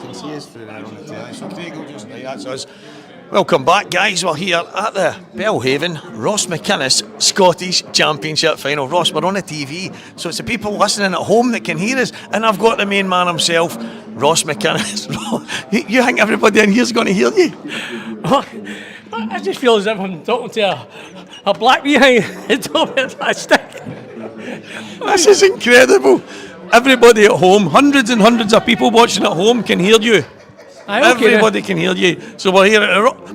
can see us through there on the telly. So Craig will just, right, that's us. Welcome back, guys. We're here at the Belhaven Ross McInnes Scottish Championship final. Ross, we're on the TV, so it's the people listening at home that can hear us, and I've got the main man himself, Ross McInnes. You think everybody in here's going to hear you? I just feel as if I'm talking to a black behind the top of that stick. This is incredible. Everybody at home, hundreds and hundreds of people watching at home can hear you. Everybody can hear you. So we're here at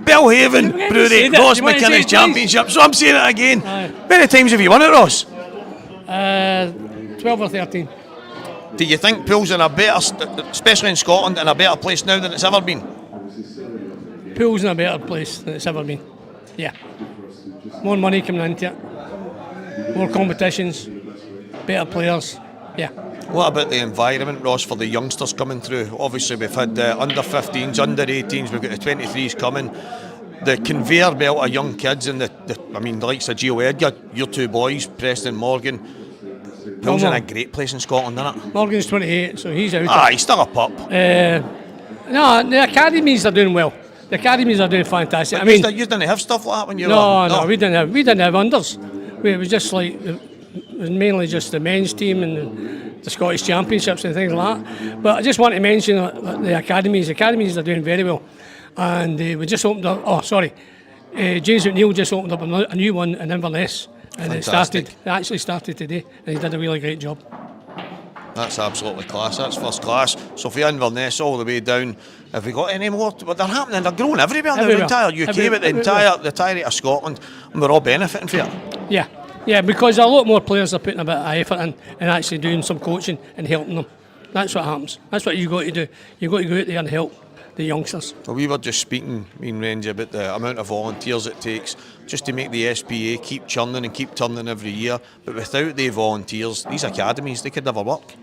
Belhaven Brewery Ross McInnes Championship. So I'm saying it again. How many times have you won it, Ross? 12 or 13. Do you think pool's in a better, especially in Scotland, in a better place now than it's ever been? Pool's in a better place than it's ever been. Yeah. More money coming into it. More competitions. Better players. Yeah. What about the environment, Ross, for the youngsters coming through? Obviously, we've had the under 15s, under 18s, we've got the 23s coming. The conveyor belt of young kids, and the likes of Gio Edgar, your two boys, Preston Morgan. Pool's in a great place in Scotland, isn't it? Morgan's 28, so he's out. He's still a pup. No, the academies are doing well. The academies are doing fantastic. But you didn't have stuff like that when you were... No, we didn't have unders. It was just like... It was mainly just the men's team and the Scottish Championships and things like that. But I just want to mention the academies. The academies are doing very well. And we just opened up... James McNeil just opened up a new one in Inverness. And it actually started today. And he did a really great job. That's absolutely class. That's first class. So for Inverness all the way down, have we got any more? But they're happening. They're growing everywhere. In the entire UK, but the entirety of Scotland, and we're all benefiting from it. Yeah, because a lot more players are putting a bit of effort in and actually doing some coaching and helping them. That's what happens. That's what you've got to do. You've got to go out there and help the youngsters. Well, we were just speaking, me and Renzi, about the amount of volunteers it takes just to make the SPA keep churning and keep turning every year. But without the volunteers, these academies, they could never work.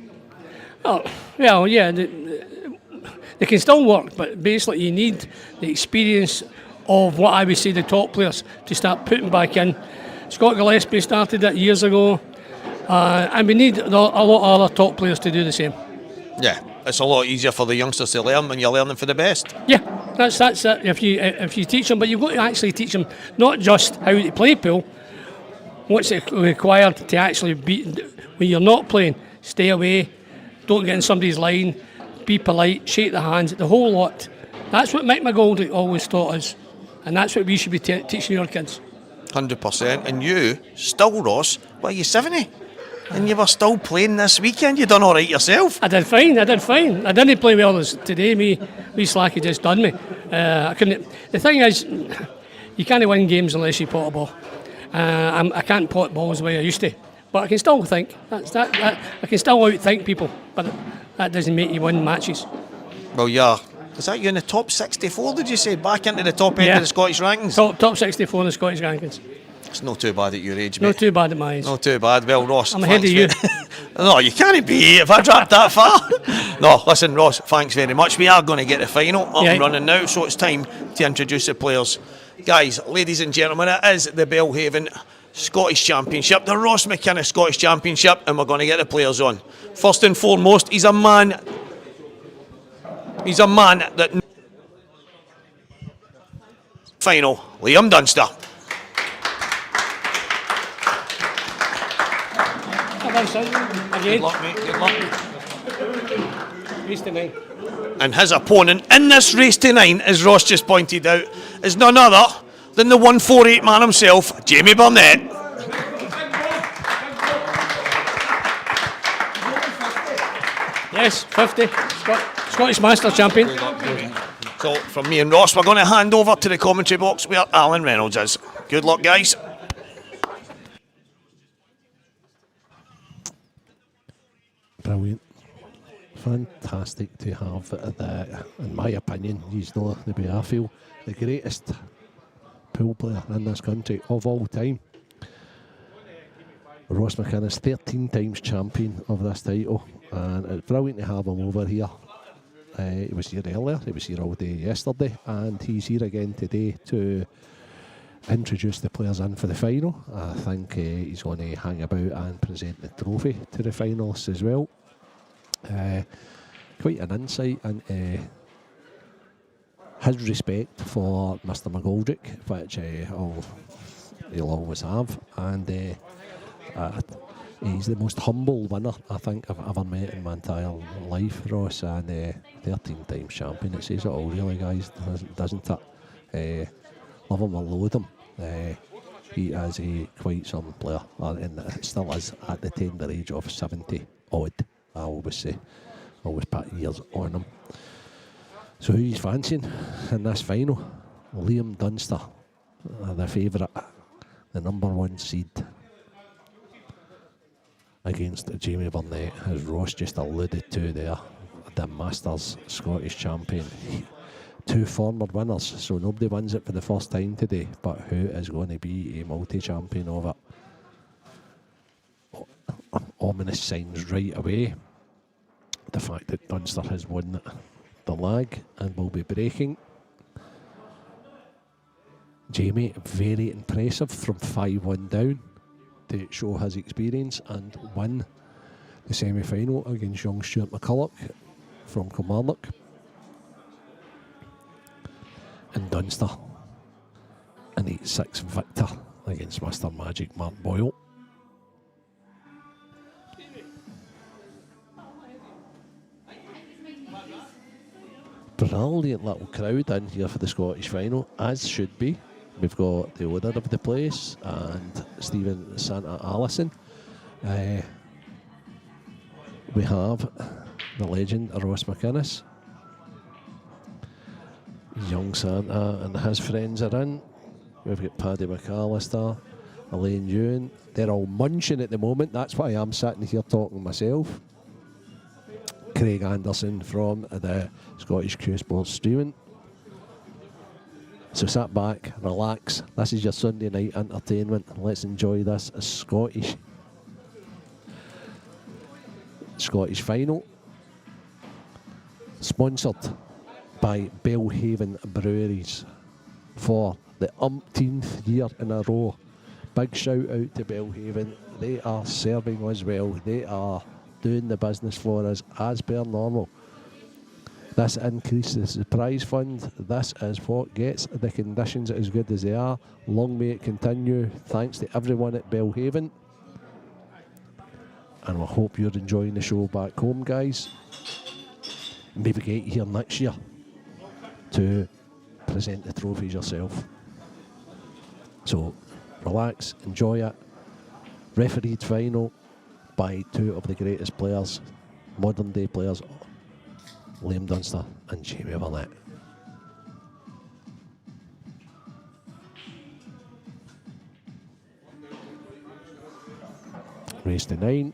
Oh, well, yeah, they can still work, but basically you need the experience of what I would say the top players to start putting back in. Scott Gillespie started it years ago, and we need a lot of other top players to do the same. Yeah, it's a lot easier for the youngsters to learn when you're learning for the best. Yeah, that's it. If you teach them, but you've got to actually teach them not just how to play pool, what's it required to actually beat when you're not playing. Stay away, don't get in somebody's line, be polite, shake the hands, the whole lot. That's what Mick McGoldrick always taught us, and that's what we should be teaching our kids. 100%. And you, still, Ross, what are you, 70? And you were still playing this weekend. You done all right yourself. I did fine. I didn't play well today. Me slacky just done me. I couldn't. The thing is, you can't win games unless you pot a ball. I can't pot balls the way I used to, but I can still think. I can still outthink people, but that doesn't make you win matches. Well, yeah. Is that you in the top 64, did you say? Back into the top end of the Scottish rankings? Top 64 in the Scottish rankings. It's not too bad at your age, mate. Not too bad at my age. Not too bad. Well, Ross, I'm ahead of you. No, you can't be if I dropped that far. No, listen, Ross, thanks very much. We are going to get the final up and running now, so it's time to introduce the players. Guys, ladies and gentlemen, it is the Belhaven Scottish Championship, the Ross McInnes Scottish Championship, and we're going to get the players on. First and foremost, he's a man that... Final, Liam Dunster. Again. Good luck, mate. Good luck. Race to 9. And his opponent in this race to 9, as Ross just pointed out, is none other than the 148 man himself, Jamie Burnett. Yes, 50. Scottish Master Champion. Good luck, Jamie. So, from me and Ross, we're going to hand over to the commentary box where Alan Reynolds is. Good luck, guys. Brilliant. Fantastic to have in my opinion, he's not the way I feel, the greatest pool player in this country of all time. Ross McInnes, 13 times champion of this title, and it's brilliant to have him over here. He was here earlier, he was here all day yesterday, and he's here again today to introduce the players in for the final. I think he's going to hang about and present the trophy to the finalists as well. quite an insight into his respect for Mr. McGoldrick, which he'll always have, and he's the most humble winner I think I've ever met in my entire life, Ross, and 13 times champion. It says it all, really, guys, doesn't it? Love him or loathe him, he is quite some player, and still is at the tender age of 70 odd. I always say, always put years on him. So who he's fancying in this final? Liam Dunster, the favourite, the number 1 seed, against Jamie Burnett, as Ross just alluded to there, the Masters Scottish champion. 2 former winners, so nobody wins it for the first time today, but who is going to be a multi-champion of it? Ominous signs right away. The fact that Dunster has won the lag and will be breaking. Jamie, very impressive from 5-1 down to show his experience and win the semi-final against young Stuart McCulloch from Kilmarnock. And Dunster, an 8-6 victor against Mr. Magic Mark Boyle. Brilliant little crowd in here for the Scottish final, as should be. We've got the owner of the place and Stephen Santa Allison. We have the legend Ross McInnes. Young Santa and his friends are in. We've got Paddy McAllister, Elaine Ewan. They're all munching at the moment. That's why I'm sitting here talking myself. Craig Anderson from the Scottish Q Sports streaming. So sit back, relax. This is your Sunday night entertainment. Let's enjoy this Scottish final. Sponsored by Belhaven Breweries for the umpteenth year in a row. Big shout out to Belhaven. They are serving us well. They are doing the business for us as per normal. This increases the prize fund. This is what gets the conditions as good as they are. Long may it continue. Thanks to everyone at Belhaven. And we hope you're enjoying the show back home, guys. Maybe get here next year to present the trophies yourself. So relax, enjoy it. Refereed final by 2 of the greatest players, modern day players, Liam Dunster and Jamie Burnett. Race to 9.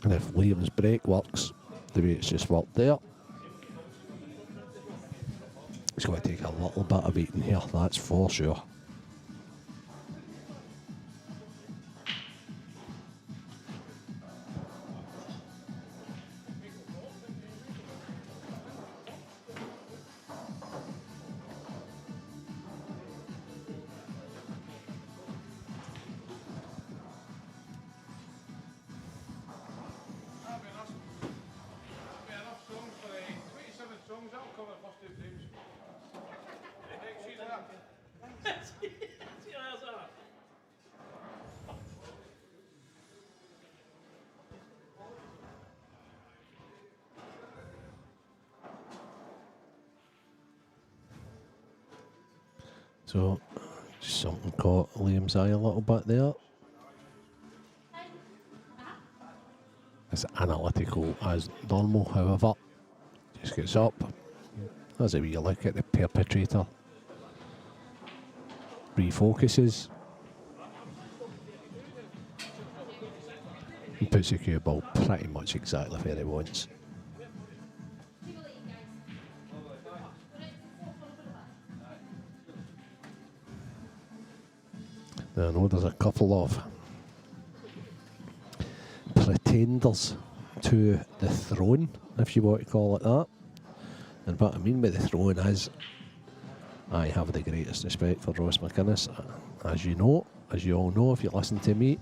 And if Liam's break works the way it's just worked there, it's going to take a little bit of beating here, that's for sure. So, just something caught Liam's eye a little bit there. It's analytical as normal, however. Just gets up. Has a wee look at the perpetrator. Refocuses. He puts the cue ball pretty much exactly where he wants. I know there's a couple of pretenders to the throne, if you want to call it that. And what I mean by the throne is, I have the greatest respect for Ross McInnes, as you all know if you listen to me.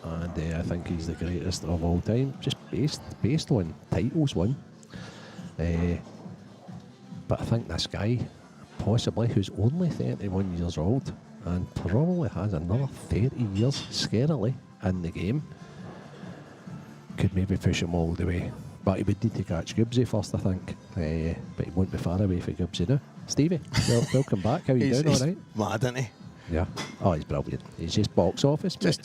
and I think he's the greatest of all time, just based on titles won. But I think this guy, possibly, who's only 31 years old and probably has another 30 years, scarily, in the game, could maybe push him all the way. But he would need to catch Gibbsy first, I think. But he won't be far away for Gibbsy now. Stevie, welcome back. How are you doing? All right? Mad, isn't he? Yeah. Oh, he's brilliant. He's just box office. Box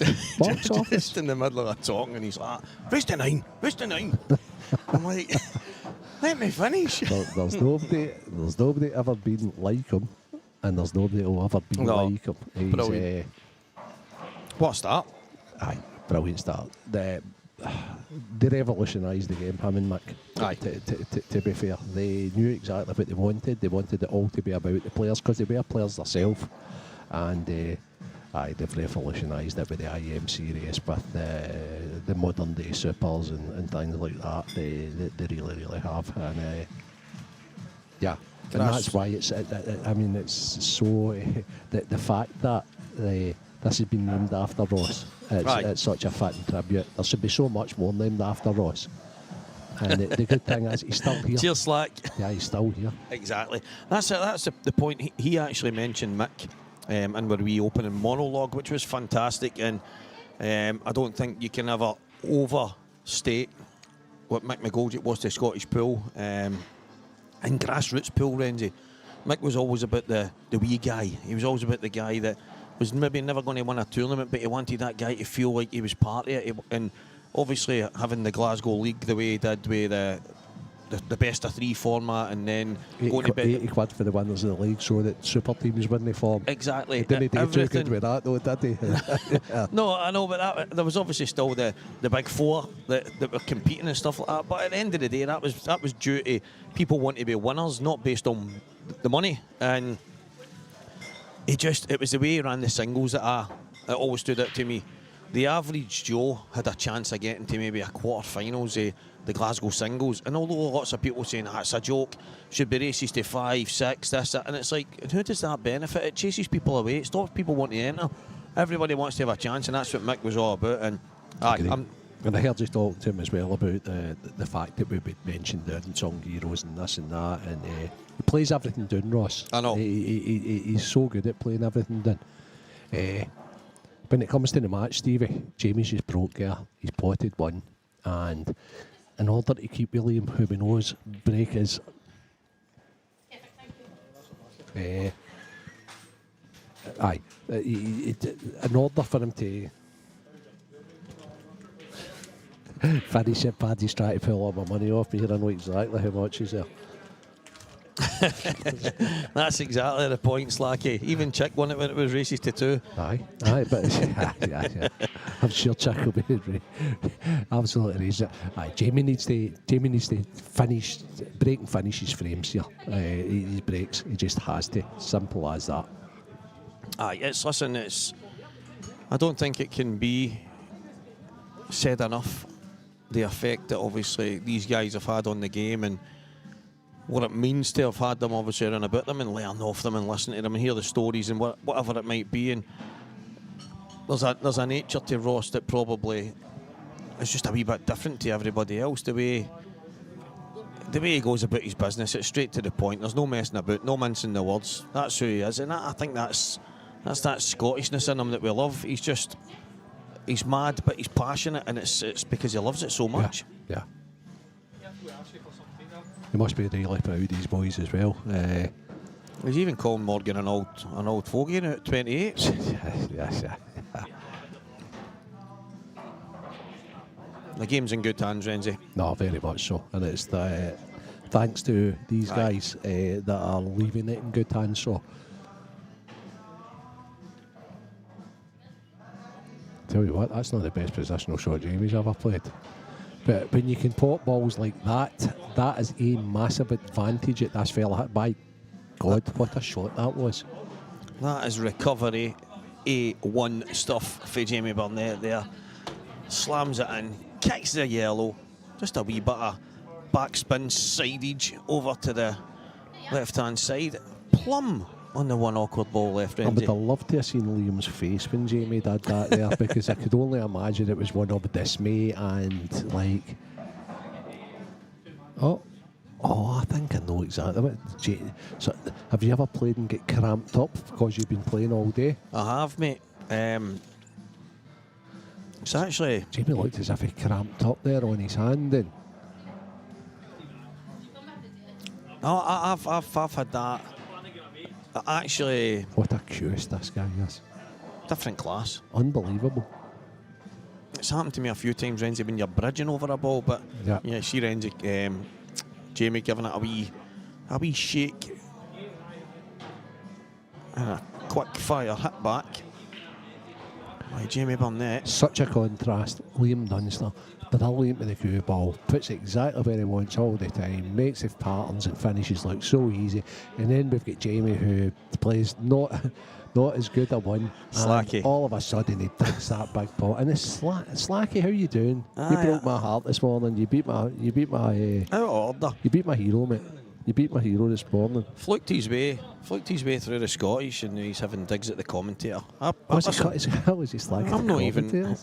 office. Just in the middle of a talk, and he's like, "Where's the nine? I'm like, let me finish. There's nobody ever been like him, and there's nobody will ever be like him. He's, brilliant. What a start. Aye, brilliant start. They revolutionised the game, him and Mick. Aye. To be fair, they knew exactly what they wanted. They wanted it all to be about the players, because they were players themselves. And they've revolutionised it with the IM series, with the modern day supers and things like that. They really have. And yeah, and that's why it's. I mean, it's so the fact that this has been named after Ross. It's such a fitting tribute. There should be so much more named after Ross. And the good thing is he's still here. Cheers, Slack. Yeah, he's still here. Exactly. That's the point. He actually mentioned Mick in our wee opening monologue, which was fantastic. And I don't think you can ever overstate what Mick McGoldrick was to Scottish pool and grassroots pool, Renzi. Mick was always about the wee guy. He was always about the guy that was maybe never going to win a tournament, but he wanted that guy to feel like he was part of it. And obviously having the Glasgow League the way he did with the best of three format, and then going to bed 80 quid for the winners of the league, so that super teams win the form. Exactly. He didn't do too good with that though, did he? Yeah. No, I know, but there was obviously still the big four that were competing and stuff like that. But at the end of the day, that was due to people wanting to be winners, not based on the money. And it was the way he ran the singles that it always stood out to me. The average Joe had a chance of getting to maybe a quarter-finals of the Glasgow singles, and although lots of people saying that's a joke, should be races to 5, 6, this, that, and it's like, who does that benefit? It chases people away. It stops people wanting to enter. Everybody wants to have a chance, and that's what Mick was all about. And and I heard you talking to him as well about the fact that we mentioned the unsung heroes and this and that, and he plays everything down, Ross. I know. He's so good at playing everything down. When it comes to the match, Stevie, Jamie's just broke there. He's potted one, and in order to keep William, who we know's break is in order for him to finish it, Paddy's trying to pull all my money off me here. I know exactly how much he's there. That's exactly the point, Slacky. Even Chick won it when it was races to 2. Aye, but yeah. I'm sure Chick will be absolutely raising it. Aye, Jamie needs to break and finish his frames here. He breaks. He just has to. Simple as that. Aye, I don't think it can be said enough, the effect that obviously these guys have had on the game, and what it means to have had them obviously around about them and learn off them and listen to them and hear the stories and whatever it might be. And there's a nature to Ross that probably is just a wee bit different to everybody else. The way he goes about his business, it's straight to the point. There's no messing about, no mincing the words. That's who he is, and I think that's that Scottishness in him that we love. He's mad, but he's passionate, and it's because he loves it so much. Yeah. He must be really proud of these boys as well. He's even calling Morgan an old fogey now at 28. yes. The game's in good hands, Renzi. No, very much so, and it's thanks to these guys that are leaving it in good hands. So, tell you what, that's not the best positional shot Jamie's ever played. But when you can pop balls like that, that is a massive advantage at this fella. By God, what a shot that was. That is recovery A1 stuff for Jamie Burnett there. Slams it in, kicks the yellow, just a wee bit of backspin sideage over to the left-hand side. Plumb on the one awkward ball left, I would Renzi. have loved to have seen Liam's face when Jamie did that there, because I could only imagine it was one of dismay and like, oh, I think I know exactly what. So, have you ever played and get cramped up because you've been playing all day? I have, mate. It's actually... Jamie looked as if he cramped up there on his hand. And No, I've had that. Actually, what a curious this guy is. different class. Unbelievable. It's happened to me a few times, Renzi, when you're bridging over a ball, but Yeah. see Renzi, Jamie giving it a wee shake and a quick fire hit back by Jamie Burnett. Such a contrast. Liam Dunster, brilliant with the cue ball, puts it exactly where he wants all the time, makes the patterns and finishes look so easy. And then we've got Jamie, who plays not as good a one. Slacky. And all of a sudden he takes that big ball. And it's Slacky, how you doing? You broke my heart this morning. You beat my Out of order. you beat my hero, mate. You beat my hero this morning. Fluked his way through the Scottish, and he's having digs at the commentator. Was he Slacky? I'm not even.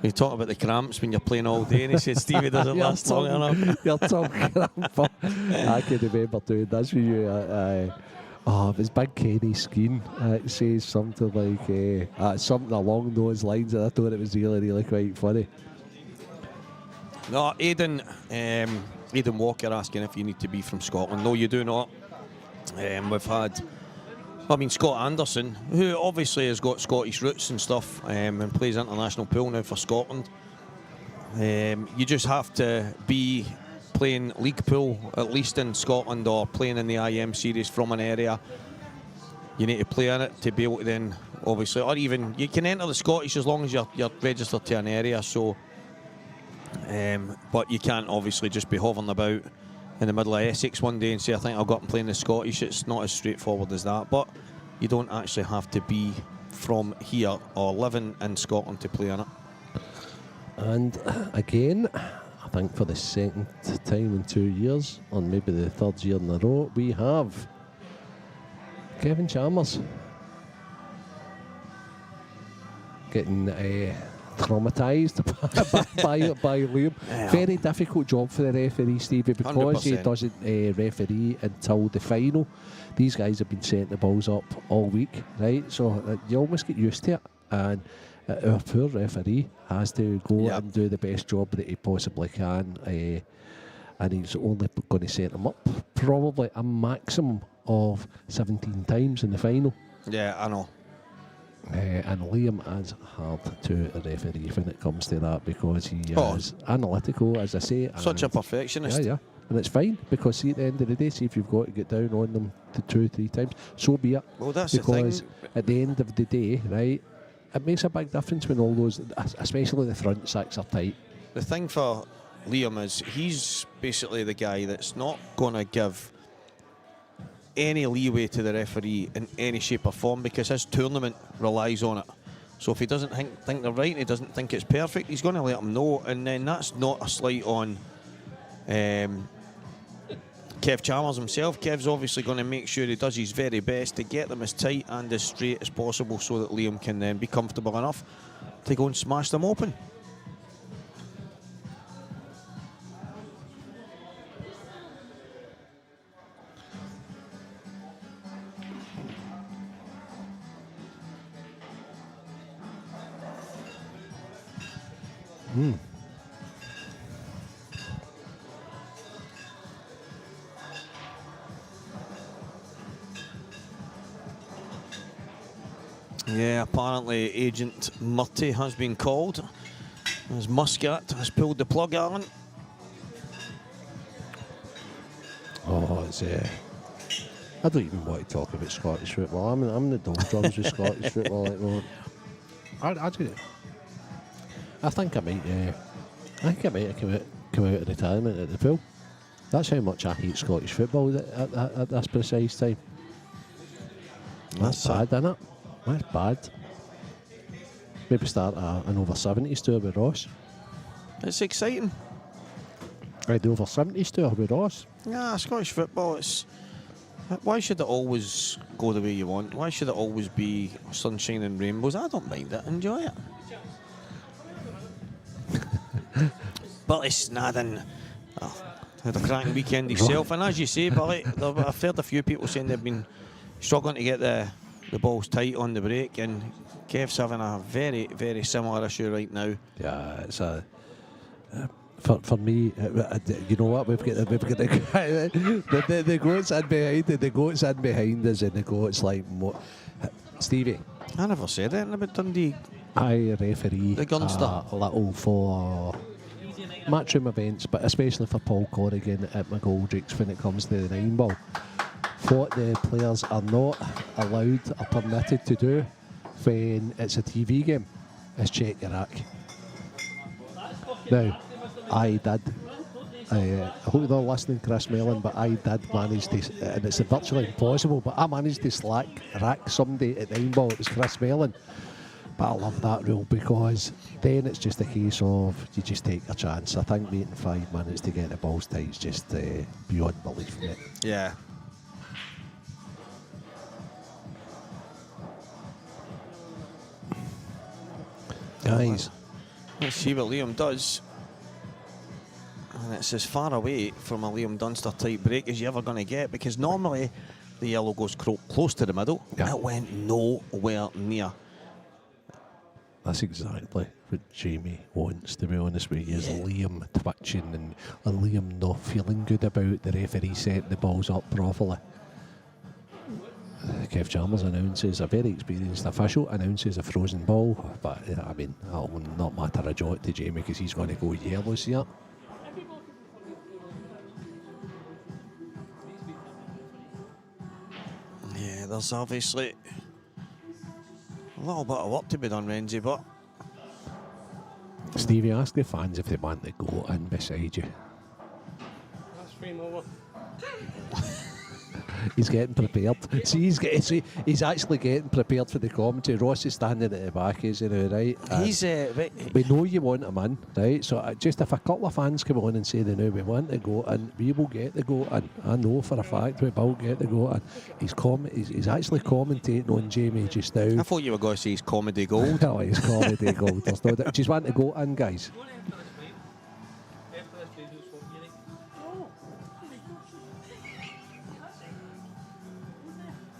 You talk about the cramps when you're playing all day, and he said, Stevie doesn't last long enough. You're talking cramp. I can remember doing this with you. It was Big Kenny Skeen. It says something like something along those lines, and I thought it was really, really quite funny. No, Aidan Walker asking if you need to be from Scotland. No, you do not. We've had, Scott Anderson, who obviously has got Scottish roots and stuff, and plays international pool now for Scotland. You just have to be playing league pool, at least in Scotland, or playing in the IM series from an area. You need to play in it to be able to then, obviously, or even, you can enter the Scottish as long as you're registered to an area, so... but you can't obviously just be hovering about in the middle of Essex one day and say, I think I'll go up and play in the Scottish. It's not as straightforward as that, but you don't actually have to be from here or living in Scotland to play in it. And again, I think for the second time in 2 years, or maybe the third year in a row, we have Kevin Chalmers getting traumatised by Liam. Yeah. Very difficult job for the referee, Stevie, because 100%. He doesn't referee until the final. These guys have been setting the balls up all week, right? So you almost get used to it. And our poor referee has to go and do the best job that he possibly can. And he's only going to set them up probably a maximum of 17 times in the final. Yeah, I know. And Liam is hard to referee when it comes to that, because he is analytical, as I say. Such a perfectionist. Yeah. And it's fine, because see, at the end of the day, see if you've got to get down on them 2 or 3 times, so be it. Well, that's because the thing. At the end of the day, right, it makes a big difference when all those, especially the front six, are tight. The thing for Liam is he's basically the guy that's not going to give any leeway to the referee in any shape or form, because his tournament relies on it. So if he doesn't think they're right, he doesn't think it's perfect, he's going to let them know. And then that's not a slight on Kev Chalmers himself. Kev's obviously going to make sure he does his very best to get them as tight and as straight as possible, so that Liam can then be comfortable enough to go and smash them open. Yeah, apparently Agent Murty has been called, as Muscat has pulled the plug, Alan. It's I don't even want to talk about Scottish football. I'm in the doldrums with Scottish football at the moment. I think I might come out of retirement at the pool. That's how much I hate Scottish football at this precise time. That's bad, isn't it? That's bad. Maybe start an over 70s tour with Ross. It's exciting. Right, the over 70s tour with Ross. Yeah, Scottish football, Why should it always go the way you want? Why should it always be sunshine and rainbows? I don't mind it. Enjoy it. Billy Snadden had a cracking weekend himself, and as you say, Billy, I've heard a few people saying they've been struggling to get the balls tight on the break, and Kev's having a very, very similar issue right now. Yeah, it's a for me. You know what? We've got the goats in behind, the goats in behind us, and the goats like Stevie. I never said anything about Dundee. I referee The Dunster. a little for matchroom events, but especially for Paul Corrigan at McGoldrick's when it comes to the 9 ball. What the players are not allowed or permitted to do when it's a TV game is check your rack. Now, I did. I hope you're not listening, Chris Mellon, but I did manage to, and it's virtually impossible, but I managed to rack somebody at 9 ball. It was Chris Mellon. But I love that rule because then it's just a case of you just take a chance. I think waiting 5 minutes to get the balls tight is just beyond belief, mate. Yeah. Guys, let's see what Liam does. And it's as far away from a Liam Dunster type break as you're ever going to get, because normally the yellow goes close to the middle. Yeah. It went nowhere near. that's exactly what Jamie wants, to be honest with you, is Liam twitching and Liam not feeling good about the referee setting the balls up properly. Kev Chalmers announces, a very experienced official, announces a frozen ball, but I mean, that will not matter a jot to Jamie because he's going to go yellows here. Yeah, there's obviously a little bit of work to be done, Renzi, but Stevie, ask the fans if they want to go in beside you. That's frame over. He's getting prepared. See, he's actually getting prepared for the commentary. Ross is standing at the back, isn't he, right? he's... we know you want him in, right? So just if a couple of fans come on and say they know we want to go in, we will get the go in. I know for a fact we will get the go in. He's actually commentating on Jamie just now. I thought you were going to say he's comedy gold. Oh, he's comedy gold. There's no doubt. Just want to go in, guys.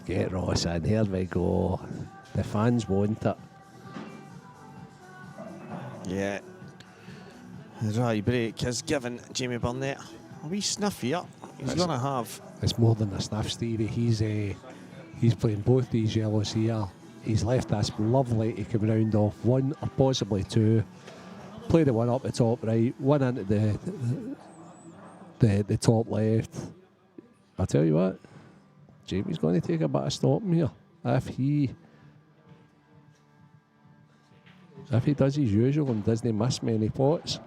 Get Ross in, here we go. The fans want it. Yeah. The dry break has given Jamie Burnett a wee sniff here. He's going to have... It's more than a sniff, Stevie. He's playing both these yellows here. He's left us lovely to come round off one or possibly two. Play the one up the top right, one into the top left. I tell you what, Jamie's going to take a bit of stopping here. If he does his usual and doesn't miss many pots.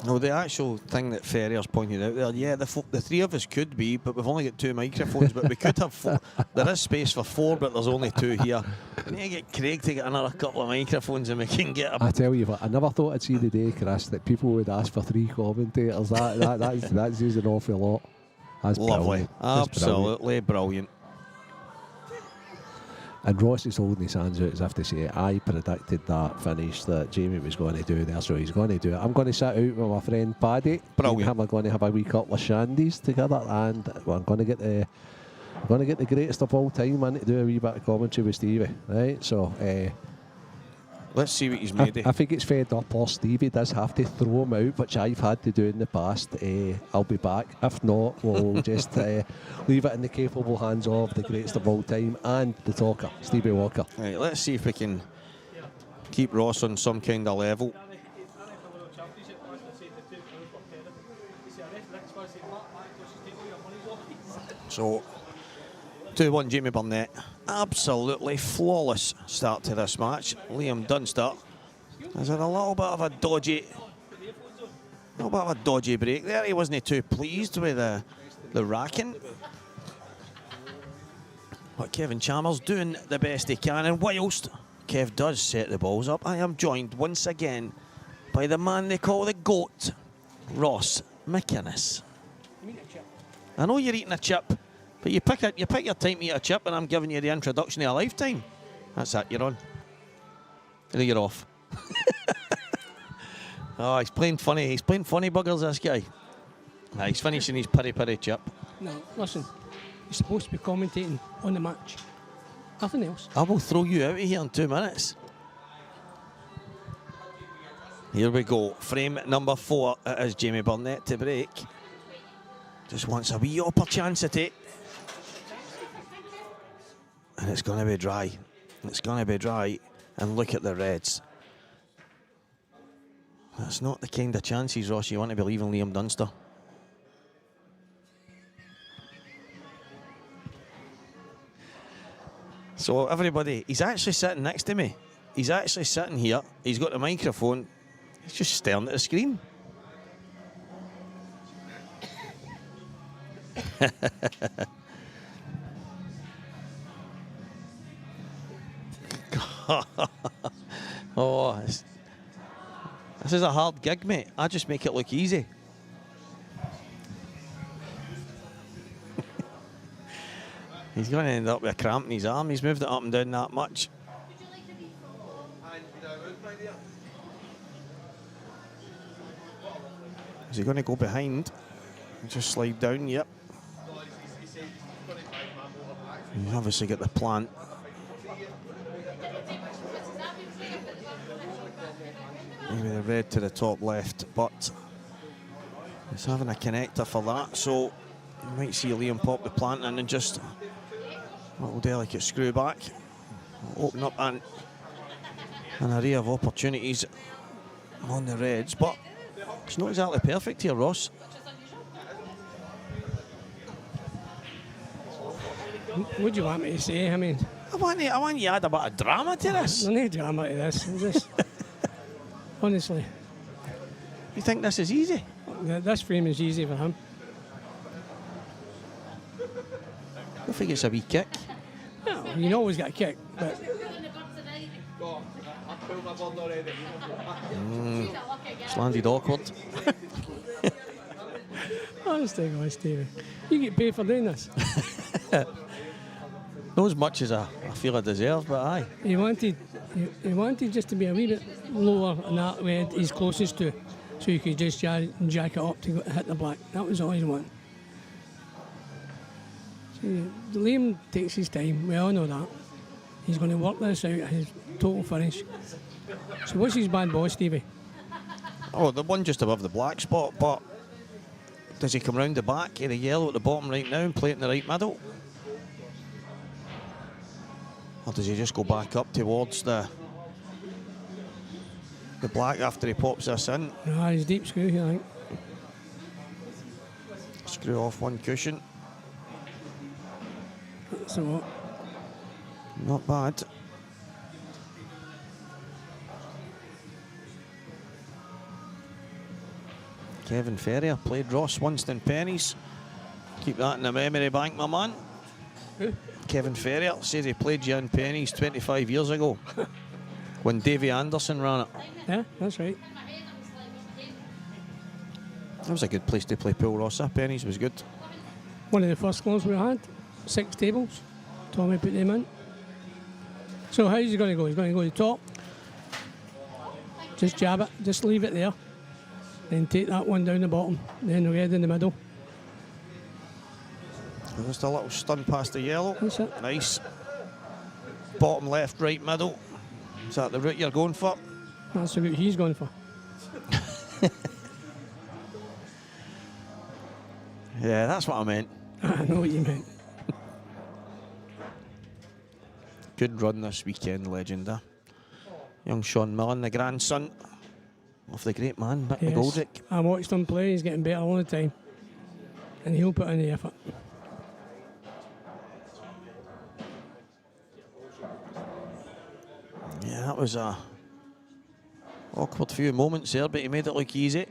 No, the actual thing that Ferrier's pointed out there, yeah, the three of us could be, but we've only got 2 microphones, but we could have 4. There is space for 4, but there's only 2 here. We need to get Craig to get another couple of microphones and we can get a... I tell you what, I never thought I'd see the day, Chris, that people would ask for 3 commentators. That's using an awful lot. That's lovely. Brilliant. That's Absolutely brilliant. And Ross is holding his hands out as if to say, I predicted that finish that Jamie was going to do there, so he's going to do it. I'm going to sit out with my friend Paddy. Brilliant. And we're going to have a wee couple of shandies together, and I'm going to get the greatest of all time in to do a wee bit of commentary with Stevie, right? So let's see what he's made of. I think it's fed up, or Stevie does have to throw him out, which I've had to do in the past. I'll be back. If not, we'll just leave it in the capable hands of the greatest of all time and the talker, Stevie Walker. Right, let's see if we can keep Ross on some kind of level. So, 2-1 Jamie Burnett. Absolutely flawless start to this match. Liam Dunster has had a little bit of a dodgy break there. He wasn't too pleased with the racking. But Kevin Chalmers doing the best he can, and whilst Kev does set the balls up, I am joined once again by the man they call the GOAT, Ross McInnes. I know you're eating a chip, But you pick your time to eat a chip, and I'm giving you the introduction of a lifetime. That's it, you're on. And you're off. Oh, he's playing funny. He's playing funny buggers, this guy. Nah, he's finishing his piri chip. No, listen. You're supposed to be commentating on the match. Nothing else. I will throw you out of here in 2 minutes. Here we go. Frame number 4. It is Jamie Burnett to break. Just wants a wee opportunity. And it's going to be dry. It's going to be dry. And look at the Reds. That's not the kind of chances, Ross, you want to be leaving Liam Dunster. So everybody, he's actually sitting next to me. He's actually sitting here. He's got the microphone. He's just staring at the screen. Oh, this is a hard gig, mate. I just make it look easy. He's going to end up with a cramp in his arm. He's moved it up and down that much. Is he going to go behind and just slide down? Yep. You obviously get the plant. Maybe the red to the top left, but he's having a connector for that, so you might see Liam pop the plant in and just a little delicate screw back. Open up an array of opportunities on the Reds, but it's not exactly perfect here, Ross. What do you want me to say? I mean, I want you to add a bit of drama to this. There's no drama to this. Just, honestly. You think this is easy? This frame is easy for him. I think it's a wee kick. No, you always get a kick, but It's landed awkward. honestly, God, Stevie, you get paid for doing this. Not as much as I feel I deserve, but aye. He wanted just to be a wee bit lower than that where he's closest to, so you could just jack it up to hit the black. That was all he wanted. See, Liam takes his time. We all know that. He's going to work this out, his total finish. So what's his bad ball, Stevie? Oh, the one just above the black spot, but does he come round the back in the yellow at the bottom right now and play it in the right middle? Or does he just go back up towards the black after he pops this in? Ah, he's deep screw here, I think. Screw off one cushion. So what? Not bad. Kevin Ferrier played Ross Winston Pennies. Keep that in the memory bank, my man. Who? Kevin Ferrier says he played you in Pennies 25 years ago when Davy Anderson ran it. Yeah, that's right. That was a good place to play pool, Ross. Pennies was good. One of the first clubs we had, 6 tables. Tommy put them in. So how's he going to go? He's going to go to the top. Just jab it, just leave it there. Then take that one down the bottom. Then the red in the middle. Just a little stun past the yellow. That's it. Nice. Bottom left, right, middle. Is that the route you're going for? That's the route he's going for. Yeah, that's what I meant. I know what you meant. Good run this weekend, legend. Young Sean Millen, the grandson of the great man, Mick McGoldrick. I watched him play, he's getting better all the time. And he'll put in the effort. Yeah, that was a awkward few moments there, but he made it look easy.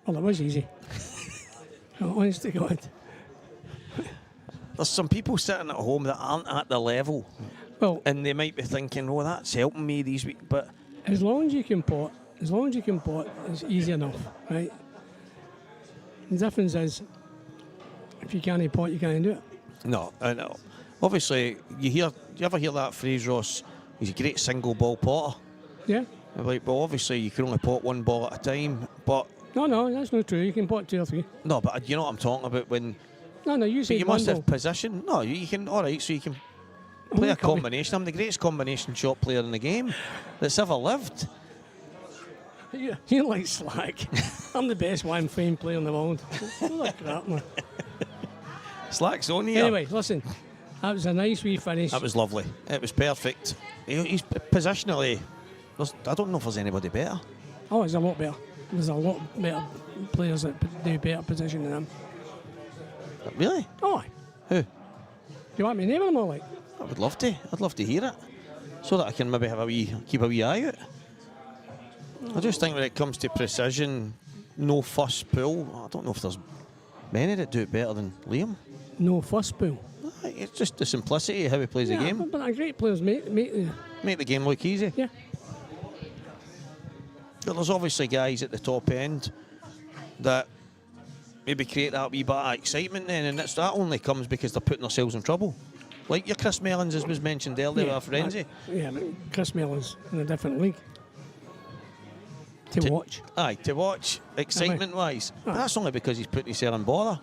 Well, it was easy. Honest to God. There's some people sitting at home that aren't at the level, Well, and they might be thinking, "Oh, that's helping me these weeks." But as long as you can pot, it's easy enough, right? The difference is, if you can't pot, you can't do it. No, and obviously you ever hear that phrase, Ross? He's a great single ball potter. Yeah. Like, well, obviously you can only pot one ball at a time, but No, that's not true. You can pot 2 or 3. no, but you know what I'm talking about when. No, you say But you one must ball. have position. No, you can. All right, so you can play a combination. I'm the greatest combination shot player in the game that's ever lived. You're like slack. I'm the best one frame player in the world. What a crap, man. Slack's on here. Anyway, listen, that was a nice wee finish. That was lovely. It was perfect. He's positionally. I don't know if there's anybody better. Oh, it's a lot better. There's a lot better players that do better position than him. Really? Oh, Who? do you want me to name them all? Like, I would love to. I'd love to hear it, so that I can maybe keep a wee eye out. I just think when it comes to precision, no fuss pull, I don't know if there's many that do it better than Liam. no fuss pull. It's just the simplicity of how he plays the game. But great players make Make the game look easy. yeah. But there's obviously guys at the top end that maybe create that wee bit of excitement then, and that only comes because they're putting themselves in trouble. Like your Chris Mellons, as was mentioned earlier, with Frenzy. Yeah, but Chris Mellon's in a different league. To watch. Aye, to watch, excitement-wise. But that's only because he's putting himself in bother.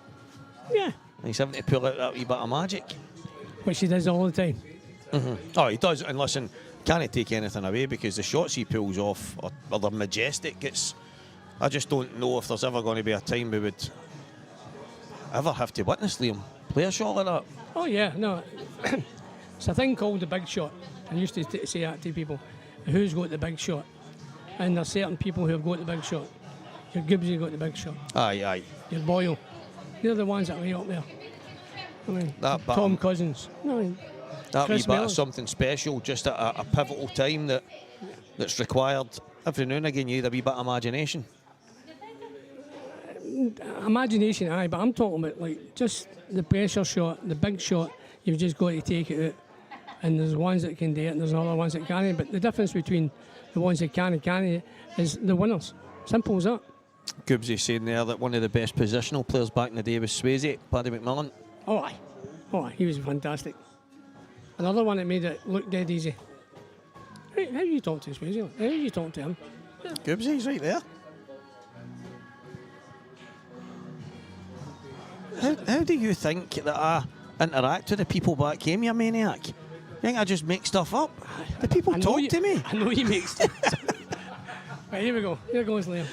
Yeah. And he's having to pull out that wee bit of magic. Which he does all the time. Mm-hmm. Oh, he does. And listen, can't take anything away because the shots he pulls off are they're majestic. I just don't know if there's ever going to be a time we would ever have to witness Liam play a shot like that. Oh yeah, no. It's a thing called the big shot. I used to say that to people. Who's got the big shot? And there's certain people who have got the big shot. Your Gibbsy got the big shot. Aye. Your Boyle. They're the ones that are way up there. I mean, That Tom Cousins. No, I mean, that Chris wee bit Mellon. of something special, just at a pivotal time that's required. Every now and again, you need a wee bit of imagination. Imagination, aye, but I'm talking about like just the pressure shot, the big shot. You've just got to take it out. And there's ones that can do it, and there's other ones that can't. But the difference between the ones that can and can't is the winners. Simple as that. Gibbsy saying there that one of the best positional players back in the day was Swayze, Paddy McMillan. Oh aye, he was fantastic. Another one that made it look dead easy. How do you talk to Swayze? How do you talk to him? Gibbsy's right there. How do you think that I interact with the people back home, you maniac? You think I just make stuff up? The people talk to me. I know you make stuff. Right, here we go. Here goes Liam.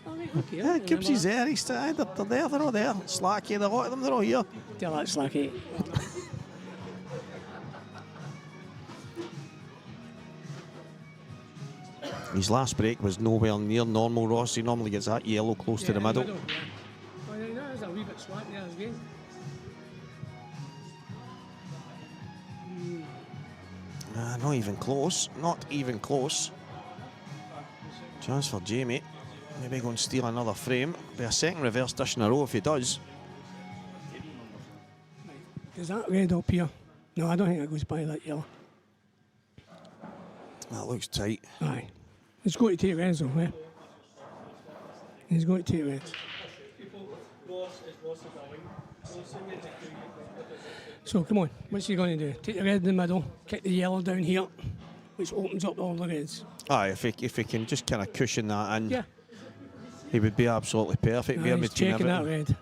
Oh, right, okay, Yeah, Gibbsy's there. He's they're there. They're all there. Slacky, the lot of them, they're all here. Tell that slacky. His last break was nowhere near normal, Ross. He normally gets that yellow close to the middle. Yeah. Oh, yeah, that is a wee bit slack there again. Not even close. Not even close. Chance for Jamie. Maybe go and steal another frame. Be a second reverse dish in a row if he does. Is that red up here? No, I don't think it goes by that yellow. That looks tight. Aye. He's going to take reds though, eh? He's going to take reds. So come on, what's he going to do? Take the red in the middle, kick the yellow down here, which opens up all the reds. Aye, if he can just kind of cushion that in, Yeah. he would be absolutely perfect. There He's between checking that everything. red.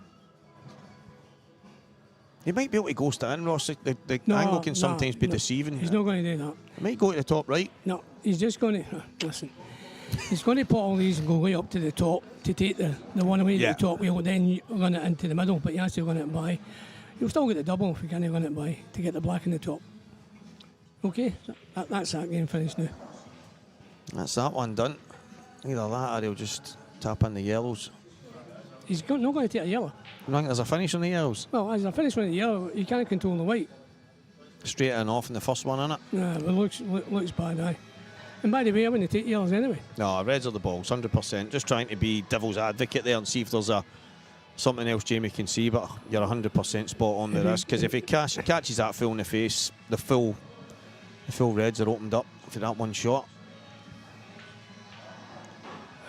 He might be able to ghost it in, Ross. The angle can sometimes be deceiving. He's not going to do that. He might go to the top right. No, he's just going to listen. He's going to put all these and go way up to the top to take the one away to the top wheel, then run it into the middle. But he has to run it by. You'll still get the double if you can't run it by to get the black in the top. Okay, that's that game finished now. That's that one done. Either that or he'll just tap in the yellows. He's not going to take a yellow. You think there's a finish on the yellows? Well, as I finish with the yellow, you can't control the white. Straight in off in the first one, innit? Nah, it looks bad, aye. And by the way, I'm going to take yellows anyway. No, reds are the balls, 100%. Just trying to be devil's advocate there and see if there's something else Jamie can see, but you're 100% spot on with this, because if he catches that full in the face, the full reds are opened up for that one shot.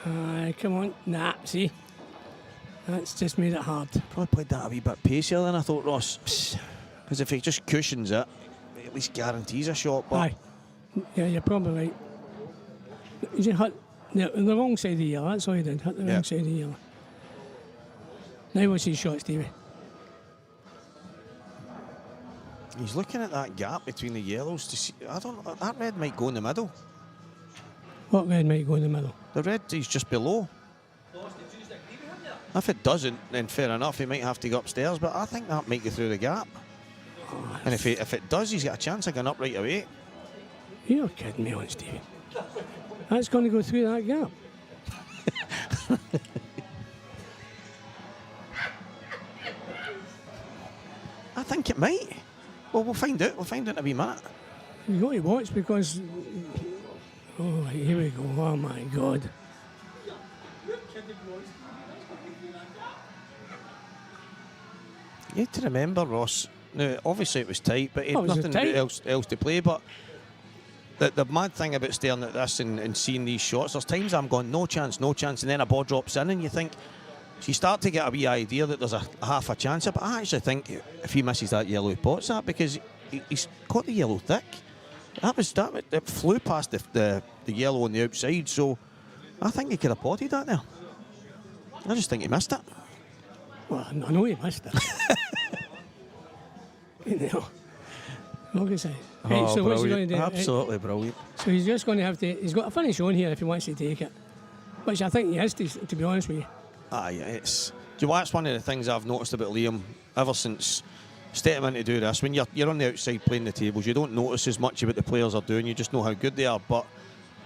Aye, come on. Nah, see? That's just made it hard. Probably played that a wee bit pacier than I thought, Ross. Because if he just cushions it, at least guarantees a shot. But Aye. Yeah, you're probably right. He just hit the wrong side of the yellow, that's all he did, hit the wrong side of the yellow. Now what's his shot, Stevie? he's looking at that gap between the yellows to see. I don't know, that red might go in the middle. What red might go in the middle? The red is just below. If it doesn't, then fair enough, he might have to go upstairs, but I think that might go through the gap. And if it does, he's got a chance of going up right away. You're kidding me on, Stevie. That's going to go through that gap. I think it might. Well, we'll find out. We'll find out in a wee minute. You've got to watch because... Oh, here we go. Oh, my God. You have to remember, Ross, now, obviously it was tight, but he had was nothing tight. else to play. But the mad thing about staring at this and seeing these shots, there's times I'm going, no chance, and then a ball drops in and you think, so you start to get a wee idea that there's a half a chance. But I actually think if he misses that yellow, he pots that because he's caught the yellow thick. It flew past the yellow on the outside, so I think he could have potted that there. I just think he missed it. Well, I know he missed it. You know, what can I say? Right, so what's he going to do? Absolutely brilliant. So he's just going to have to... He's got a finish on here if he wants to take it. Which I think he has to be honest with you. Aye, it's... Do you know what? That's one of the things I've noticed about Liam ever since stepping in to do this. When you're on the outside playing the tables, you don't notice as much about the players are doing. You just know how good they are. But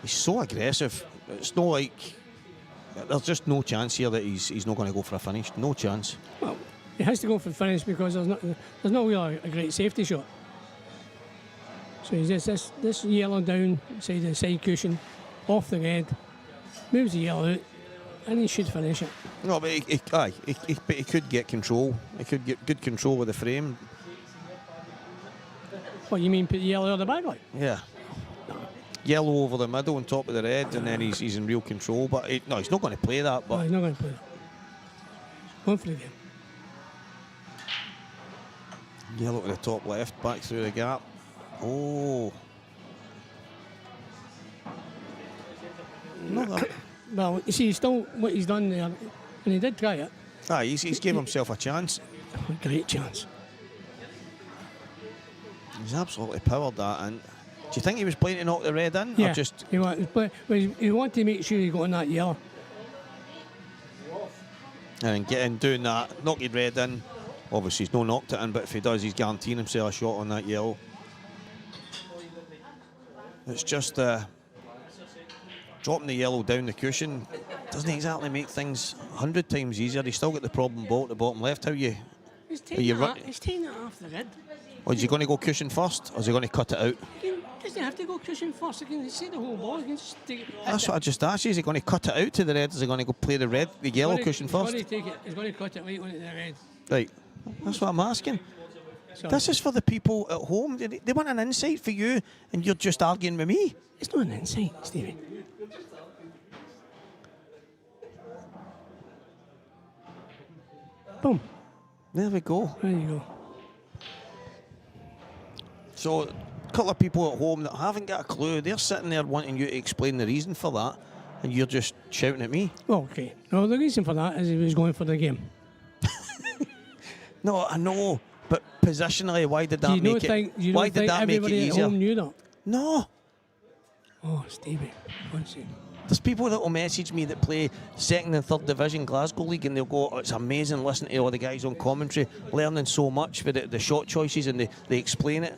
he's so aggressive. It's not like... There's just no chance here that he's not going to go for a finish. No chance. Well, he has to go for the finish because there's not really a great safety shot. So he's just this yellow down side the side cushion, off the red, moves the yellow out, and he should finish it. No, but he could get control. He could get good control with the frame. What, you mean put the yellow on the back line? Yeah. Yellow over the middle on top of the red, and then he's in real control. But he's not going to play that. But no, he's not going to play that. Going for the game. Yellow to the top left, back through the gap. Oh. No, that. Well, you see, still what he's done there, and he did try it. He's gave himself a chance. A great chance. He's absolutely powered that in. Do you think he was playing to knock the red in? Yeah, Or just he wanted to make sure he got on that yellow. and get in doing that, knock your red in. Obviously he's not knocked it in, but if he does, he's guaranteeing himself a shot on that yellow. It's just dropping the yellow down the cushion doesn't exactly make things 100 times easier. He's still got the problem ball at the bottom left. He's taking it off the red. Or is he going to go cushion first, or is he going to cut it out? Doesn't have to go cushion first. He can see the whole ball. He can just take it. That's what I just asked you. Is he going to cut it out to the red? Is he going to go play the yellow cushion first? He's going to cut it right onto the red. Right. That's what I'm asking. Sorry. This is for the people at home. They want an insight for you, and you're just arguing with me. It's not an insight, Stevie. Boom. There we go. There you go. So, a couple of people at home that haven't got a clue, they're sitting there wanting you to explain the reason for that, and you're just shouting at me. Well, okay. No, the reason for that is he was going for the game. No, I know, but positionally, why did that make it? Why did that make it everybody easier? at home knew that? No. Oh, Stevie. One second. There's people that will message me that play second and third division Glasgow League, and they'll go, oh, it's amazing listening to all the guys on commentary, learning so much with the shot choices, and they explain it.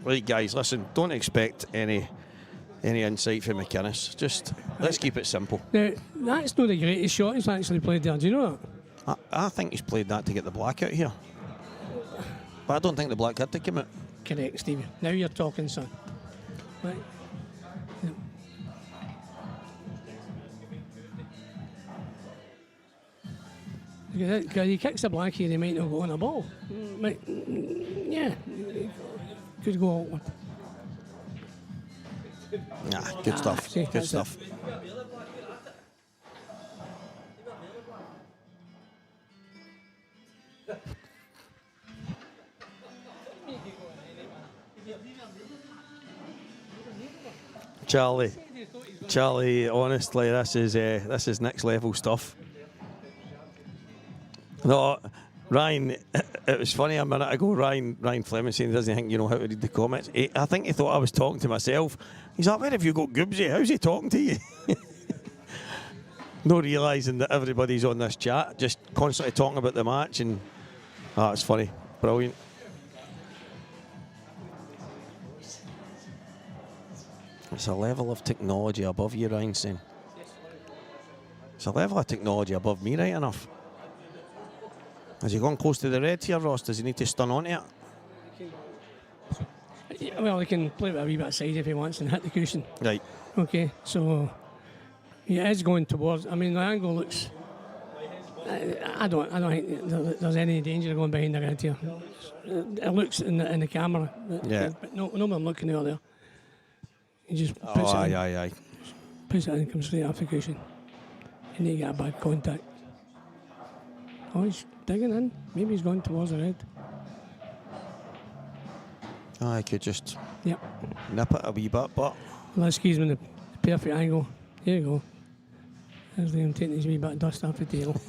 Right, guys, listen, don't expect any insight from McInnes. Just let's keep it simple. Now, that's not the greatest shot he's actually played there. Do you know that? I think he's played that to get the black out here. But I don't think the black had to come out. Correct, Stevie. Now you're talking, son. Right. Because he kicks the black here, he might not go on a ball. Yeah, could go outward. Nah, good stuff. See, Good stuff. Charlie, honestly, this is next level stuff. No, Ryan, it was funny a minute ago. Ryan Fleming saying he doesn't think you know how to read the comments. I think he thought I was talking to myself. He's like, "Where have you got Goobsy? How's he talking to you?" Not realising that everybody's on this chat, just constantly talking about the match, and it's funny, brilliant. It's a level of technology above you, Ryan saying. It's a level of technology above me, right enough. Has he gone close to the red here, Ross? Does he need to stun onto it? Well, he can play with a wee bit of side if he wants and hit the cushion. Right. Okay, so he is going towards. I mean, the angle looks. I don't think there's any danger of going behind the red here. It looks in the camera. But no one looking out there. He just puts it in. Puts it in and comes straight off the cushion. And he got a bad contact. Oh, he's digging in. Maybe he's going towards the red. I could just nip it a wee bit, but... Let's squeeze him in the perfect angle. There you go. There's Liam taking his wee bit of dust off the tail.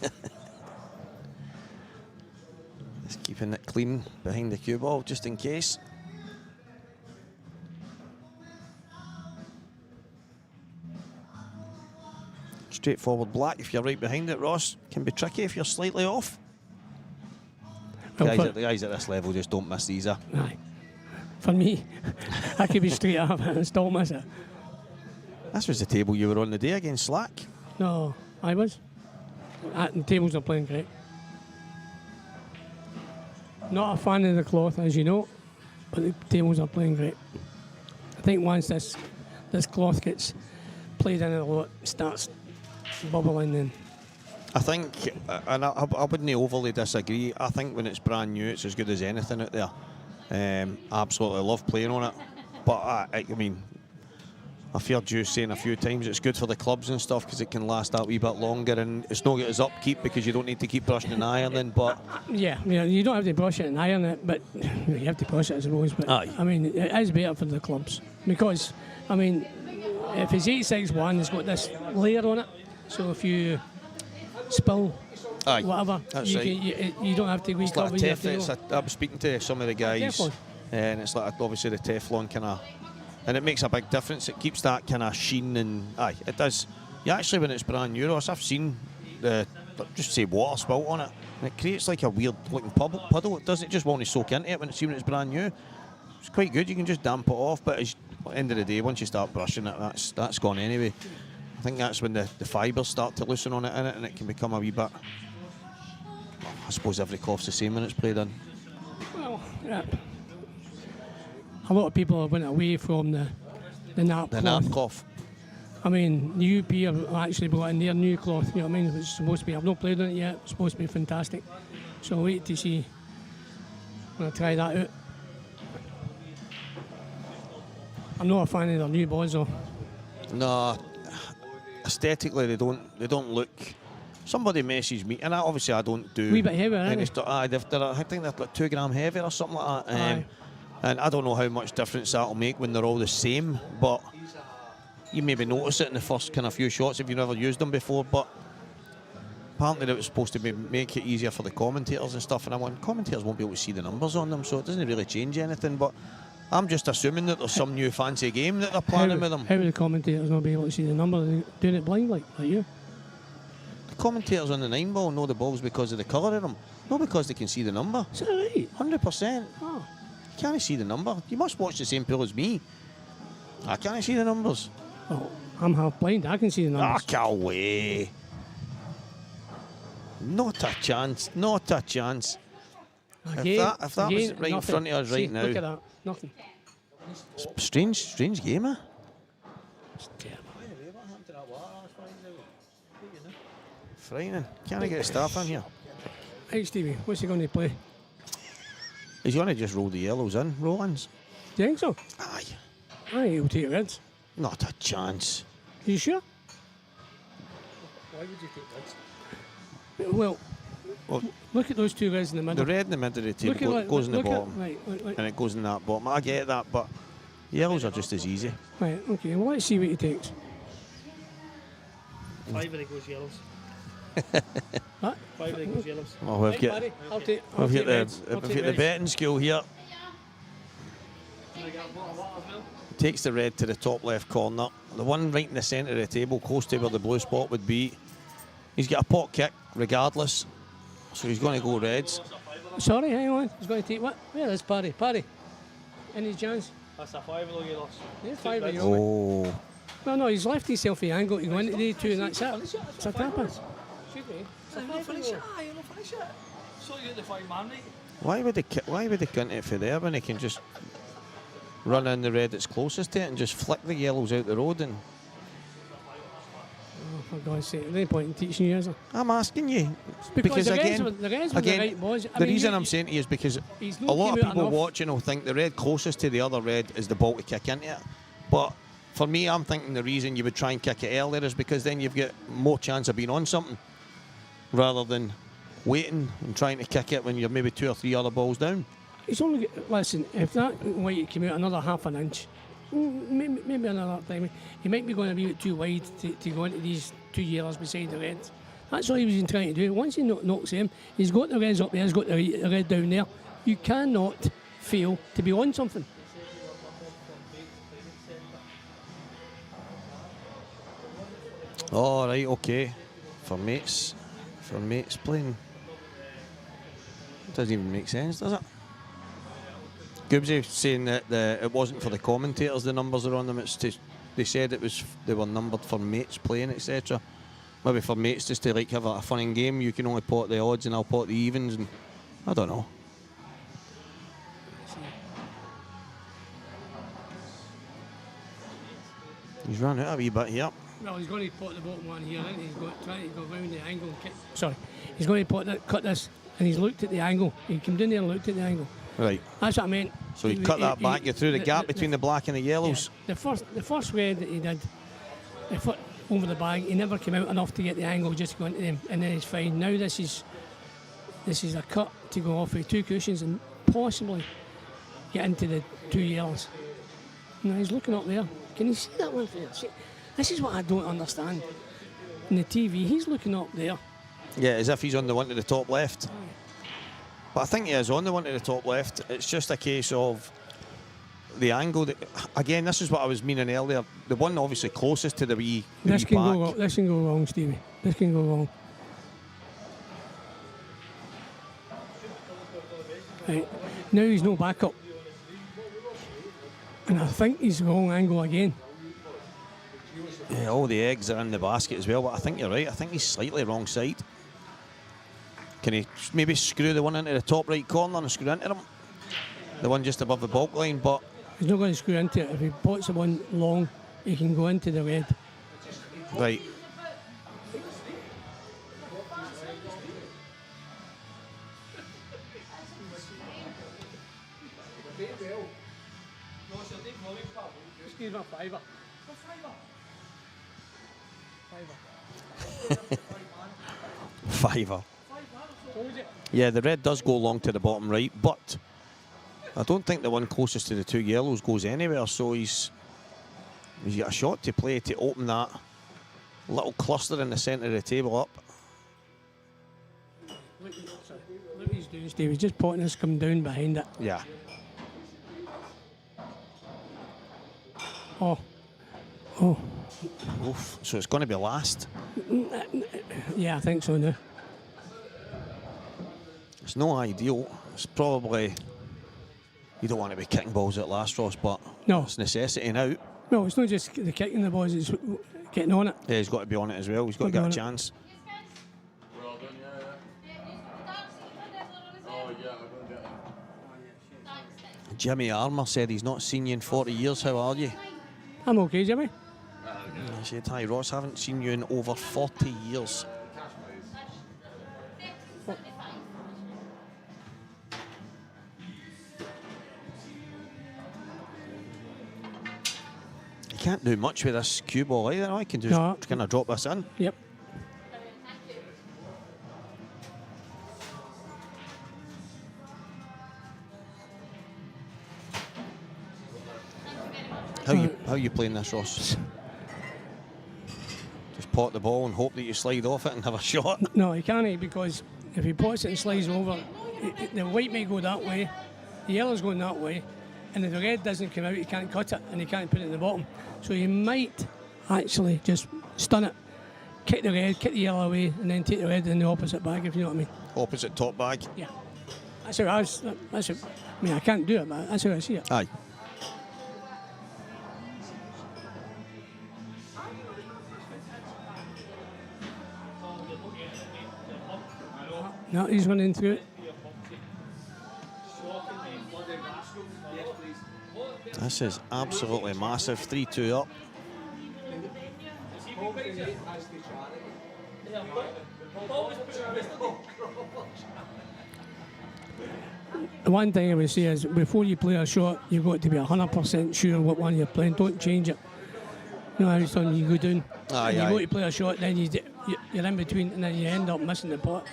Just keeping it clean behind the cue ball, just in case. Straightforward black if you're right behind it, Ross. Can be tricky if you're slightly off. The guys at this level just don't miss these. Aye. For me, I could be straight up and still miss it. This was the table you were on the day against Slack. No, I was. The tables are playing great. Not a fan of the cloth, as you know, but the tables are playing great. I think once this cloth gets played in a lot, starts bubbling in. I think, and I wouldn't overly disagree, I think when it's brand new it's as good as anything out there. Absolutely love playing on it, but I mean, I've heard you saying a few times it's good for the clubs and stuff because it can last that wee bit longer, and it's not get as upkeep because you don't need to keep brushing and ironing. But yeah, you don't have to brush it and iron it, but you have to brush it, I suppose. But I mean, it is better for the clubs because, I mean, if it's 861, it's got this layer on it, so if you spill whatever, you don't have to recover. I was speaking to some of the guys, and it's like obviously the Teflon kind of, and it makes a big difference. It keeps that kind of sheen, and it does. You actually, when it's brand new, Ross, I've seen just say water spilt on it, and it creates like a weird looking puddle. It doesn't just want to soak into it when it's brand new. It's quite good. You can just damp it off, but at the end of the day, once you start brushing it, that's gone anyway. I think that's when the fibres start to loosen on it in it, and it can become a wee bit. I suppose every cloth's the same when it's played in. Well, yeah. A lot of people have went away from the nap cloth. Nap cloth. I mean, the UP have actually brought in their new cloth, you know what I mean? It's supposed to be, I've not played on it yet, it's supposed to be fantastic. So I'll wait to see when I try that out. I'm not a fan of their new balls though. No, aesthetically they don't look. Somebody messaged me, and obviously I don't do. A wee bit heavier, I think they're like 2 gram heavier or something like that. And I don't know how much difference that'll make when they're all the same, but you maybe notice it in the first kind of few shots if you've never used them before. But apparently it was supposed to make it easier for the commentators and stuff, and I went, commentators won't be able to see the numbers on them, so it doesn't really change anything. But I'm just assuming that there's some new fancy game that they're planning with them. How would the commentators not be able to see the number? Are they doing it blind like you? The commentators on the 9 ball know the balls because of the colour of them, not because they can see the number. Is that right? 100%. Oh. You can't see the number. You must watch the same pool as me. I can't see the numbers. Well, I'm half blind. I can see the numbers. Go away. Not a chance. Not a chance. Again, if that was right in front of us right now. Look at that. Nothing. Strange game, eh? It's terrible. Frightening. Can't I get a staff in here? Hey Stevie, what's he going to play? He's going to just roll the yellows in, Rollins. Do you think so? Aye. Aye, he'll take reds. Not a chance. Are you sure? Why would you take reds? Well, Well, look at those two reds in the middle. the red in the middle of the table Look at goes in the look at- bottom. right, look. And it goes in that bottom. I get that, but yellows are just as easy. Right, okay, well, let's see what he takes. 5 of it goes yellows. What? 5 of it goes yellows. Well, we've got, Barry, I'll take we've got reds. the, I'll we've take got the reds. betting skill here. Takes the red to the top left corner. The one right in the centre of the table, close to where the blue spot would be. He's got a pot kick regardless. So he's going to go reds. Sorry, hang on. He's going to take what? Where is Paddy? Paddy? Any chance? That's a 5 of yellows. Yeah, 5 of you. Oh. Well, no, he's left himself the angle to go into the 2 and that's it. It's a tapper. Should be. You'll finish it. Aye, you'll finish it. So you get the 5 man, right? Why would they gun it for there when they can just run in the red that's closest to it and just flick the yellows out the road? And Oh, for God's sake, there's no point in teaching you, is there? I'm asking you Because the again, reds were the right boys. I the mean, reason you- I'm saying to you is because He's a not lot of came out people enough. watching will think the red closest to the other red is the ball to kick into it. But for me, I'm thinking the reason you would try and kick it earlier is because then you've got more chance of being on something rather than waiting and trying to kick it when you're maybe 2 or 3 other balls down. He's only listen. If that white came out another half an inch, maybe another time, he might be going to be a bit too wide to go into these 2 yellows beside the reds. That's all he was trying to do. Once he knocks him, he's got the reds up there, he's got the red down there. You cannot fail to be on something. Oh, right, okay. For mates playing. Doesn't even make sense, does it? Goobsy saying that it wasn't for the commentators, the numbers are on them. They said they were numbered for mates playing, etc. Maybe for mates just to like have a fun and game. You can only pot the odds and I'll pot the evens, and I don't know. He's run out a wee bit here. Well, he's going to put the bottom one here, isn't he? He's trying to go round the angle and kick. Sorry, he's going to cut this, and he's looked at the angle. He came down there and looked at the angle. Right. That's what I meant. So he cut that back. You threw the gap between the black and the yellows. Yeah, the first red that he did, the foot over the bag, he never came out enough to get the angle just to go into them, and then it's fine. Now this is a cut to go off with 2 cushions and possibly get into the 2 yellows. Now he's looking up there. Can you see that one there? See, this is what I don't understand. In the TV, he's looking up there. Yeah, as if he's on the one to the top left. But I think he is on the one to the top left. It's just a case of the angle. Again, this is what I was meaning earlier. The one obviously closest to the wee This can back. go wrong. This can go wrong, Stevie. This can go wrong. Right. Now he's no backup. And I think he's wrong angle again. Yeah, all the eggs are in the basket as well, but I think you're right. I think he's slightly wrong side. Can he maybe screw the one into the top right corner and screw into him? The one just above the bulk line, but He's not going to screw into it. If he pots the one long, he can go into the red. right. Excuse me, fiver. Fiver. Yeah, the red does go long to the bottom right, but I don't think the one closest to the 2 yellows goes anywhere, so he's got a shot to play to open that little cluster in the centre of the table up. Look what he's doing, Steve. He's just potting this coming down behind it. Yeah. Oh. Oof. So it's going to be last. Yeah, I think so now. It's no ideal. It's probably, you don't want to be kicking balls at last, Ross, but No. it's necessity now. No, it's not just the kicking the balls, it's getting on it. Yeah, he's got to be on it as well. He's got to Got to get a be on chance. Well done, Jimmy Armour said he's not seen you in 40 years. How are you? I'm okay, Jimmy. He said, hi, Ross, haven't seen you in over 40 years. can't do much with this cue ball either. I can just kind of drop this in. Yep. How you playing this, Ross? Just pot the ball and hope that you slide off it and have a shot? No, he can't, because if he pots it and slides over, the white may go that way, the yellow's going that way, and if the red doesn't come out, he can't cut it and he can't put it in the bottom. So he might actually just stun it, kick the red, kick the yellow away, and then take the red in the opposite bag, if you know what I mean. Opposite top bag? Yeah. That's how I mean, I can't do it, but that's how I see it. Aye. No, he's running through it. This is absolutely massive. 3-2 up. The one thing I would say is, before you play a shot, you've got to be 100% sure what one you're playing. Don't change it. You know, every time you go down, and you go to play a shot, then you're in between, and then you end up missing the pot.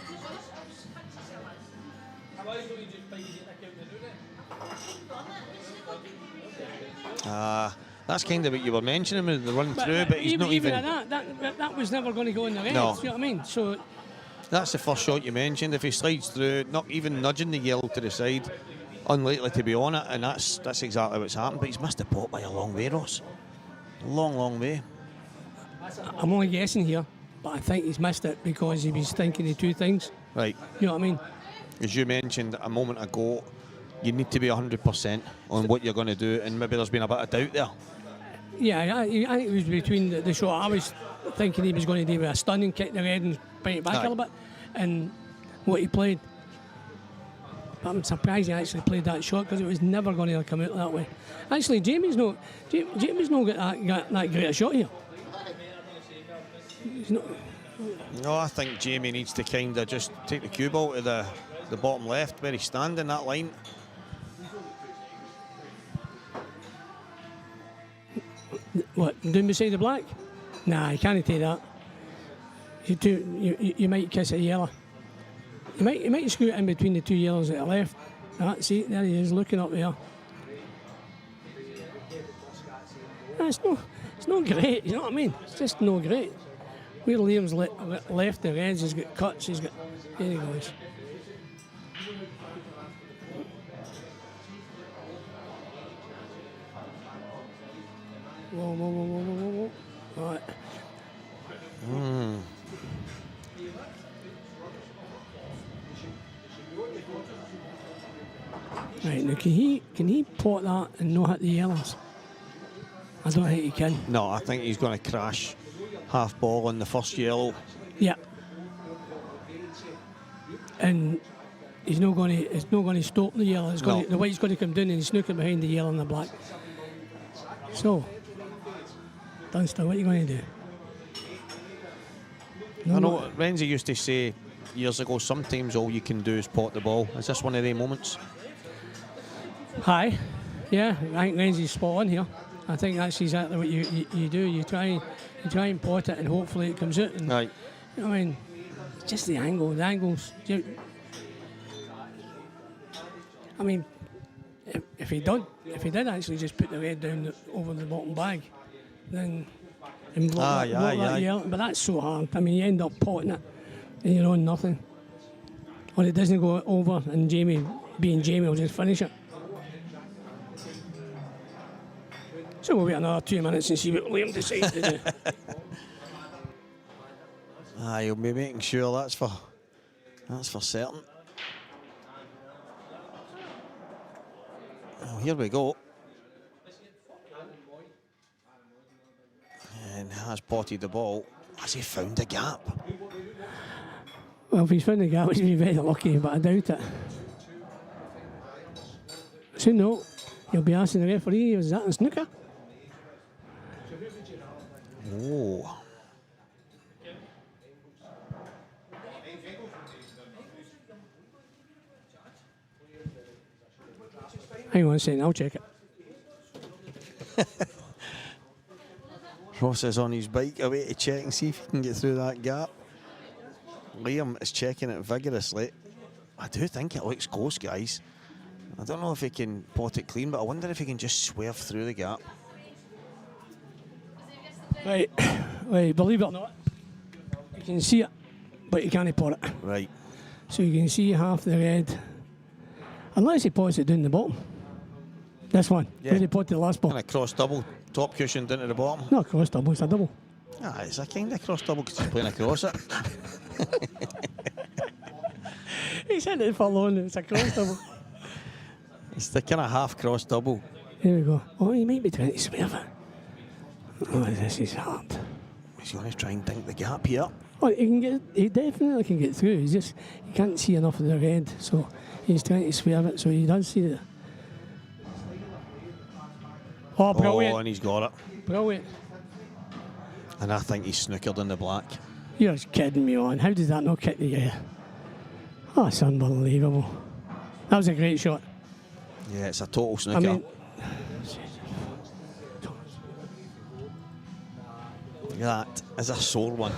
That's kind of what you were mentioning with the run through, but he's not even. That was never going to go in the red. No. You know what I mean? So that's the first shot you mentioned. If he slides through, not even nudging the yellow to the side, unlikely to be on it, and that's exactly what's happened. But he's missed the pot by a long way, Ross. Long way. I'm only guessing here, but I think he's missed it because he was thinking of two things. Right. You know what I mean? As you mentioned a moment ago, you need to be 100% on what you're going to do, and maybe there's been a bit of doubt there. Yeah, I think it was between the shot. I was thinking he was going to do a stunning kick the red and bring it back a little bit, and what he played. But I'm surprised he actually played that shot, because it was never going to come out that way. Actually, Jamie's not got that great a shot here. He's not. No, I think Jamie needs to kind of just take the cue ball to the bottom left where he's standing, that line. What, down beside the black? Nah, you can't take that. You might kiss a yellow. You might screw it in between the two yellows at the left. See, there he is, looking up there. It's not great, you know what I mean? It's just no great. Where Liam's left the reds, he's got cuts, there he goes. Whoa. All right. Right, now can he pot that and not hit the yellows? I don't think he can. No, I think he's going to crash half ball on the first yellow. Yeah. And it's not going to stop the yellow. The white's going to come down and he's snooking behind the yellow and the black. So, Dunster, what are you going to do? I know what Renzi used to say years ago, sometimes all you can do is pot the ball. Is this one of them moments? Hi. Yeah, I think Renzi's spot on here. I think that's exactly what you do. You try and pot it and hopefully it comes out. And, Right. I mean, just the angles. I mean, if he did actually just put the red down over the bottom bag, then and block that yellow. But that's so hard. I mean, you end up potting it and you're on nothing, or it doesn't go over, and Jamie, being Jamie, will just finish it. So we'll wait another 2 minutes and see what Liam decides to do. You'll be making sure that's for certain. Oh, here we go. And has potted the ball. Has he found a gap? Well, if he's found a gap, he's been very lucky, but I doubt it. So no, he'll be asking the referee, is that in snooker? Oh. Hang on a second, I'll check it. Ross is on his bike away to check and see if he can get through that gap. Liam is checking it vigorously. I do think it looks close, guys. I don't know if he can pot it clean, but I wonder if he can just swerve through the gap. Right, believe it or not, you can see it, but you can't pot it. Right. So you can see half the red, unless he pots it down the bottom. This one, where he potted the last ball. Kind of cross double, top cushion down to the bottom. Not a cross double, it's a double. Ah, it's a kind of cross double because he's playing across it. He said it for long, it's a cross double. It's the kind of half cross double. Here we go. Oh, he might be trying to swerve it. Oh, this is hard. He's going to try and dink the gap here. Oh, he definitely can get through. He can't see enough of the red, so he's trying to swerve it. So he does see it. Oh, brilliant! Oh, and he's got it. Brilliant! And I think he's snookered in the black. You're kidding me on. How did that not kick the air? Oh, it's unbelievable. That was a great shot. Yeah, it's a total snooker. I mean, that is a sore one.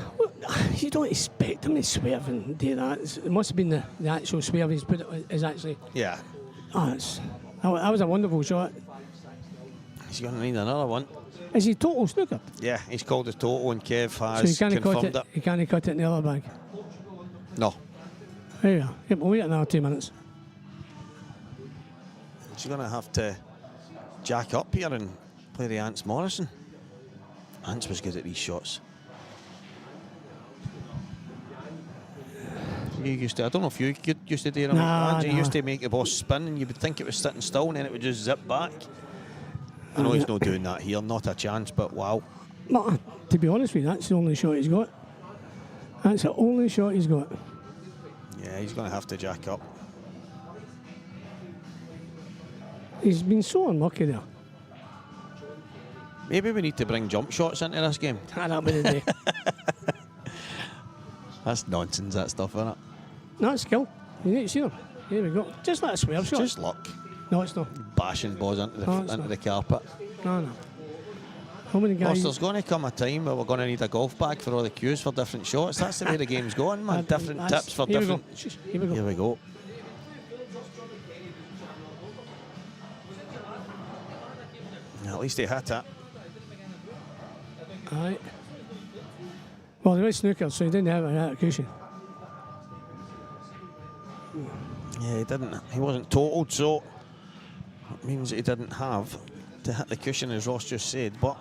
you don't expect him to swerve and do that. It must have been the actual swerve he's put it is actually. Yeah. Oh, that was a wonderful shot. He's going to need another one. Is he total snooker? Yeah, he's called it total and Kev has So he can't confirmed cut it. He can't cut it in the other bag. No. There you are. Yep, we'll wait another 2 minutes. He's going to have to jack up here and play the Ants Morrison. Ants was good at these shots. You used to, I don't know if you used to do them. You used to make the ball spin and you would think it was sitting still and then it would just zip back. I know he's not doing that here, not a chance, but wow. No, to be honest with you, that's the only shot he's got. That's the only shot he's got. Yeah, he's going to have to jack up. He's been so unlucky there. Maybe we need to bring jump shots into this game. That'll be the day. That's nonsense, that stuff, isn't it? No, it's skill. You need to see them. Here we go. Just like a swerve shot. Just luck. No, it's not. Bashing balls into the carpet. No. How many guys? There's going to come a time where we're going to need a golf bag for all the cues for different shots. That's the way the game's going, man. Different tips for different. Here we go. Here we go. At least he hit it. Alright. Well, he was snooker, so he didn't have a cushion. Yeah, he didn't. He wasn't totaled, so it means that he didn't have to hit the cushion, as Ross just said. But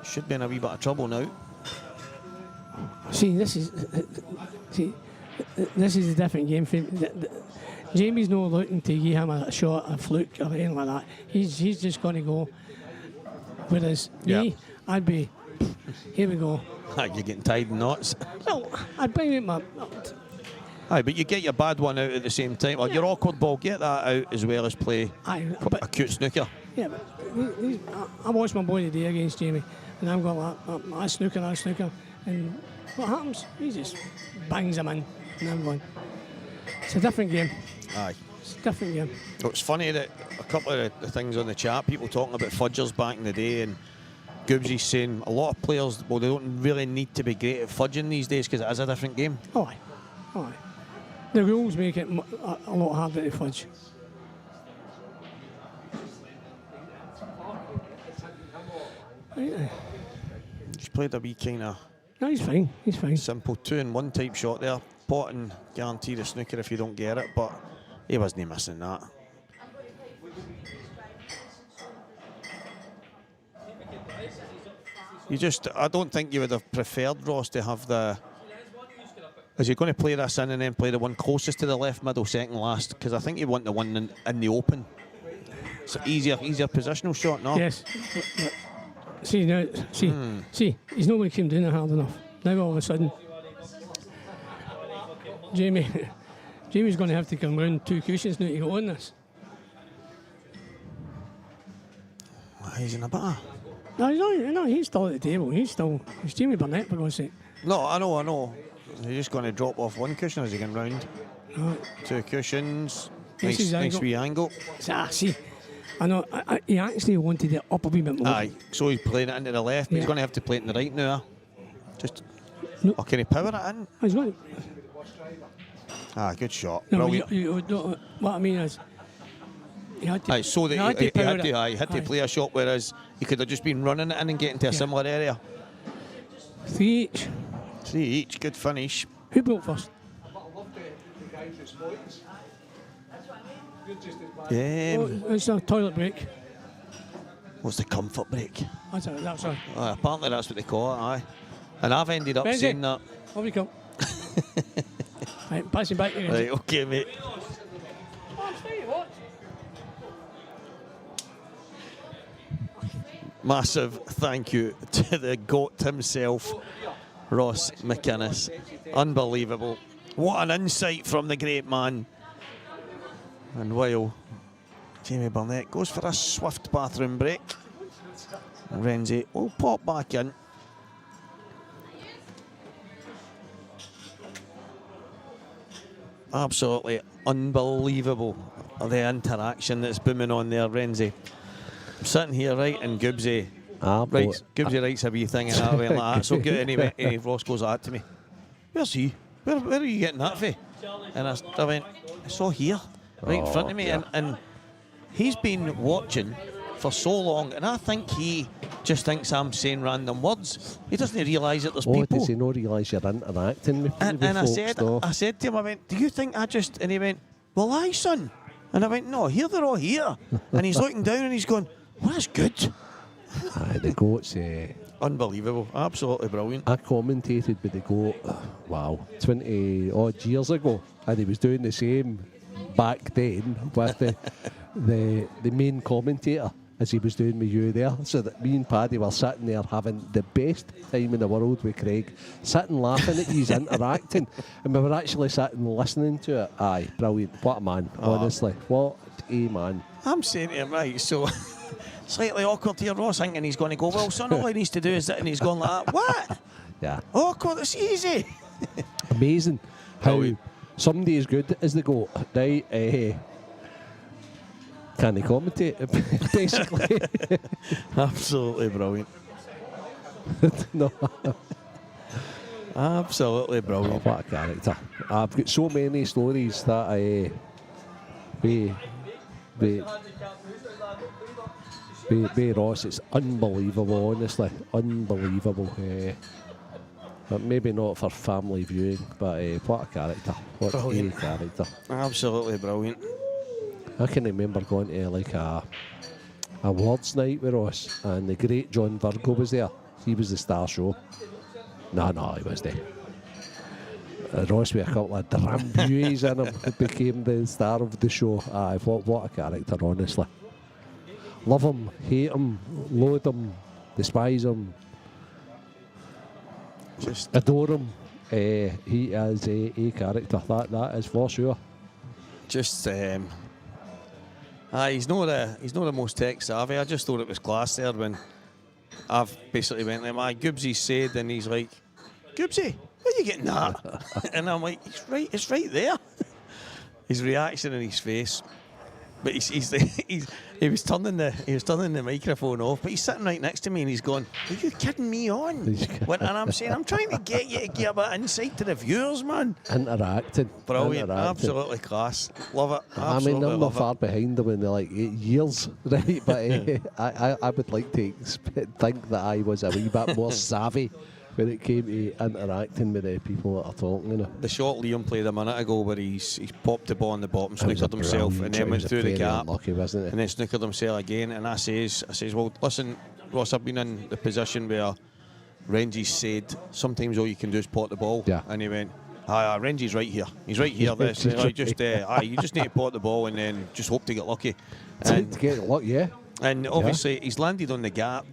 should be in a wee bit of trouble now. See, this is a different game for him. Jamie's not looking to give him a shot, a fluke, or anything like that. He's just going to go. Whereas me, I'd be. Here we go. You're getting tied in knots. Well, I'd bring out my. Aye, but you get your bad one out at the same time. Or your awkward ball, get that out as well as play a cute snooker. Yeah, but I watched my boy today against Jamie, and I'm going like, I snooker, and what happens? He just bangs him in, and I'm going. It's a different game. Aye. It's a different game. It's funny that a couple of the things on the chat, people talking about fudgers back in the day, and Goobsy's saying a lot of players, well, they don't really need to be great at fudging these days because it is a different game. Oh, aye. The rules make it a lot harder to fudge. Just played a wee kind of. No, he's fine. He's fine. Simple 2-in-1 type shot there. Pot and guarantee the snooker if you don't get it, but he wasn't missing that. I don't think you would have preferred Ross to have the. Is he going to play this in and then play the one closest to the left middle, second last? Because I think you want the one in the open. It's an easier positional shot, no? Yes. See, now, see, he's not going to keep doing it hard enough. Now all of a sudden, Jamie's going to have to come round 2 cushions now to go on this. He's in a bit. No, he's still at the table. He's Jamie Burnett, for God's sake. No, I know. He's just going to drop off one cushion as he can round. Right. 2 cushions. Nice Nice wee angle. See, I know. He actually wanted it up a wee bit more. Aye, so he's playing it into the left, but he's Yeah. going to have to play it in the right now. Just, No. or can he power it in? He's got it. Good shot. No, Brilliant. you don't, what I mean is, he had to. Aye, so that he had to play a shot, whereas he could have just been running it in and getting to a similar area. 3 each. 3 each, good finish. Who broke first? It's a toilet break. What's the comfort break? That's right. Apparently that's what they call it, aye. And I've ended up Benji. saying that. Over you come. Right, passing back to you. Right, okay, mate. Massive thank you to the GOAT himself, Ross McInnes. Unbelievable. What an insight from the great man. And while Jamie Burnett goes for a swift bathroom break, Renzi will pop back in. Absolutely unbelievable, the interaction that's booming on there, Renzi. I'm sitting here writing Gibbsy. Gibbsy writes a wee thing and I went like that. So good anyway, Ross goes like that to me. Where's he? Where are you getting that for? And I went, I saw here, right in front of me, and he's been watching for so long, and I think he just thinks I'm saying random words. He doesn't realise that there's people. Does he not realise you're interacting with And I folks, said to him, I went, do you think I just... And he went, well, aye, son. And I went, no, here they're all here. And he's looking down and he's going, well, that's good. Aye, the GOAT's... Unbelievable. Absolutely brilliant. I commentated with the GOAT, 20 odd years ago, and he was doing the same back then with the main commentator as he was doing with you there. So that me and Paddy were sitting there having the best time in the world with Craig, sitting laughing at he's interacting, and we were actually sitting listening to it. Aye, brilliant. What a man, honestly. What a man. I'm saying to him, right, so... Slightly awkward here, Ross, thinking he's going to go, well, son, all he needs to do is that, and he's going like that. What? Yeah. Awkward, it's easy. Amazing how somebody as good as the GOAT, right? Can they commentate, basically? Absolutely brilliant. No. Absolutely brilliant. Oh, what a character. I've got so many stories that Ross, it's unbelievable, honestly. Unbelievable. But maybe not for family viewing, but what a character. What brilliant. A character. Absolutely brilliant. I can remember going to like a awards night with Ross, and the great John Virgo was there. He was the star show. No, he was there. Ross with a couple of drambues in him became the star of the show. Aye, what a character, honestly. Love him, hate him, loathe him, despise him, just adore him. He is a character, that is for sure. Just, he's not the most tech savvy. I just thought it was class there when I've basically went like, Gibbsy said, and he's like, Gibbsy, where are you getting that? And I'm like, it's right there. His reaction in his face. But he was turning the microphone off, but he's sitting right next to me and he's going, are you kidding me on? And I'm saying, I'm trying to get you to get a bit of insight to the viewers, man. Interacting. Brilliant. Absolutely class. Love it. Absolutely I'm not far behind them in like 8 years, right? But I would like to think that I was a wee bit more savvy when it came to interacting with the people that are talking. You know. The shot Liam played a minute ago where he's popped the ball in the bottom, snookered himself, and then went through the gap, and then snookered himself again. And I says, well, listen, Ross, I've been in the position where Renzi said sometimes all you can do is pot the ball. Yeah. And he went, Renzi's right here. He's right here. You just need to pot the ball and then just hope to get lucky. To get luck, yeah. And obviously he's landed on the gap.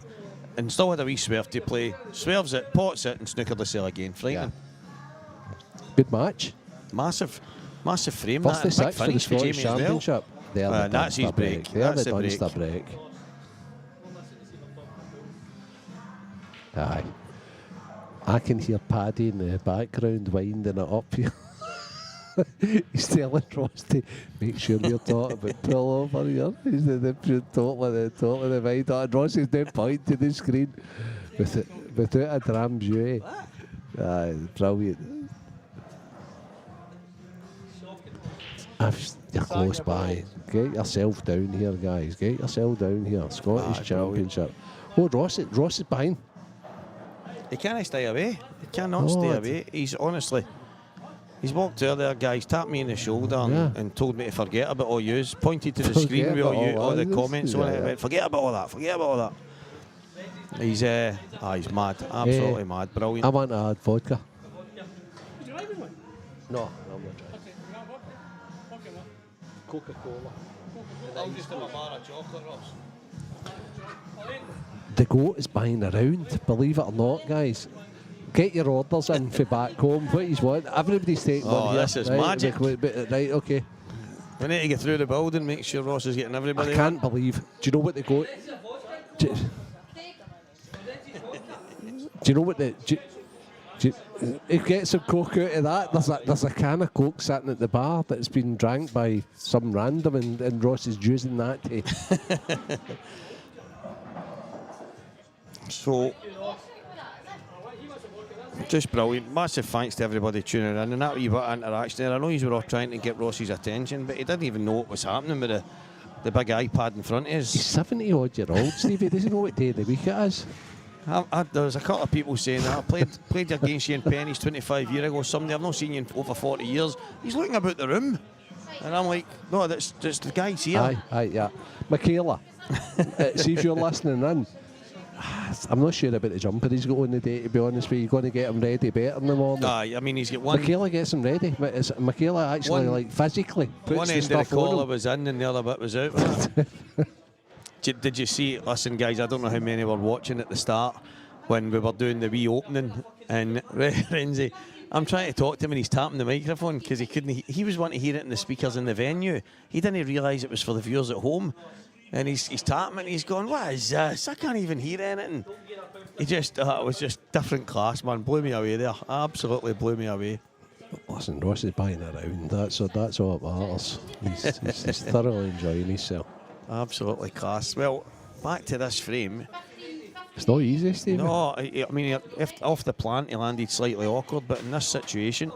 And still had a wee swerve to play. Swerves it, pots it, and snookered the cell again. Frightening. Yeah. Good match. Massive frame. First to six for the Scottish Jamie Championship. Well. That's his break. That's the Dunster break. Aye. I can hear Paddy in the background winding it up here. He's telling Ross to make sure you're talking about pull over here. He's totally the mind. And Ross is then pointing to the screen without a damn view. Brilliant. You're close by. Get yourself down here, guys. Get yourself down here. Scottish Championship. Oh, Ross is behind. He can't stay away. He cannot stay away. He's honestly... He's walked out there, guys, tapped me in the shoulder and told me to forget about all yous. Pointed to the screen with all the comments on it. Went, forget about all that. Forget about all that. He's he's mad. Absolutely mad. Brilliant. I want to add vodka. Would you like one? No, I'm not trying. Okay, you want vodka? Okay, what? Coca-Cola. I'll just have a bar of chocolate, Ross. The goat is buying around, believe it or not, guys. Get your orders in for back home. What you want? Everybody's taking one here. This is magic. Right, okay. We need to get through the building, make sure Ross is getting everybody. I can't believe. Do you know what the goat? Do you know what the? If get some coke out of that, there's a can of coke sitting at the bar that's been drank by some random, and Ross is using that to. So. Just brilliant. Massive thanks to everybody tuning in, and that wee bit of interaction there. I know you were all trying to get Ross's attention, but he didn't even know what was happening with the big iPad in front of us. He's 70-odd-year-old, Stevie. He doesn't know what day of the week it is. There was a couple of people saying that. I played against you in pennies 25 years ago. Somebody, I've not seen you in over 40 years. He's looking about the room. And I'm like, no, that's just the guy's here. Aye, yeah. Michaela, see if you're listening in. I'm not sure about the jumper he's got on the day, to be honest with you. You're going to get him ready better in the morning. Aye, I mean, he's got one... Michaela gets him ready. Is Michaela actually, like, physically puts one the end stuff of the collar on was in and the other bit was out. Did you see... Listen, guys, I don't know how many were watching at the start when we were doing the wee opening. And Renzi, I'm trying to talk to him and he's tapping the microphone because he couldn't... He was wanting to hear it in the speakers in the venue. He didn't realise it was for the viewers at home. And he's tapping and he's going, what is this? I can't even hear anything. He just, it was just different class, man. Blew me away there. Absolutely blew me away. Listen, Ross is buying around. That's all that matters. He's thoroughly enjoying himself. Absolutely class. Well, back to this frame. It's not easy, Steve. No, I mean, if off the plant he landed slightly awkward, but in this situation,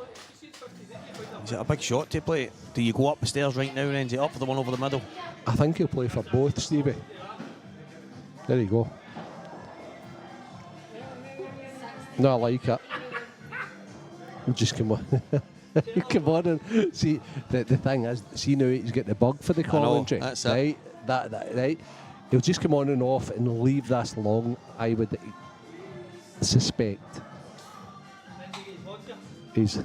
is it a big shot to play? Do you go up the stairs right now, Renzi, up for the one over the middle? I think he'll play for both, Stevie. There you go. No, I like it. He'll just come on. Come on and see. The thing is, see now he's got the bug for the commentary. That's right? That right. He'll just come on and off and leave this long. I would suspect. He's.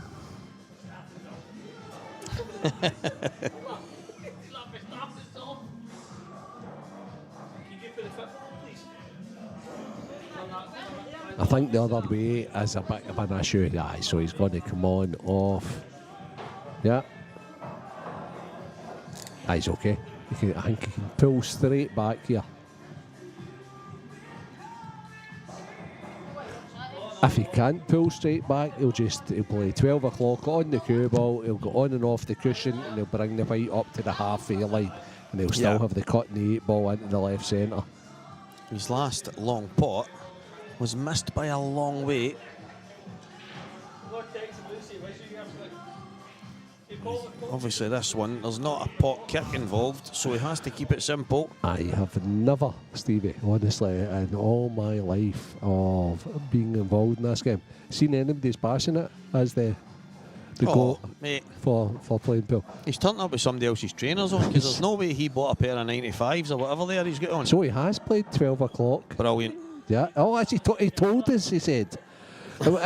I think the other way is a bit of an issue, guys. So he's going to come on, off. Yeah. He's okay. I think he can pull straight back here. If he can't pull straight back, he'll play 12 o'clock on the cue ball. He'll go on and off the cushion, and he'll bring the white up to the halfway line, and he'll still have the cut and the 8 ball into the left centre. His last long pot was missed by a long way. Obviously this one, there's not a pot kick involved, so he has to keep it simple. I have never, Stevie, honestly, in all my life of being involved in this game, seen anybody as passionate as the goal for playing pool. He's turned up with somebody else's trainers on, because there's no way he bought a pair of 95s or whatever there he's got on. So he has played 12 o'clock. Brilliant. Yeah. Oh, actually, he told us, he said. Good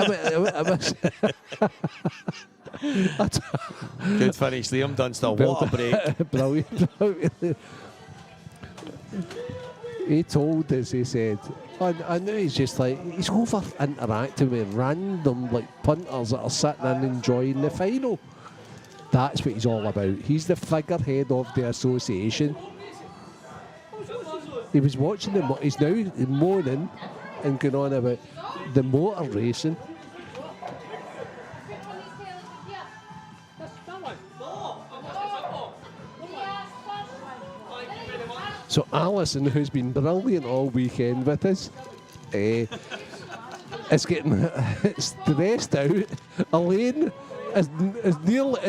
finish, Liam Dunster. What a break. Brilliant. He told us, he said. I know he's just like, he's over interacting with random punters that are sitting and enjoying the final. That's what he's all about. He's the figurehead of the association. He was watching he's now moaning and going on about the motor racing. So Alison, who's been brilliant all weekend with us, is getting stressed out. Elaine is nearly...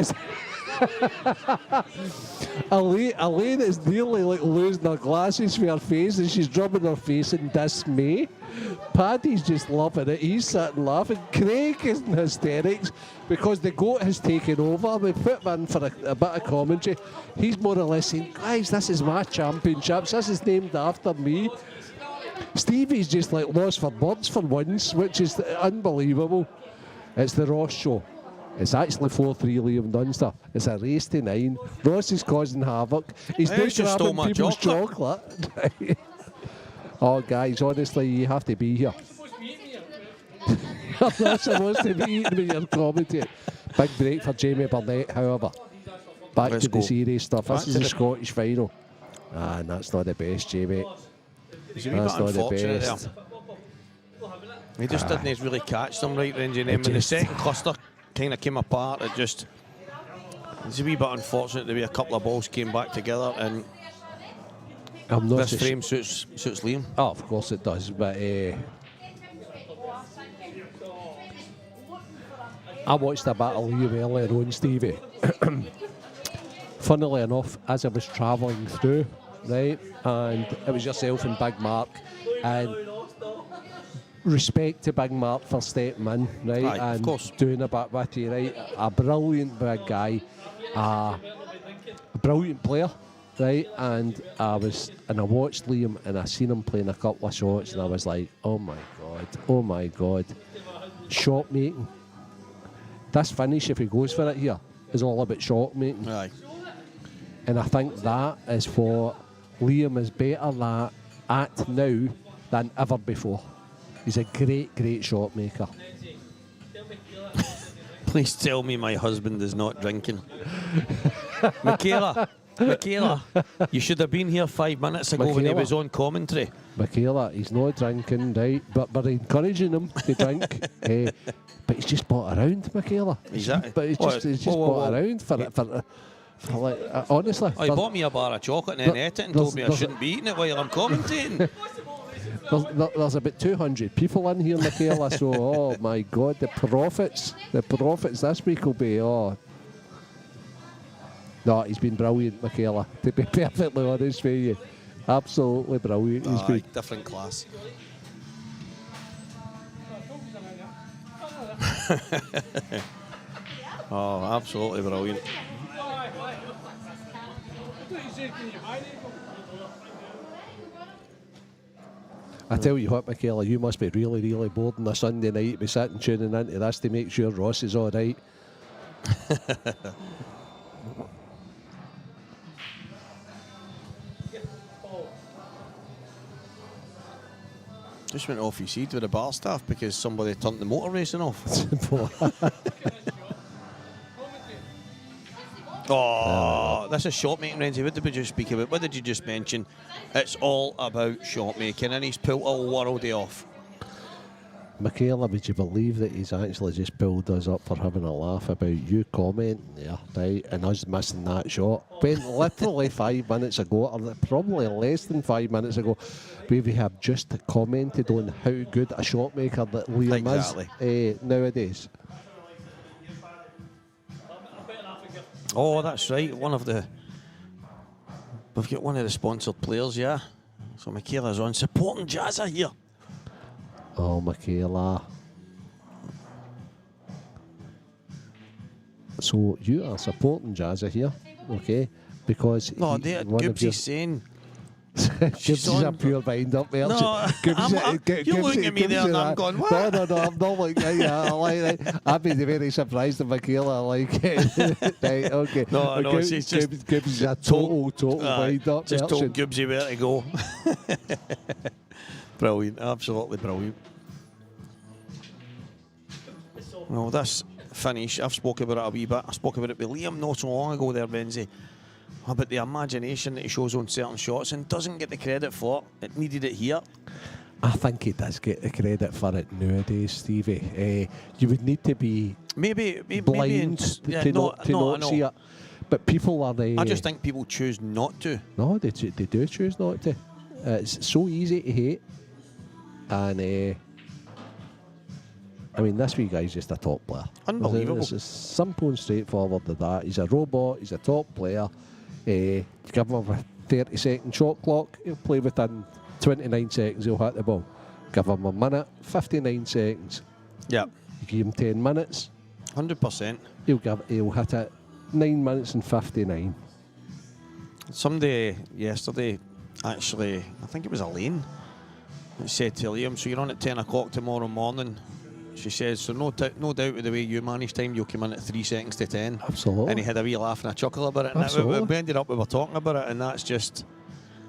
Elaine is nearly like losing her glasses for her face, and she's rubbing her face in dismay. Paddy's just loving it. He's sitting laughing. Craig is in hysterics because the goat has taken over. We put him in for a bit of commentary. He's more or less saying, guys, this is my championships. This is named after me. Stevie's just like lost for words for once, which is unbelievable. It's the Ross show. It's actually 4-3 Liam Dunster. It's a race to 9. Ross is causing havoc. He's now grabbing people's chocolate. Oh, guys, honestly, you have to be here. I'm not supposed to be eating with your commentating. Big break for Jamie Burnett, however. Back to the serious stuff. This is the Scottish final. And that's not the best, Jamie. That's not the best. He just didn't really catch them right, Rengie. And then when the second cluster kind of came apart, it's a wee bit unfortunate the way a couple of balls came back together, and this frame suits Liam. Oh, of course it does, but I watched a battle of Liam earlier on, Stevie. Funnily enough, as I was travelling through, right, and it was yourself and Big Mark, and respect to Big Mark for stepping in, right, Aye, and of course, doing a bit with you, right. A brilliant big guy, a brilliant player, right, and I watched Liam and I seen him playing a couple of shots, and I was like, oh my god, shot making. This finish, if he goes for it here, is all about shot making. Aye. And I think that is what Liam is better at now than ever before. He's a great shot maker. Please tell me my husband is not drinking. Michaela, you should have been here 5 minutes ago when he was on commentary. Michaela, he's not drinking, right? But we're encouraging him to drink. But he's just bought around, Michaela. Exactly. But he's just bought around for like, honestly. He bought me a bar of chocolate and then ate it and told me I shouldn't be eating it while I'm commentating. There's about 200 people in here, Michaela, so, oh my God, the profits this week will be, oh. No, he's been brilliant, Michaela, to be perfectly honest with you. Absolutely brilliant. He's been different class. Oh, absolutely brilliant. I tell you what, Michaela, you must be really bored on a Sunday night to be sitting tuning into this to make sure Ross is all right. Just went off his seat with the bar staff because somebody turned the motor racing off. Oh, this is shot making, Renzi. What did we just speak about? What did you just mention? It's all about shot making, and he's pulled a worldie off. Michaela, would you believe that he's actually just pulled us up for having a laugh about you commenting there, right, and us missing that shot? When literally 5 minutes ago, or probably less than 5 minutes ago, we have just commented on how good a shot maker that Liam is nowadays. Oh, that's right. We've got one of the sponsored players, yeah. So Michaela's on supporting Jazza here. Oh, Michaela. So you are supporting Jazza here, okay? Because Gibbsy's saying. Gibbsy's a pure wind-up there. No, you're looking at me there and I'm going, what? No, I'm not like that. Yeah, I like that. I'd be very surprised if Michaela like it. Right, okay. No, she's just... Gibbsy's a total wind-up. Just told Gibbsy where to go. Brilliant, absolutely brilliant. Well, this finish, I've spoken about it a wee bit. I spoke about it with Liam not so long ago there, Benzie. About the imagination that he shows on certain shots and doesn't get the credit for it. It needed it here. I think he does get the credit for it nowadays, Stevie. You would need to be blind to not see it. But people are the. I just think people choose not to. No, they do choose not to. It's so easy to hate, and I mean, this wee guy's just a top player. Unbelievable. It's as simple and straightforward as that. He's a robot. He's a top player. Give him a 30-second shot clock. He'll play within 29 seconds. He'll hit the ball. Give him a minute, 59 seconds. Yeah. You give him 10 minutes. 100%. He'll hit it 9 minutes and 59. Somebody yesterday, actually, I think it was Elaine, said to Liam, so you're on at 10 o'clock tomorrow morning. She says, so no doubt with the way you manage time, you'll come in at 3 seconds to 10. Absolutely. And he had a wee laugh and a chuckle about it. And Absolutely. we ended up, we were talking about it, and that's just...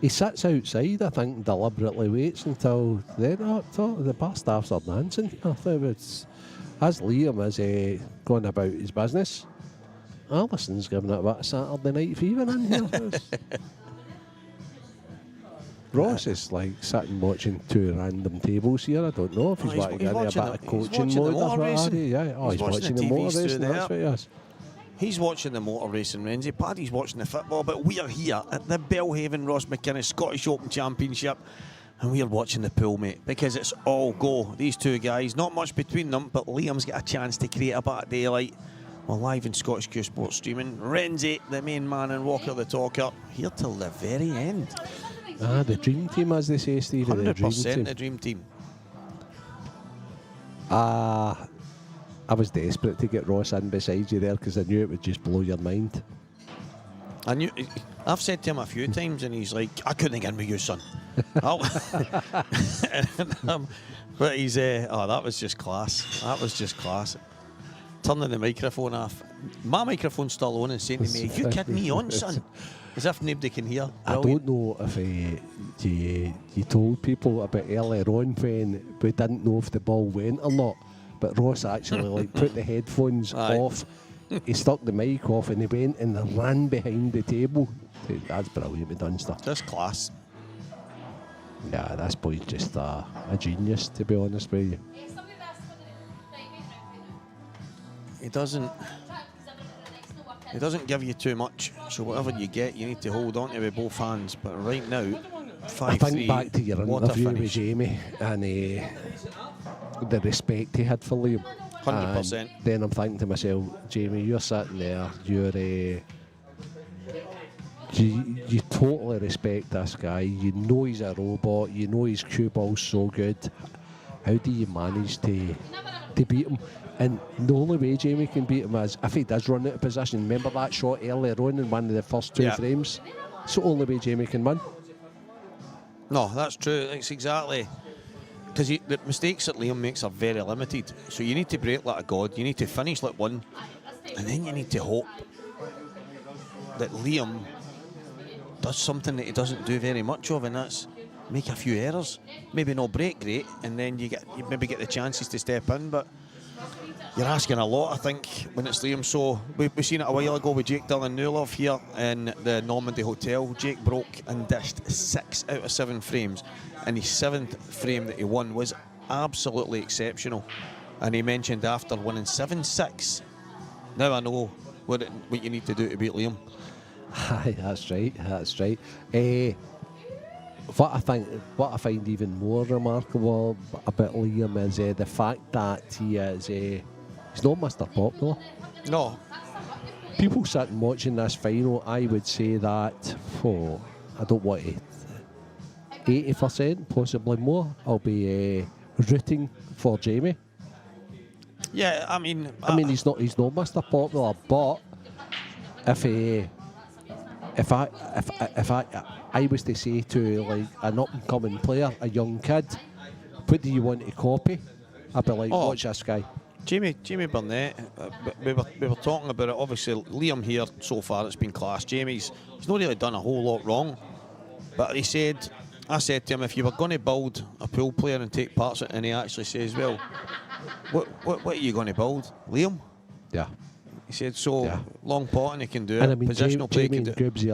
He sits outside, I think, and deliberately waits until then. The bar staffs are dancing. I think it's, as Liam is going about his business, Alison's giving it a bit of Saturday night fever in here. Ross is like sitting watching two random tables here. I don't know if he's watching a bit of coaching mode or what. Yeah. Oh, he's watching the motor racing. That's what he is. He's watching the motor racing, Renzi. Paddy's watching the football, but we are here at the Belhaven Ross McInnes Scottish Open Championship, and we are watching the pool, mate, because it's all go. These two guys, not much between them, but Liam's got a chance to create a bit of daylight. We're live in Scottish Q Sports streaming. Renzi, the main man, and Walker the talker, here till the very end. The dream team, as they say, Steve. 100% the dream team. I was desperate to get Ross in beside you there because I knew it would just blow your mind. I've said to him a few times, and he's like, I couldn't get in with you, son. But he's, that was just class. That was just class. Turning the microphone off. My microphone's still on and saying to me, you kidding me on, son? As if nobody can hear. Brilliant. I don't know if you told people about earlier on when we didn't know if the ball went or not, but Ross actually put the headphones off. He stuck the mic off and he went and ran behind the table. That's brilliant with Dunster. That's class. Yeah, this boy's just a genius, to be honest with you. He doesn't give you too much, so whatever you get, you need to hold on to with both hands. But right now, 5-3. I think back to your interview with Jamie and the respect he had for Liam. 100%. And then I'm thinking to myself, Jamie, you're sitting there, you totally respect this guy. You know he's a robot. You know his cue ball's so good. How do you manage to beat him? And the only way Jamie can beat him is if he does run out of position. Remember that shot earlier on in one of the first two frames? It's the only way Jamie can win. No, that's true. It's exactly. Because the mistakes that Liam makes are very limited. So you need to break like a god. You need to finish like one. And then you need to hope that Liam does something that he doesn't do very much of, and that's make a few errors. Maybe not break great, and then you maybe get the chances to step in, but you're asking a lot, I think, when it's Liam. So we've seen it a while ago with Jake Dillon-Newlove here in the Normandy Hotel. Jake broke and dished 6 out of 7 frames, and his 7th frame that he won was absolutely exceptional. And he mentioned after winning 7-6, now I know what you need to do to beat Liam. Aye, that's right. What I find even more remarkable about Liam is the fact that he is he's not Mr. Popular. No. People sitting watching this final, I would say that I don't want to 80%, possibly more, I'll be rooting for Jamie. Yeah, I mean he's not Mr. Popular, but if I was to say to like an up and coming player, a young kid, what do you want to copy? I'd be like, watch this guy. Jamie Burnett, we were talking about it. Obviously, Liam here so far, it's been class. He's not really done a whole lot wrong, but I said to him, if you were going to build a pool player and take parts of it, and he actually says, well, what are you going to build, Liam? Yeah. He said, long pot and he can do and it. I mean, Positional play Jamie can do and Gibbsy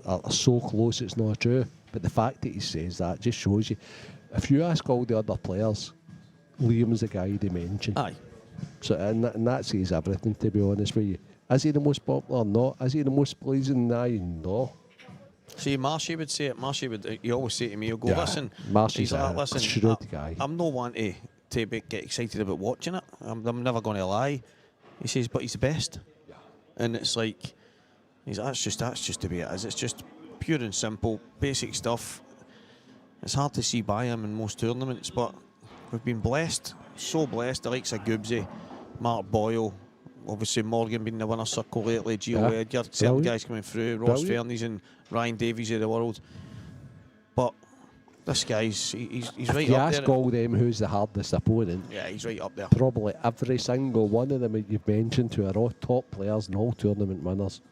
are so close, it's not true. But the fact that he says that just shows you. If you ask all the other players, Liam's the guy they mention. Aye. So, and that says everything, to be honest with you. Is he the most popular? No. Is he the most pleasing? No. See, Marshy would say it. Marshy would. He always say to me, "He'll go, listen." Marshy's he's like, listen, shrewd guy. I'm no one to get excited about watching it. I'm never going to lie. He says, but he's the best. Yeah. And it's like, that's just the way it is. It's just pure and simple, basic stuff. It's hard to see by him in most tournaments, but we've been blessed, so blessed. The likes of Goobsy, Mark Boyle, obviously Morgan being the winner circle lately, Gio Edgar, certain guys coming through, Ross Fernies and Ryan Davies of the world. But this guy's he's right up there. If you ask all them who's the hardest opponent, yeah, he's right up there. Probably every single one of them that you've mentioned who are all top players and all tournament winners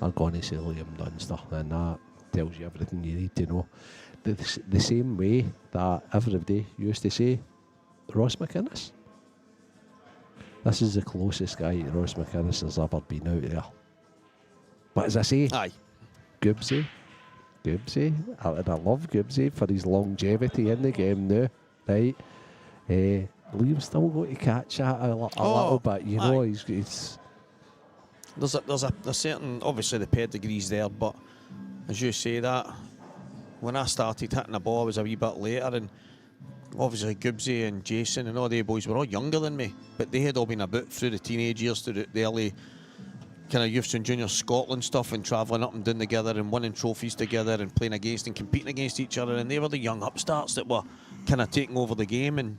are going to say Liam Dunster, and that tells you everything you need to know. The same way that everybody used to say Ross McInnes. This is the closest guy to Ross McInnes has ever been out there. But as I say, Goobsy. I love Goobsy for his longevity in the game now, right? Liam's still got to catch that a little bit, you know. He's There's a certain, obviously the pedigree's there, but as you say that, when I started hitting the ball, I was a wee bit later, and obviously Goobsy and Jason and all the boys were all younger than me, but they had all been about through the teenage years, through the early kind of youths and junior Scotland stuff, and travelling up and down together and winning trophies together and playing against and competing against each other, and they were the young upstarts that were kind of taking over the game. And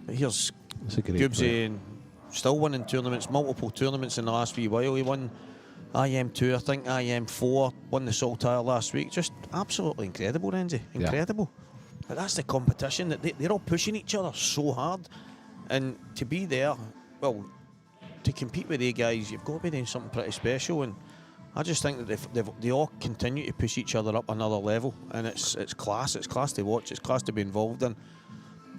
here's Goobsy and still winning tournaments, multiple tournaments in the last wee while. He won IM2, I think, IM4, won the Saltire last week. Just absolutely incredible, Renzi. Incredible. Yeah. But that's the competition, that they're all pushing each other so hard. And to be there, well, to compete with the guys, you've got to be doing something pretty special. And I just think that they all continue to push each other up another level. And it's class. It's class to watch. It's class to be involved in.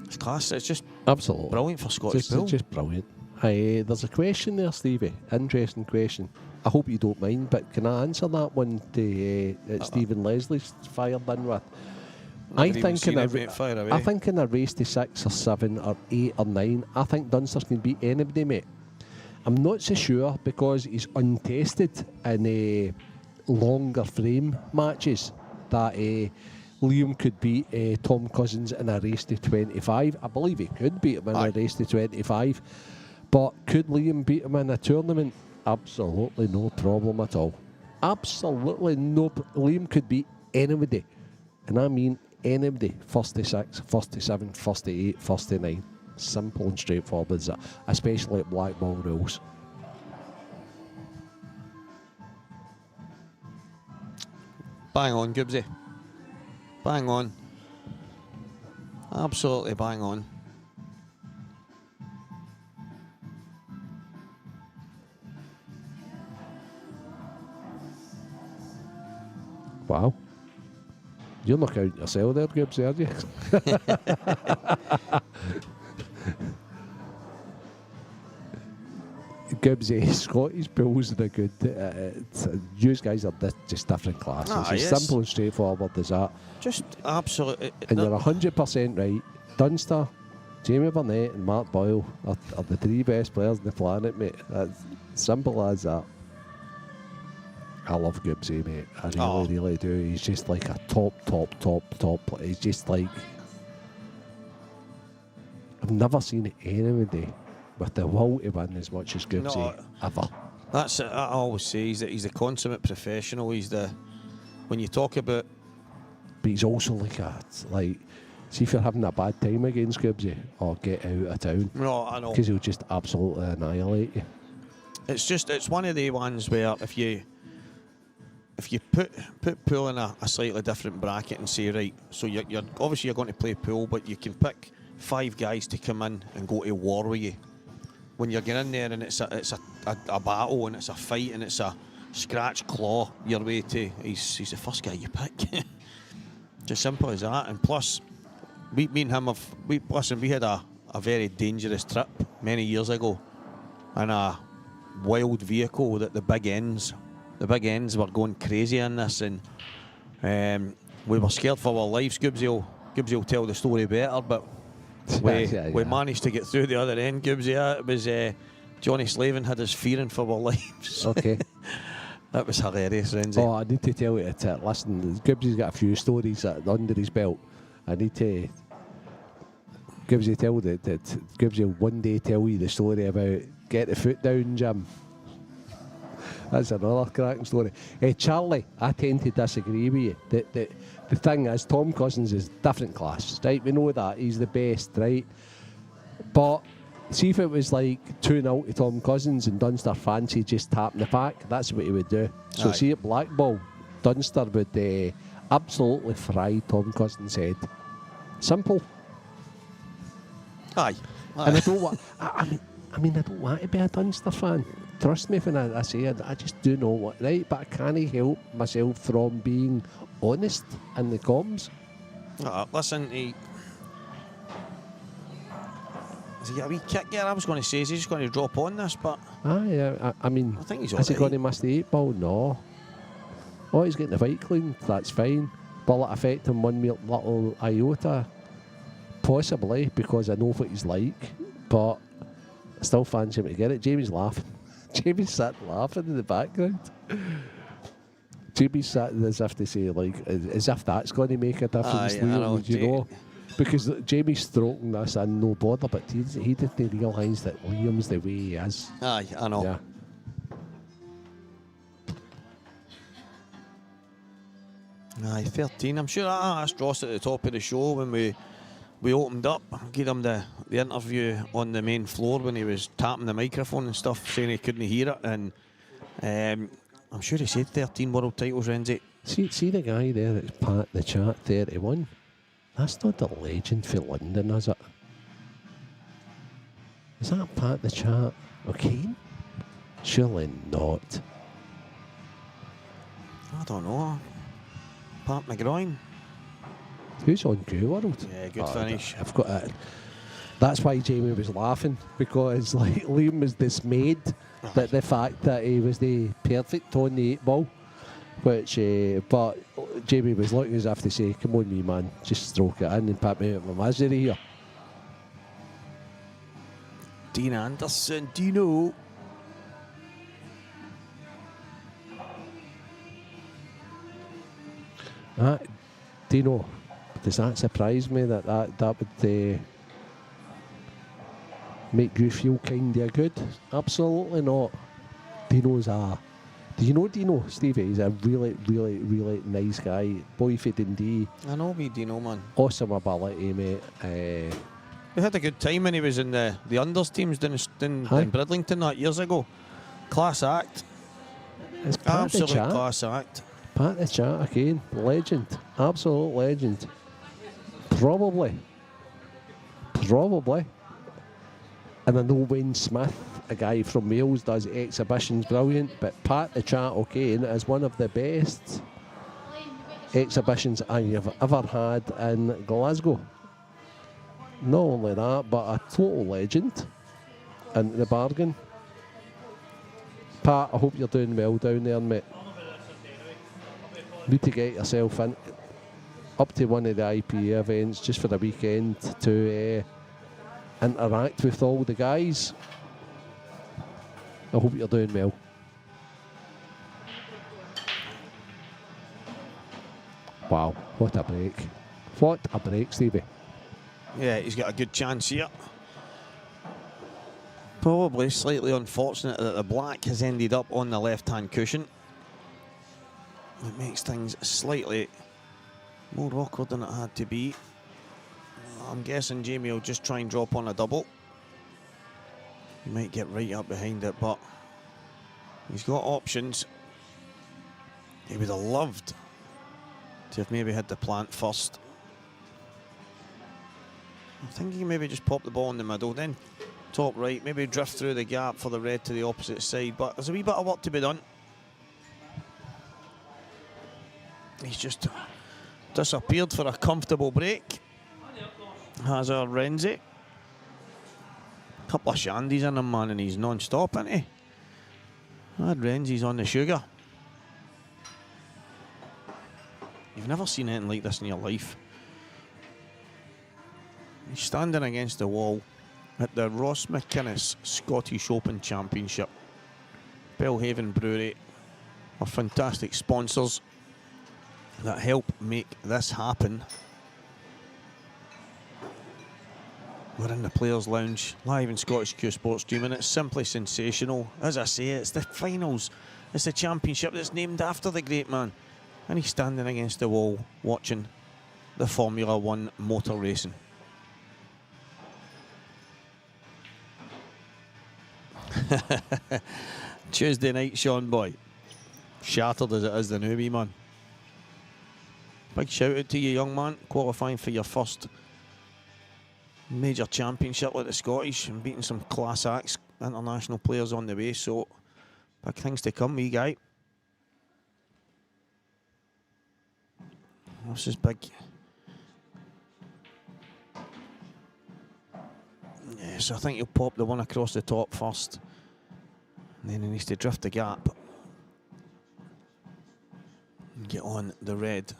It's class. It's just absolutely brilliant for Scottish pool. It's just brilliant. There's a question there, Stevie. Interesting question. I hope you don't mind, but can I answer that one to Stephen Leslie's fired in with? I think in a race to 6 or 7 or 8 or 9, I think Dunster can beat anybody, mate. I'm not so sure because he's untested in longer frame matches that Liam could beat Tom Cousins in a race to 25. I believe he could beat him in a race to 25. But could Liam beat him in a tournament? Absolutely no problem at all. Absolutely no. Liam could beat anybody. And I mean anybody. First to 6, first to 7, first to 8, first to 9. Simple and straightforward as that, especially at black ball rules. Bang on, Goobsy. Bang on. Absolutely bang on. Wow. You're not counting yourself there, Goobsy, are you? Goobsy, Scottish pools are good. You guys are just different classes. It's simple and straightforward as that. Just absolutely. And you're 100% right. Dunster, Jamie Burnett and Mark Boyle are the 3 best players on the planet, mate. That's simple as that. I love Goobsy, mate. I really do. He's just like a top. He's just like... I've never seen anybody with the will to win as much as Goobsy, ever. That's it. I always say he's the consummate professional. He's the... When you talk about... But he's also like see if you're having a bad time against Goobsy, or get out of town. No, I know. Because he'll just absolutely annihilate you. It's one of the ones where if you put pool in a slightly different bracket and say, right, so you're obviously you're going to play pool, but you can pick 5 guys to come in and go to war with you. When you're getting in there and it's a battle and it's a fight and it's a scratch claw your way to, he's the first guy you pick. Just simple as that. And plus, me and him we had a very dangerous trip many years ago in a wild vehicle that the big ends were going crazy in this, and we were scared for our lives. Goobsy will tell the story better, but We managed to get through the other end, Gibbs. Yeah, it was Johnny Slavin had us fearing for our lives. Okay. That was hilarious, Renzi. Oh, I need to tell you that. Listen, Gibbsy's got a few stories under his belt. I need to. Gibbsy Gibbsy one day tell you the story about get the foot down, Jim. That's another cracking story. Charlie, I tend to disagree with you. The thing is, Tom Cousins is different class, right? We know that. He's the best, right? But see if it was like 2-0 to Tom Cousins and Dunster fancy just tapping the pack, that's what he would do. So see at Blackball, Dunster would absolutely fry Tom Cousins' head. Simple. Aye. And I don't want. I mean, I don't want to be a Dunster fan. Trust me when I say it. I just do know what right, but I can't help myself from being honest in the comms. Listen, is he got a wee kick there? I was going to say, is he just going to drop on this? But I mean, I think he's is he alright. going to miss the 8 ball? No. Oh, he's getting the fight clean. That's fine. Will it affect him one little iota? Possibly, because I know what he's like. But I still fancy him to get it. Jamie's laughing. Jamie's sat laughing in the background. Jamie's sat as if to say, like, as if that's going to make a difference, Liam, you know? Because Jamie's stroking this and no bother, but he didn't realise that Liam's the way he is. Aye, I know. Yeah. Aye, 13. I'm sure I asked Ross at the top of the show when we opened up, gave him the interview on the main floor when he was tapping the microphone and stuff, saying he couldn't hear it. And I'm sure he said 13 world titles, Renzi. See the guy there that's Pat the chat 31? That's not the legend for London, is it? Is that Pat the chat? Okay. Surely not. I don't know. Pat McGroin. Who's on Q World? Yeah, good finish. I've got it. That's why Jamie was laughing, because like Liam was dismayed that the fact that he was the perfect on the 8 ball, which but Jamie was looking as if to say, "Come on, me man, just stroke it in and put me out of my misery here." Dean Anderson, Dino. Dino, does that surprise me that would make you feel kind of good? Absolutely not. Dino's do you know Dino, Stevie? He's a really, really, really nice guy. Boy for Dundee. I know me, Dino, man. Awesome ability, mate. We had a good time when he was in the unders teams in Bridlington that years ago. Class act. It's Pat Absolute the chat. class act. Pat the chat again. Legend. Absolute legend. Probably. And I know Wayne Smith, a guy from Wales, does exhibitions brilliant, but Pat the Chat O'Kane is one of the best exhibitions I have ever had in Glasgow. Not only that, but a total legend in the bargain. Pat, I hope you're doing well down there, mate. Need to get yourself in up to one of the IP events just for the weekend to interact with all the guys. I hope you're doing well. Wow, what a break. What a break, Stevie. Yeah, he's got a good chance here. Probably slightly unfortunate that the black has ended up on the left-hand cushion. It makes things slightly more awkward than it had to be. I'm guessing Jamie will just try and drop on a double. He might get right up behind it, but he's got options. He would have loved to have maybe had the plant first. I'm thinking maybe just pop the ball in the middle, then top right, maybe drift through the gap for the red to the opposite side, but there's a wee bit of work to be done. He's just disappeared for a comfortable break. Has our Renzi. Couple of shandies in him, man, and he's non-stop, isn't he? That Renzi's on the sugar. You've never seen anything like this in your life. He's standing against the wall at the Ross McInnes Scottish Open Championship. Belhaven Brewery are fantastic sponsors that help make this happen. We're in the Players' Lounge, live in Scottish Q Sports Stream, and it's simply sensational. As I say, it's the finals. It's the championship that's named after the great man. And he's standing against the wall watching the Formula One motor racing. Tuesday night, Sean Boy. Shattered as it is the newbie, man. Big shout out to you, young man, qualifying for your first major championship like the Scottish and beating some class acts, international players on the way, so big things to come, wee guy. This is big. Yeah, so I think he'll pop the one across the top first. And then he needs to drift the gap. And get on the red.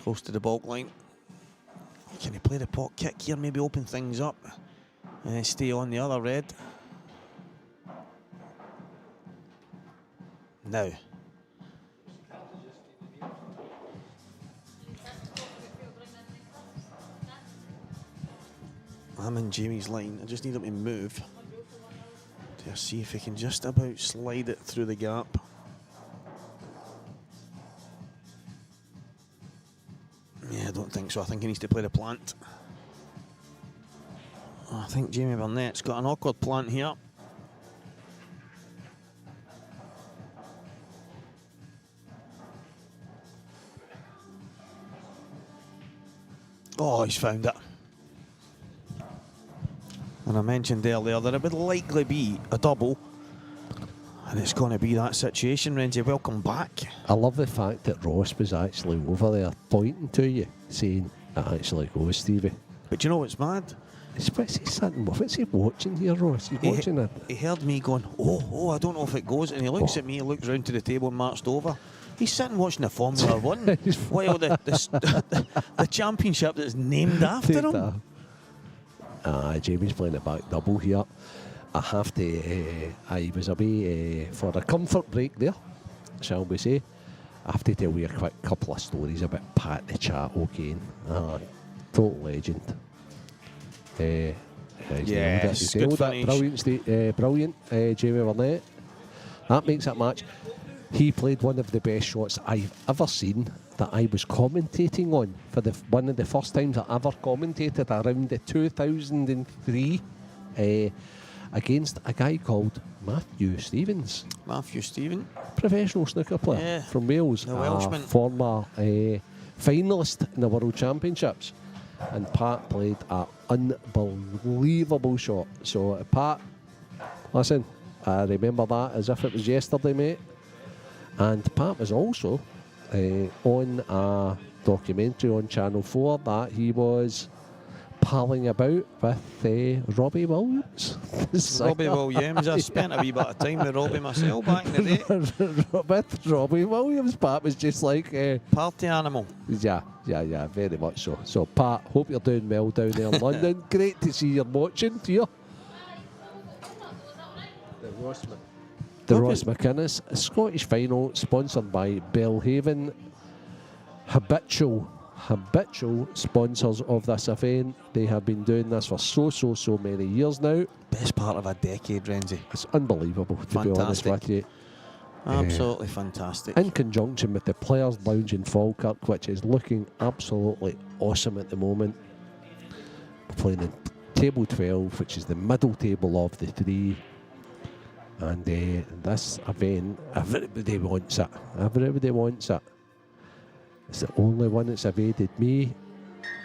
Close to the bulk line. Can he play the pot kick here, maybe open things up? And stay on the other red. Now. I'm in Jamie's line. I just need him to move to see if he can just about slide it through the gap. Yeah, I don't think so. I think he needs to play the plant. I think Jamie Burnett's got an awkward plant here. Oh, he's found it. And I mentioned earlier that it would likely be a double. And it's going to be that situation, Renzi. Welcome back. I love the fact that Ross was actually over there pointing to you, saying, it actually goes, Stevie. But you know what's mad? What's he watching here, Ross? He's watching it. He heard me going, oh, I don't know if it goes. And he looks at me, he looks round to the table and marched over. He's sitting watching the Formula One while the championship that's named after him. Jamie's playing a back double here. I have to, I was away for a comfort break there, shall we say. I have to tell you a quick couple of stories about Pat the Chat O'Kane. Total legend. Yes, good finish. Brilliant, Jamie Burnett. That makes that match. He played one of the best shots I've ever seen that I was commentating on for one of the first times I ever commentated around the 2003 against a guy called Matthew Stevens. Matthew Stevens. Professional snooker player from Wales. The Welshman. Former finalist in the World Championships. And Pat played an unbelievable shot. So Pat, listen, I remember that as if it was yesterday, mate. And Pat was also on a documentary on Channel 4 that he was palling about with Robbie Williams. Robbie Williams. I spent a wee bit of time with Robbie myself back in the day. With Robbie Williams, Pat was just like... party animal. Yeah, very much so. So, Pat, hope you're doing well down there in London. Great to see you're watching, to you. The Ross McInnes Scottish Final, sponsored by Belhaven. Habitual sponsors of this event. They have been doing this for so many years now. Best part of a decade, Renzi. It's unbelievable, to be honest with you. Absolutely fantastic. In conjunction with the Players' Lounge in Falkirk, which is looking absolutely awesome at the moment. We're playing in table 12, which is the middle table of the three. And this event, everybody wants it. Everybody wants it. It's the only one that's evaded me.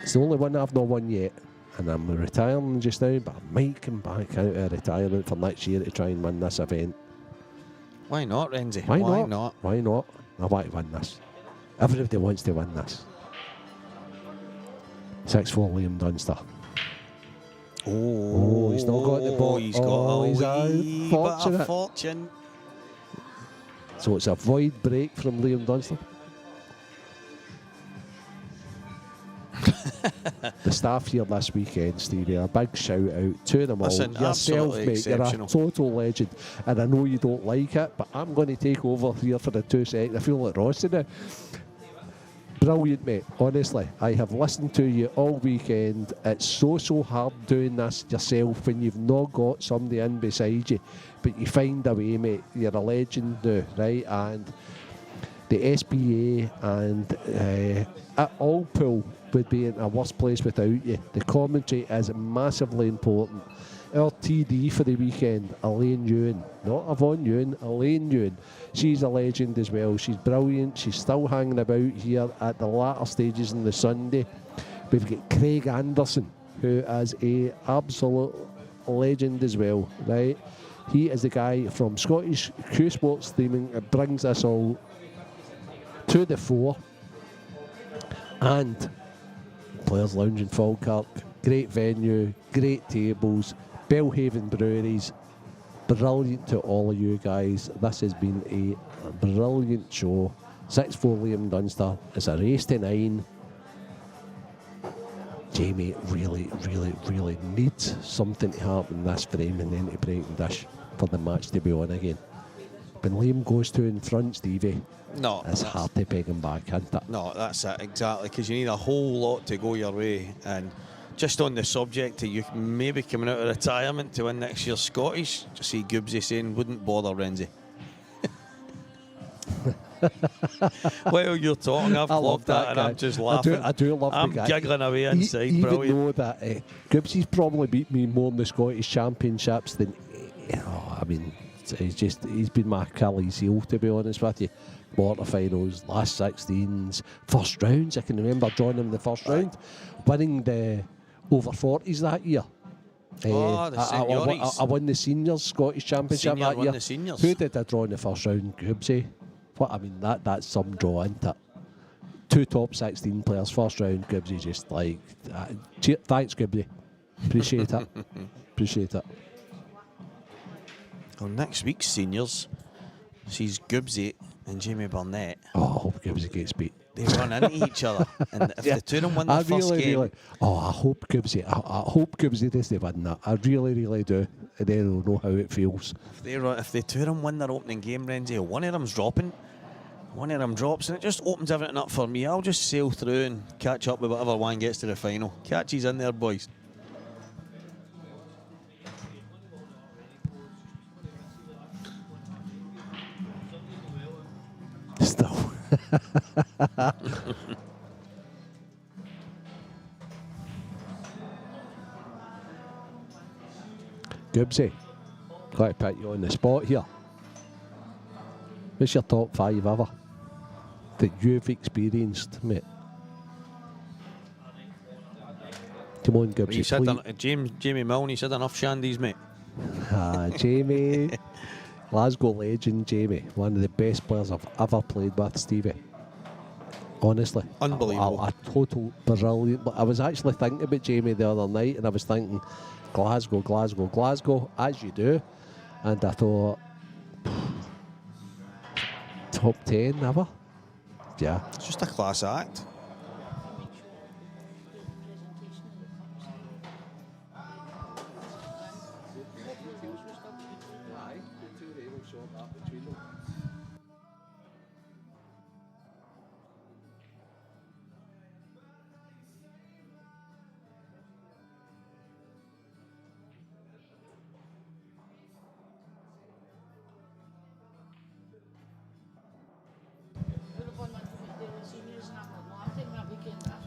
It's the only one I've not won yet. And I'm retiring just now, but I might come back out of retirement for next year to try and win this event. Why not, Renzi? Why not? Why not? I want to win this. Everybody wants to win this. 6-4 Liam Dunster. Oh, he's not got the ball. He's got a wee bit of fortune. So it's a void break from Liam Dunster. The staff here this weekend, Stevie, a big shout out to them Listen, all. Yourself, absolutely mate, you're a exceptional. total legend. And I know you don't like it, but I'm going to take over here for the 2 seconds. I feel like Ross now. Brilliant, mate. Honestly, I have listened to you all weekend. It's so hard doing this yourself when you've not got somebody in beside you, but you find a way, mate. You're a legend now, right? And the SPA and all pool would be in a worse place without you. The commentary is massively important. Our TD for the weekend, Elaine Ewan, not Yvonne Ewan, Elaine Ewan. She's a legend as well. She's brilliant. She's still hanging about here at the latter stages on the Sunday. We've got Craig Anderson, who is a absolute legend as well, right? He is the guy from Scottish Q Sports Streaming that brings us all to the fore. And Players Lounge in Falkirk, great venue, great tables, Belhaven breweries. Brilliant to all of you guys. This has been a brilliant show. 6-4 Liam Dunster. It's a race to 9. Jamie really needs something to happen in this frame and then to break and dish for the match to be on again. When Liam goes to in front, Stevie, No, it's hard to peg him back, isn't it? No, that's it, exactly, because you need a whole lot to go your way. And just on the subject of you maybe coming out of retirement to win next year's Scottish, just see Goobsy saying, wouldn't bother Renzi. While you're talking, I've loved that, and I'm just laughing. I do love I'm the guy. giggling away inside, Even brilliant. though that Goobsy's probably beat me more in the Scottish Championships than, I mean, he's been my Achilles heel, to be honest with you. Quarterfinals, last 16s, first rounds. I can remember joining him in the first round, winning the over 40s that year. The seniorities. I won the seniors Scottish Championship Senior that won year. the seniors. Who did I draw in the first round? Goobsy. What I mean, that's some draw, isn't it? 2 top 16 players, first round. Goobsy just like, thanks Goobsy. Appreciate it. Appreciate it. Well, next week's seniors sees Goobsy and Jamie Burnett. Oh, I hope Goobsy gets beat. They run into each other, and if the two of them win the I first game, Oh, I hope Goobsy. I hope Goobsy does win that. I really do. And then they'll know how it feels. if the two of them win their opening game, Renzi, one of them's dropping, one of them drops, and it just opens everything up for me. I'll just sail through and catch up with whatever one gets to the final. Catches in there, boys. Still. Goobsy, got to put you on the spot here. What's your top 5 ever that you've experienced, mate? Come on, Goobsy, You said please. Jamie Milne, he said enough shandies, mate. Jamie. Glasgow legend, Jamie. One of the best players I've ever played with, Stevie. Honestly. Unbelievable. A total brilliant. But I was actually thinking about Jamie the other night, and I was thinking, Glasgow, as you do. And I thought, top 10 ever? Yeah. It's just a class act.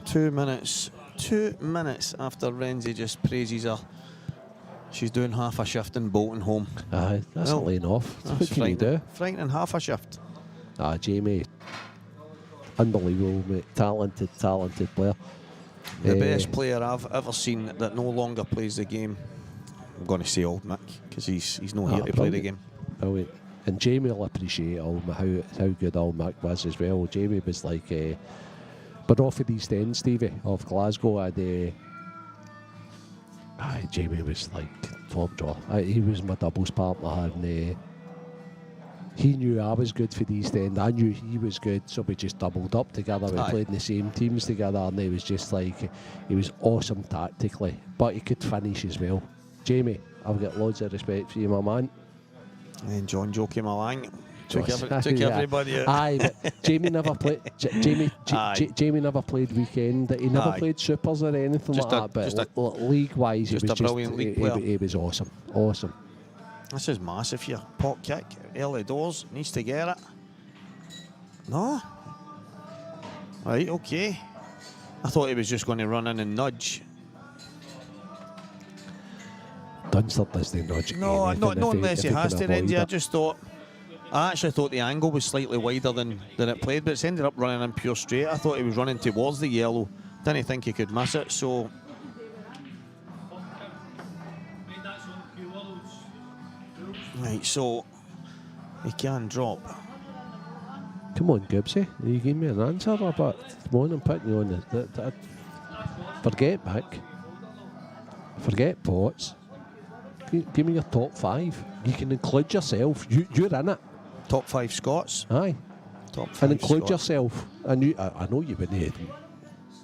Two minutes after Renzi just praises her. She's doing half a shift in Bolton home. Aye, that's Well, laying off. That's What can you do? frightening, half a shift. Jamie, unbelievable, mate. Talented player. The best player I've ever seen that no longer plays the game. I'm going to say Old Mick, because he's not here to play the game. Brilliant. And Jamie will appreciate how good Old Mick was as well. Jamie was like, but off of East End, Stevie, off Glasgow, and Jamie was like top draw. He was my doubles partner, and He knew I was good for the East End. I knew he was good, so we just doubled up together. We played in the same teams together, and he was just like, he was awesome tactically, but he could finish as well. Jamie, I've got loads of respect for you, my man. And John Joe came along, took Yeah. everybody out. Aye, but Jamie never played. Jamie never played weekend. He never played supers or anything Just like that. But league-wise, he was just a brilliant league player. He was awesome. Awesome. This is massive here. Pop kick, early doors, needs to get it. No. Right, okay. I thought he was just going to run in and nudge. Dunster doesn't nudge. No, anything not if unless he if has can to, avoid Renzi. it. I actually thought the angle was slightly wider than it played, but it's ended up running in pure straight. I thought he was running towards the yellow. Didn't think he could miss it, so... Right, so he can drop. Come on, Gibbsy. You gave me an answer, but come on, I'm putting you on the... Forget Mick. Forget Potts. Give me your top 5. You can include yourself. You're in it. Top 5 Scots. Aye. Top 5 And include Scots. yourself. I know you wouldn't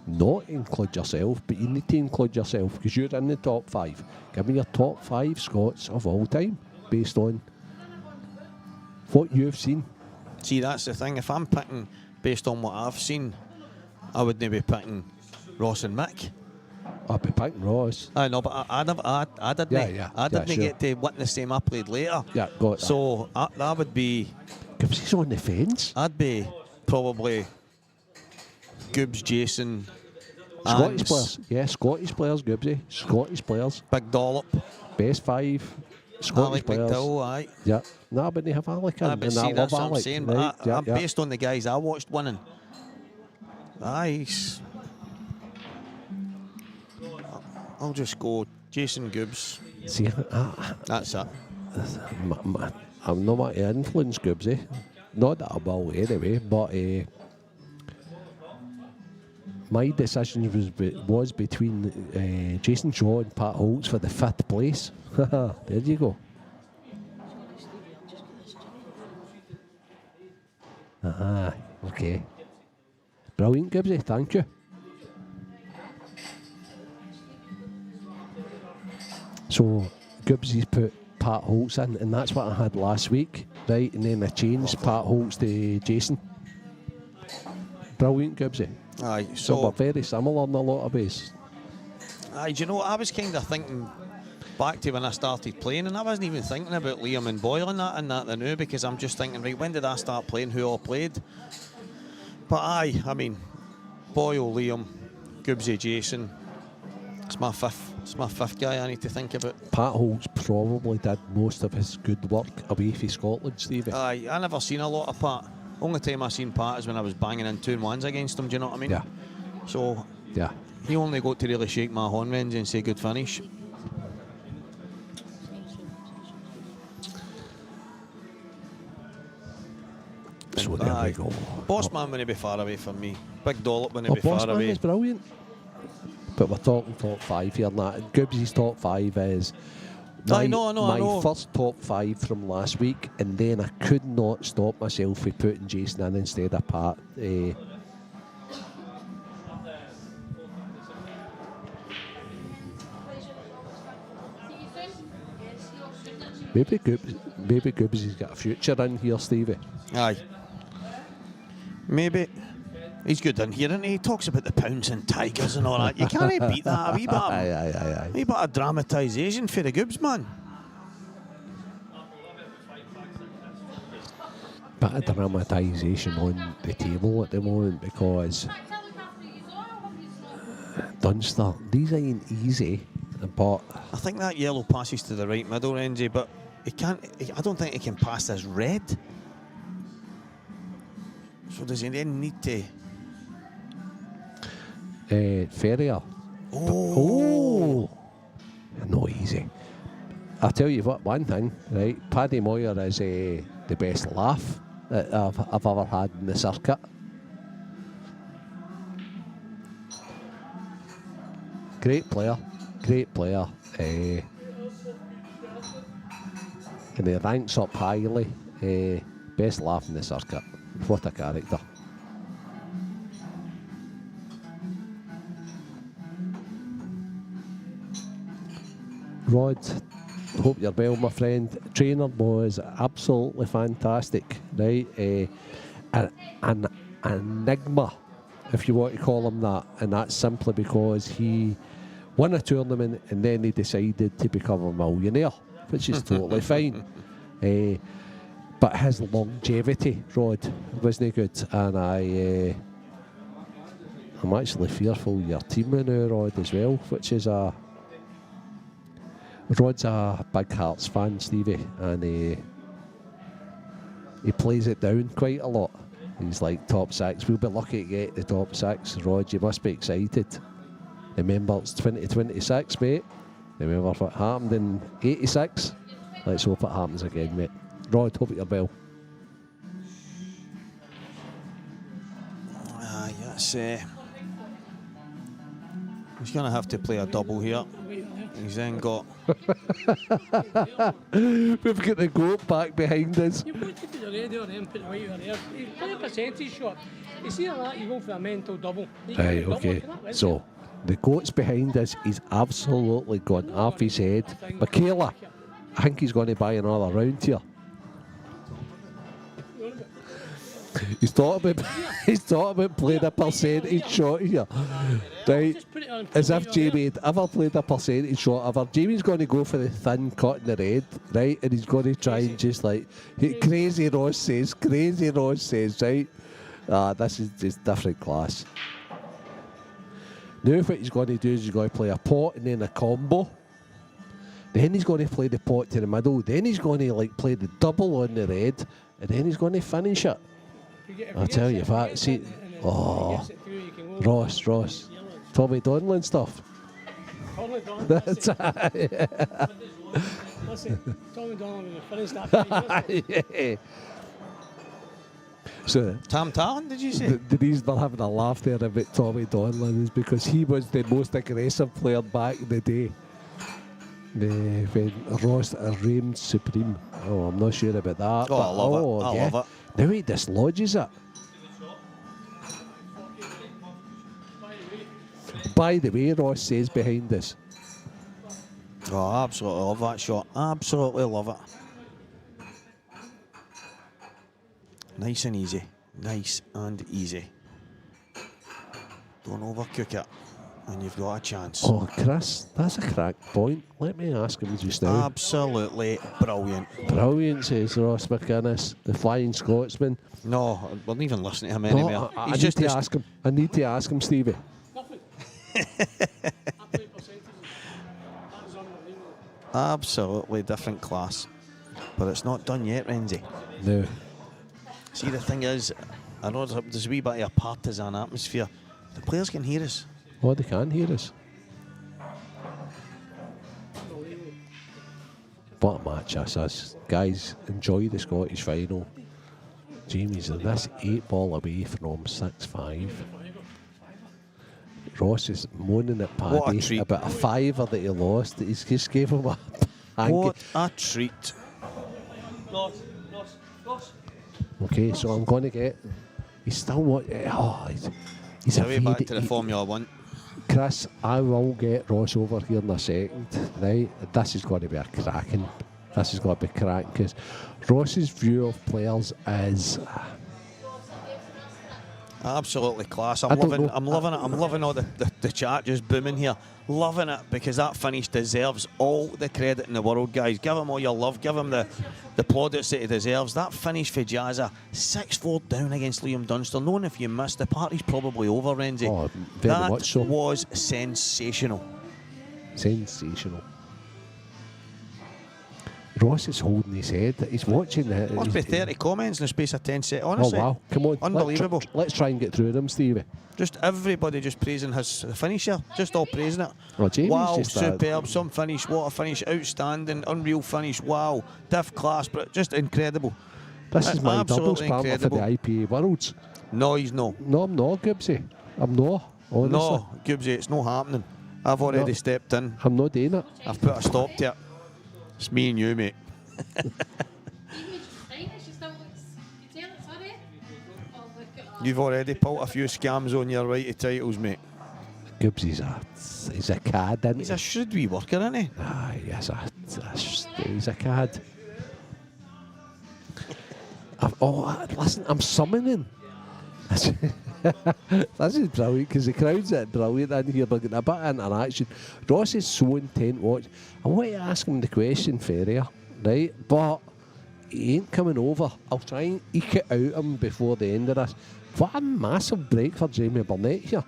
not include yourself, but you need to include yourself because you're in the top 5. Give me your top 5 Scots of all time based on what you've seen. See, that's the thing. If I'm picking based on what I've seen, I wouldn't be picking Ross and Mick. I'd be picking Ross. I know, but I didn't. I didn't sure. get to witness them. I played later. Yeah, got that. So that would be. Gibbsy's on the fence. I'd be probably Gibbs, Jason, Scottish Angs, players. Yeah, Scottish players, Gibbsy. Scottish players. Big Dollop, Best 5 Scottish Alec players. McDowell, aye. Yeah. No, but they have Alec in. But And see, I that's love what I'm Alec. saying. Right, But I'm based on the guys I watched winning. Aye. I'll just go Jason Gibbs. See, That's it. I'm not much influence Gibbsy. Not that I will anyway, but my decision was between Jason Shaw and Pat Holtz for the 5th place. There you go. Okay. Brilliant, Gibbsy. Thank you. So Gibbsy's put Pat Holtz in, and that's what I had last week, right? And then I changed Pat Holtz to Jason. Brilliant, Gibbsy. Aye, So we're very similar in a lot of ways. Aye, do you know what? I was kind of thinking back to when I started playing, and I wasn't even thinking about Liam and Boyle and that the new, because I'm just thinking, right, when did I start playing, who all played? But aye, I mean, Boyle, Liam, Gibbsy, Jason. It's my fifth guy I need to think about. Pat Holtz probably did most of his good work away from Scotland, Stevie. Aye, I never seen a lot of Pat. Only time I seen Pat is when I was banging in 2-1s against him, do you know what I mean? Yeah. So, Yeah. he only got to really shake my horn, Renzi, and say good finish. So there we go. Bossman wouldn't be far away from me. Big Dollop wouldn't be Bossman far away. is brilliant. But we're talking top 5 here now. Gibbsy's top 5 is my, I know. first top 5 from last week, and then I could not stop myself from putting Jason in instead of Pat. Maybe Gibbsy's got a future in here, Stevie. Aye. Maybe. He's good in here, isn't he? He talks about the pounds and tigers and all that. You can't beat that. A wee bit of dramatisation for the Gibbs, man. Bit of dramatisation on the table at the moment because Dunster, these ain't easy, but I think that yellow passes to the right middle, Renzi, but he can't. I don't think he can pass this red. So does he then need to? Ferrier. Oh. No easy. I'll tell you what, one thing, right? Paddy Moyer is the best laugh that I've ever had in the circuit. Great player. And he ranks up highly. Best laugh in the circuit. What a character. Rod, hope you're well, my friend. Trainer was absolutely fantastic, right? An enigma, if you want to call him that, and that's simply because he won a tournament and then he decided to become a millionaire, which is totally fine. But his longevity, Rod, wasn't good, and I'm actually fearful of your team now, Rod, as well, which is a... Rod's a big Hearts fan, Stevie, and he plays it down quite a lot. He's like top 6. We'll be lucky to get the top 6. Rod, you must be excited. Remember, it's 2026, mate. Remember what happened in 86? Let's hope it happens again, mate. Rod, hope you're well. Yes. He's going to have to play a double here. He's then got... We've got the goat back behind us. You've got to put the red on and put the white on there. You play a percentage shot. You see that, you go for a mental double. Right, okay. So, the goat's behind us. He's absolutely gone off his head. Michaela, I think he's going to buy another round here. He's thought about playing a percentage shot here. Right? As if Jamie had ever played a percentage shot ever. Jamie's going to go for the thin cut in the red, right? And he's going to try and just like, Crazy Ross says, right? This is just different class. Now what he's going to do is he's going to play a pot and then a combo. Then he's going to play the pot to the middle. Then he's going to like play the double on the red. And then he's going to finish it. I'll tell you that. See, Ross, Tommy Donlan stuff. That's Listen, Tommy Donlan will finish that. Yeah. So, Tam Talon, did you say? The reason they're having a laugh there about Tommy Donlan is because he was the most aggressive player back in the day. When Ross reigned supreme. Oh, I'm not sure about that. Oh, I love it. Now he dislodges it. By the way, Ross says behind us. Oh, I absolutely love that shot. Absolutely love it. Nice and easy. Nice and easy. Don't overcook it. And you've got a chance. Oh, Chris, that's a crack point. Let me ask him just now. Absolutely brilliant. Brilliant, says Ross McInnes, the Flying Scotsman. No, I won't even listen to him anymore. I need to ask him. I need to ask him, Stevie. Absolutely different class. But it's not done yet, Renzi. No. See, the thing is, I know there's a wee bit of a partisan atmosphere. The players can hear us. Oh, they can hear us. What a match this is. Guys, enjoy the Scottish final. Jamie's this 8 ball away from 6-5. Ross is moaning at Paddy about a fiver that he lost. He's just gave him a hanky. What a treat. Okay, so I'm going to get... He's still what? Oh, he's a way back to the Formula 1. Chris, I will get Ross over here in a second, right? This is going to be a cracking. This is going to be cracking because Ross's view of players is absolutely class. I'm loving it. I'm loving all the chat just booming here. Loving it because that finish deserves all the credit in the world, guys. Give him all your love. Give him the plaudits that he deserves. That finish for Jazza, 6-4 down against Liam Dunster. Knowing if you missed, the party's probably over, Renzi. Oh, very much so. That was sensational. Sensational. Ross is holding his head. He's watching it. Must be 30 comments in the space of 10 seconds. Honestly. Oh, wow. Come on. Unbelievable. Let's try and get through them, Stevie. Just everybody just praising his finisher. Just all praising it. Oh, Jamie's wow, just superb. Some finish. What a finish. Outstanding. Unreal finish. Wow. Diff class, but just incredible. This is my doubles partner for the IPA Worlds. No, he's no. No, I'm not, Gibbsy. I'm not. Honestly. No, Gibbsy, it's not happening. I've already stepped in. I'm not doing it. I've put a stop to it. It's me and you, mate. You've already pulled a few scams on your right to titles, mate. Gibbs, he's a cad, isn't he? He's a shrewd wee worker, isn't he? Aye, he's a cad. Listen, I'm summoning. This is brilliant because the crowd's brilliant in here. Looking a bit of interaction. Ross is so intent watch. I want to ask him the question fair, right? But he ain't coming over. I'll try and eke it out of him before the end of this. What a massive break for Jamie Burnett here.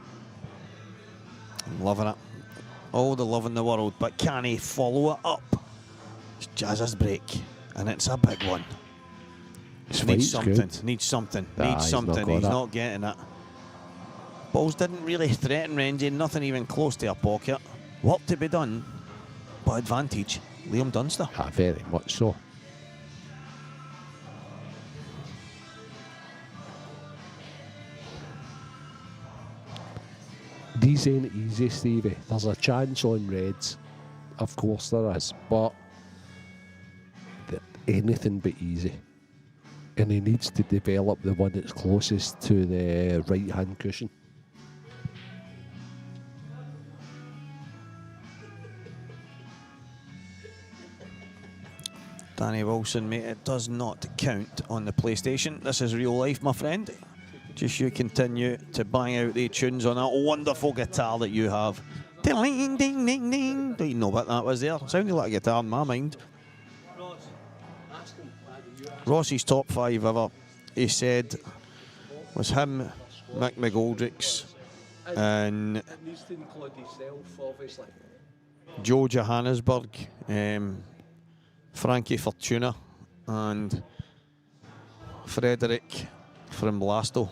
I'm loving it. All the love in the world, but can he follow it up? It's Jazz's break, and it's a big one. Needs something. He's not getting it. Balls didn't really threaten Rengie, nothing even close to a pocket. Work to be done, but advantage, Liam Dunster. Very much so. These ain't easy, Stevie. There's a chance on Reds. Of course there is, but anything but easy. And he needs to develop the one that's closest to the right-hand cushion. Danny Wilson, mate, it does not count on the PlayStation. This is real life, my friend. Just you continue to bang out the tunes on that wonderful guitar that you have. Ding, ding, ding, ding. Don't you know what that was there? Sounded like a guitar in my mind. Ross's top 5 ever, he said, was him, Mick McGoldrick's, and It needs to include himself, obviously. Joe Johannesburg, Frankie Fortuna, and Frederick from Blasto.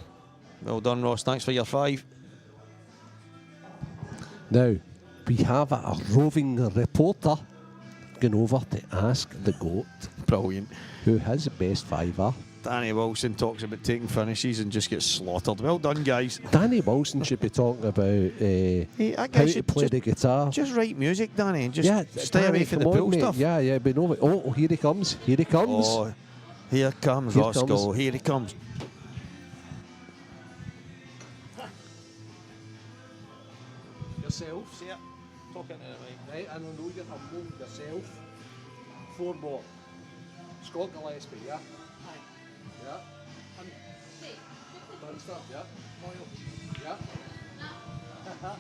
Well done, Ross. Thanks for your 5. Now, we have a roving reporter going over to ask the GOAT. Brilliant. Who his best 5 are. Danny Wilson talks about taking finishes and just gets slaughtered. Well done, guys. Danny Wilson should be talking about how to play the guitar. Just write music, Danny, and just stay away from the pool stuff. Yeah, but no. Oh, here he comes. Here he comes. Oh, here comes Here Roscoe. comes. Here he comes. Yourself. See it? Talking to me. Right, I know you're humble yourself. 4 more. Scott Gillespie, yeah? Aye. Yeah. Dunster, yeah. Moyle. Yeah. Pat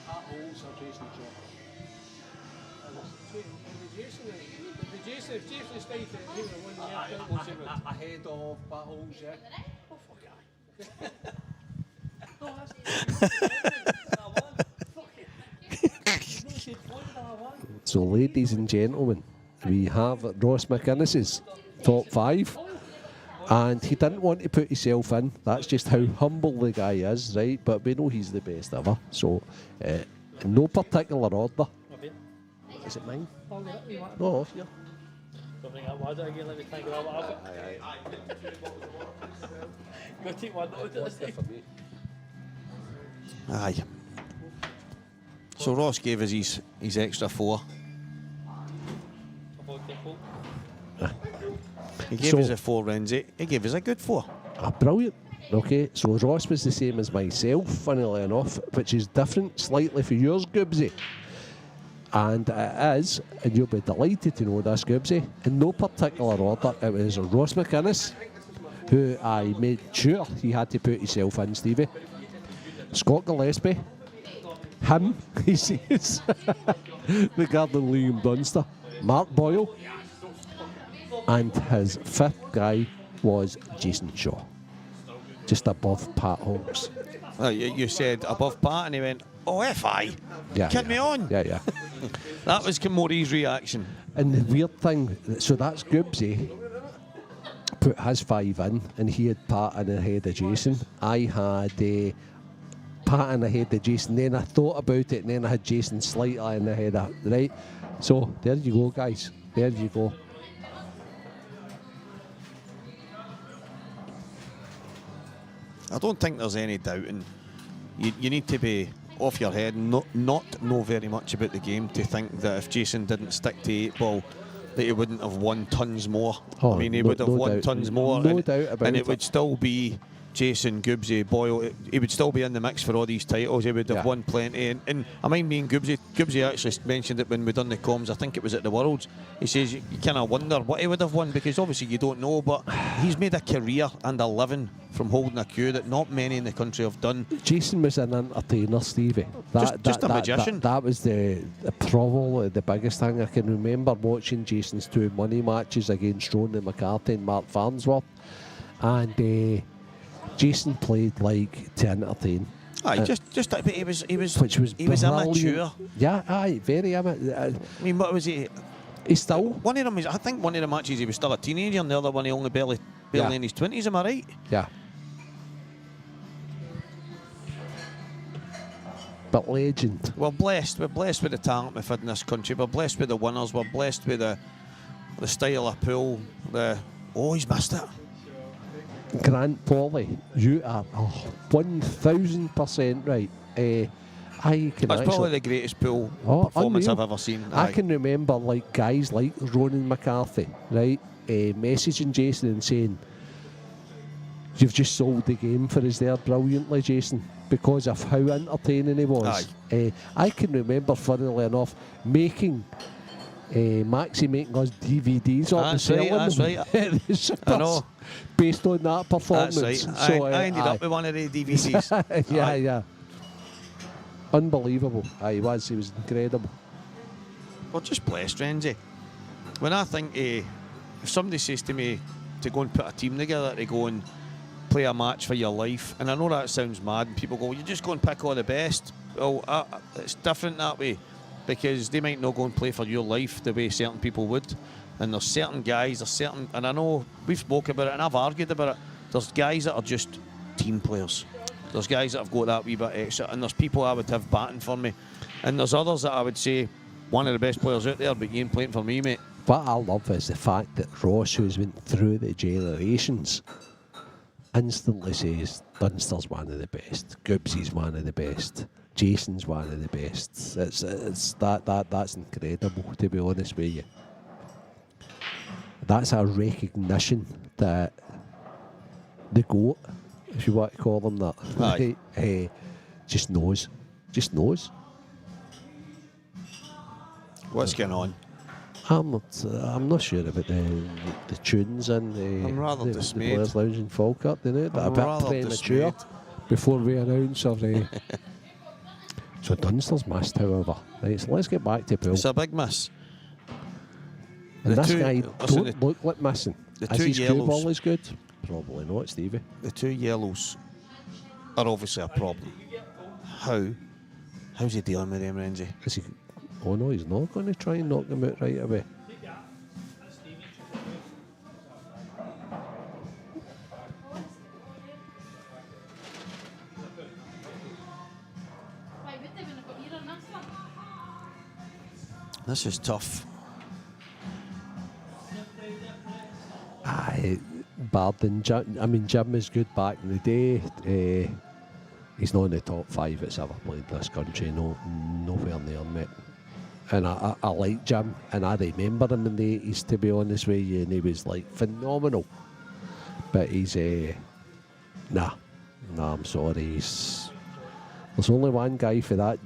Holes or Jason Shaw. If Jason stayed there, he would have won the Ahead of Pat Holes, yeah. So, ladies and gentlemen, we have Ross McInnes's top 5, and he didn't want to put himself in. That's just how humble the guy is, right? But we know he's the best ever. So, in no particular order. Is it mine? No, here. Aye. So Ross gave us his extra 4. He gave us a 4, Renzi. He gave us a good 4. Brilliant. Okay, so Ross was the same as myself, funnily enough, which is different slightly for yours, Goobsy. And it is, and you'll be delighted to know this, Goobsy, in no particular order, it was Ross McInnes, who I made sure he had to put himself in, Stevie. Scott Gillespie, him, he says, regarding Liam Dunster, Mark Boyle, and his 5th guy was Jason Shaw, just above Pat Holmes. You said above Pat, and he went, "Oh, F.I. Kid me on." Yeah. That was Kamori's reaction. And the weird thing, so that's Goobsy put his 5 in, and he had Pat in ahead of Jason. I had Pat in ahead of Jason, then I thought about it, and then I had Jason slightly in ahead of, right? So there you go, guys. There you go. I don't think there's any doubting. You need to be off your head, not know very much about the game to think that if Jason didn't stick to 8 ball, that he wouldn't have won tons more. Oh, I mean, he no- would have no won doubt. tons more. No doubt about and it it. would still be Jason, Goobsy, Boyle. He would still be in the mix for all these titles. He would have won plenty. And I mind me and Goobsy actually mentioned it when we done the comms. I think it was at the Worlds. He says you kind of wonder what he would have won, because obviously you don't know, but he's made a career and a living from holding a queue that not many in the country have done. Jason was an entertainer, Stevie. Just a magician. That was probably the biggest thing. I can remember watching Jason's 2 money matches against Ronan McCarthy and Mark Farnsworth, and Jason played like to entertain. Aye, but he was brilliant. immature. Yeah, aye, very immature. I mean, what was he? He's still. One of them is, I think one of the matches he was still a teenager, and the other one he only barely in his 20s. Am I right? Yeah. But legend. We're blessed. We're blessed with the talent we've had in this country. We're blessed with the winners. We're blessed with the style of pool. He's missed it. Grant Pauly, you are 1000% right. That's probably the greatest pool performance unreal. I've ever seen. I can remember like guys like Ronan McCarthy, right, messaging Jason and saying, "You've just sold the game for us there brilliantly, Jason," because of how entertaining he was. I can remember, funnily enough, making Maxi making us DVDs up and selling them. That's right. I know. Based on that performance. That's right. So, I ended up with one of the DVDs. yeah. Unbelievable. He was incredible. We're just blessed, Renzi. When I think, if somebody says to me to go and put a team together to go and play a match for your life, and I know that sounds mad, and people go, you just go and pick all the best. Well, it's different that way, because they might not go and play for your life the way certain people would. And there's certain guys, and I know we've spoken about it and I've argued about it, there's guys that are just team players. There's guys that have got that wee bit extra, and there's people I would have batting for me. And there's others that I would say, one of the best players out there, but you ain't playing for me, mate. What I love is the fact that Ross, who's went through the generations, instantly says Dunster's one of the best, Goobsy's one of the best, Jason's one of the best. That's incredible, to be honest with you. That's a recognition that the GOAT, if you want to call them that, just knows. What's going on? I'm not sure about the tunes and I'm rather the dismayed. Players' Lounge in Falkirk, you know, but a I'm bit rather premature dismayed. before we announce our. So Dunster's missed, however. Right, so let's get back to pool. It's a big miss. And the this two- guy listen, don't look like missing. the Is two his cue yellows- ball is good? Probably not, Stevie. The 2 yellows are obviously a problem. How's he dealing with them, Renzi? Is he? Oh no, he's not going to try and knock them out right away. This is tough. Bardon, Jim is good back in the day. He's not in the top 5 that's ever played this country, nowhere near, mate. And I like Jim, and I remember him in the 80s, to be honest with you, and he was like phenomenal. But he's nah, I'm sorry. There's only one guy for that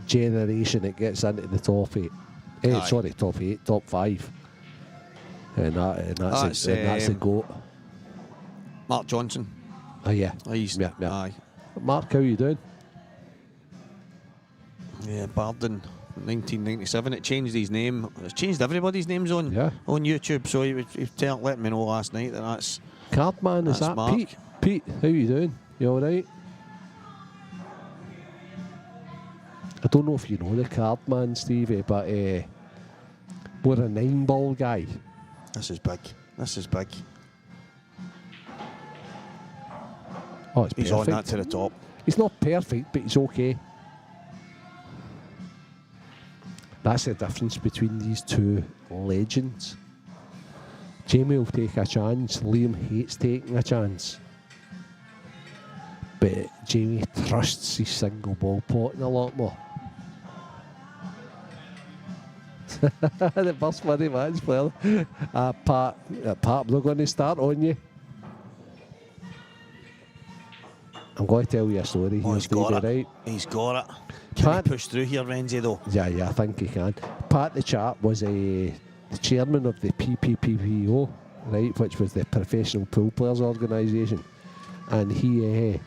generation that gets into the top 8. Top 8, top 5. And that's the GOAT. Mark Johnson. Oh yeah. Yeah. Aye. Mark, how you doing? Yeah, Bardon, 1997. It changed his name. It's changed everybody's names on YouTube. So he let me know last night that that's Cardman, is that Mark. Pete? Pete, how you doing? You all right? I don't know if you know the Cardman, Stevie, but we're a 9-ball guy. This is big. Oh, it's He's perfect. on that to the top. He's not perfect, but he's okay. That's the difference between these two legends. Jamie will take a chance. Liam hates taking a chance. But Jamie trusts his single ball potting a lot more. The first money match player. Pat, I'm not going to start on you. I'm going to tell you a story here, He's got it. right? He's got it. Can he push through here, Renzi, though? Yeah, I think he can. Pat the chap was the chairman of the PPPPO, right, which was the Professional Pool Players Organisation, and he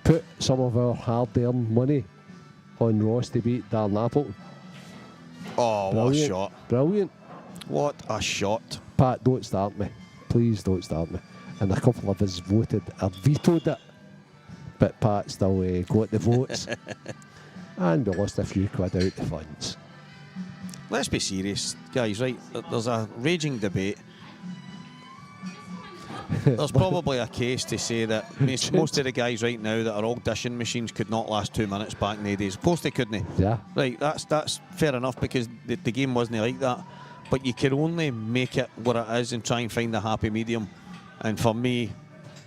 put some of our hard-earned money on Ross to beat Darren Appleton. Oh, what a shot. Brilliant. What a shot. Pat, don't start me. Please don't start me. And a couple of us voted or vetoed it, but Pat still got the votes. And we lost a few quid out the funds. Let's be serious, guys, right? There's a raging debate. There's probably a case to say that most of the guys right now that are all dishing machines could not last 2 minutes back in the days. Of course they couldn't. Yeah. Right, that's fair enough because the game wasn't like that. But you can only make it what it is and try and find the happy medium. And for me,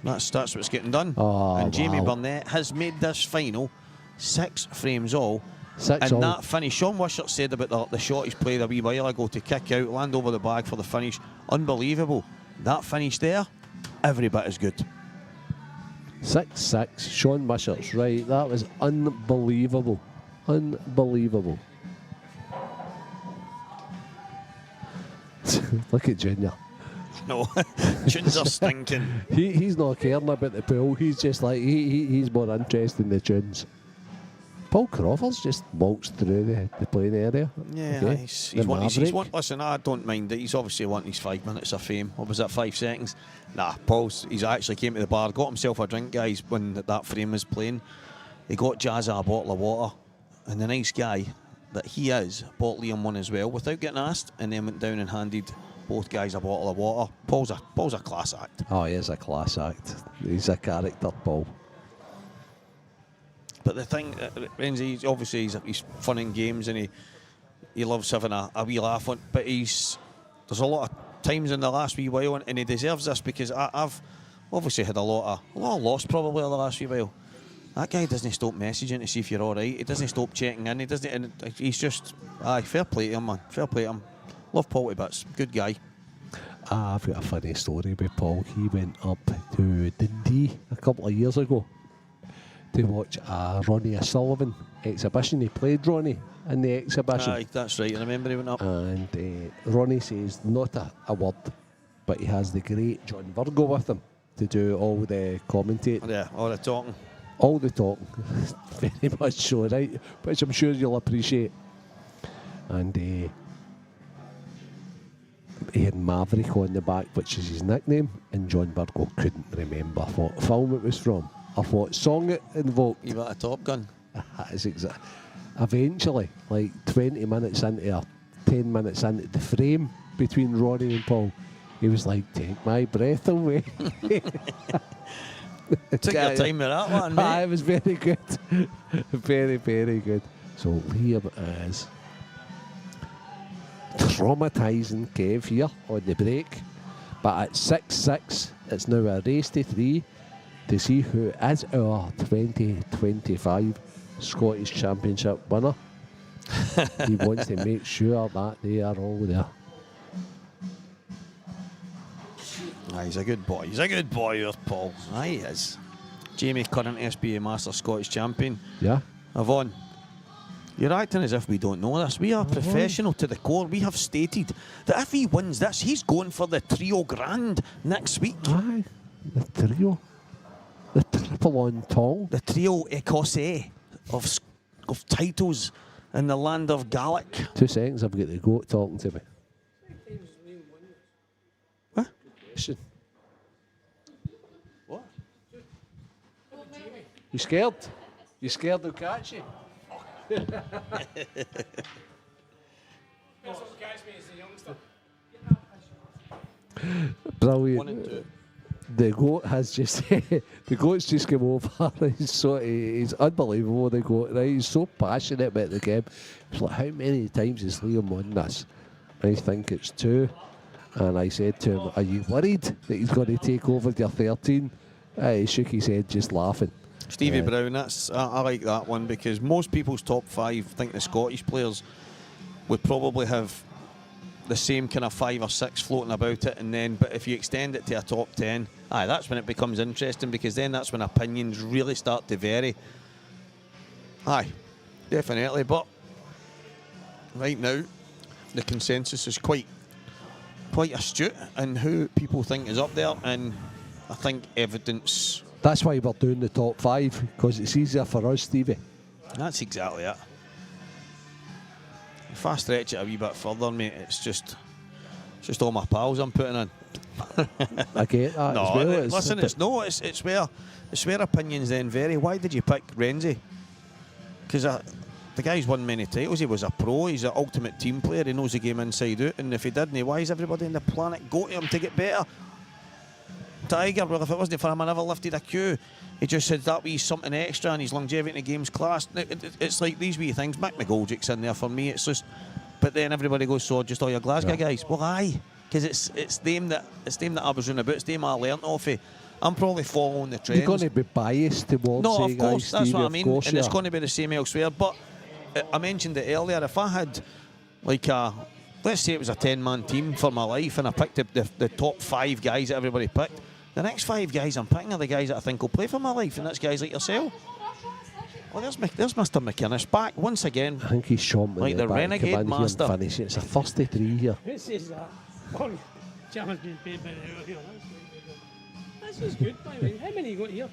that's what's getting done. Oh, and Jamie wow. Burnett has made this final 6 frames all. Six and all. that finish, Sean Wishart said about the shot he's played a wee while ago to kick out, land over the bag for the finish. Unbelievable. That finish there, every bit as good. 6-6. Sean Wishart's right. That was unbelievable. Unbelievable. Look at Junior. No, tunes are stinking. He's not caring about the pool. He's just like, he's more interested in the tunes. Paul Crawford's just walks through the playing area. Yeah, okay. Listen, I don't mind it. He's obviously wanting his 5 minutes of fame. What was that, 5 seconds? Nah, he's actually came to the bar, got himself a drink, guys, when that frame was playing. He got Jazza a bottle of water, and the nice guy that he is bought Liam one as well without getting asked, and then went down and handed both guys a bottle of water. Paul's a class act. Oh, he is a class act. He's a character, Paul. But the thing, Renzi, obviously he's fun in games and he loves having a wee laugh on. But there's a lot of times in the last wee while, and he deserves this because I've obviously had a lot of loss probably in the last wee while. That guy doesn't stop messaging to see if you're all right. He doesn't stop checking in. He doesn't. And he's just fair play to him, man. Fair play to him. Love Paul to bits. Good guy. I've got a funny story with Paul. He went up to Dundee a couple of years ago to watch a Ronnie O'Sullivan exhibition. He played Ronnie in the exhibition. Aye, that's right. I remember he went up. And Ronnie says not a word, but he has the great John Virgo with him to do all the commentating. Yeah, all the talking. All the talking. Very much so, right? Which I'm sure you'll appreciate. And he had Maverick on the back, which is his nickname, and John Virgo couldn't remember what film it was from or what song it invoked. You got a Top Gun. That is exact. Eventually, like 20 minutes into or 10 minutes into the frame between Ronnie and Paul, he was like, "Take my breath away." Took your time with that one, mate. It was very good. Very, very good. So Liam is traumatising Kev here on the break. But at 6-6, it's now a race to 3 to see who is our 2025 Scottish Championship winner. He wants to make sure that they are all there. He's a good boy. He's a good boy, with Paul. He is. Jamie, current SBA Master Scottish Champion. Yeah. Yvonne, you're acting as if we don't know this. We are professional to the core. We have stated that if he wins this, he's going for the Trio Grand next week. Aye, the trio. The triple entendre. The Trio Écossais of titles in the land of Gaelic. 2 seconds, I've got the goat talking to me. What? What? You scared? You scared they'll catch you? Brilliant. 1 and 2. The goat has just the goat's just come over. He's unbelievable, the goat, right? He's so passionate about the game. It's like, how many times has Liam won this? I think it's 2. And I said to him, "Are you worried that he's going to take over your 13?" He shook his head, just laughing. Stevie Brown, I like that one, because most people's top 5 think the Scottish players would probably have the same kind of 5 or 6 floating about it, and then, but if you extend it to a top 10, that's when it becomes interesting, because then that's when opinions really start to vary. Definitely, but right now the consensus is quite astute in who people think is up there, and I think evidence. That's why we're doing the top 5, because it's easier for us, Stevie. That's exactly it. If I stretch it a wee bit further, mate, it's just all my pals I'm putting in. I get that. No, as well. listen, it's where opinions then vary. Why did you pick Renzi? Because the guy's won many titles. He was a pro. He's an ultimate team player. He knows the game inside out. And if he didn't, why is everybody on the planet go to him to get better? Tiger, well, if it wasn't for him, I never lifted a cue. He just said that wee something extra, and his longevity in the game's class. It's like these wee things. Mick McGoldrick's in there for me. It's just, but then everybody goes, so just all your Glasgow guys. Well, aye, because it's them that I was running about. It's them I learnt off of. I'm probably following the trends. You're going to be biased towards no, of course, guys, that's Stevie, what I mean, course, and it's going to be the same elsewhere. But I mentioned it earlier. If I had like let's say it was a 10-man team for my life, and I picked the top 5 guys that everybody picked, the next 5 guys I'm picking are the guys that I think will play for my life, and that's guys like yourself. Well, there's Mr. McInnes back once again. I think he's shot like the renegade master. Finish. It's a 33 here. Who says that? Oh, Jammer's been paid by the hour here. This is good, by the way. How many you got here?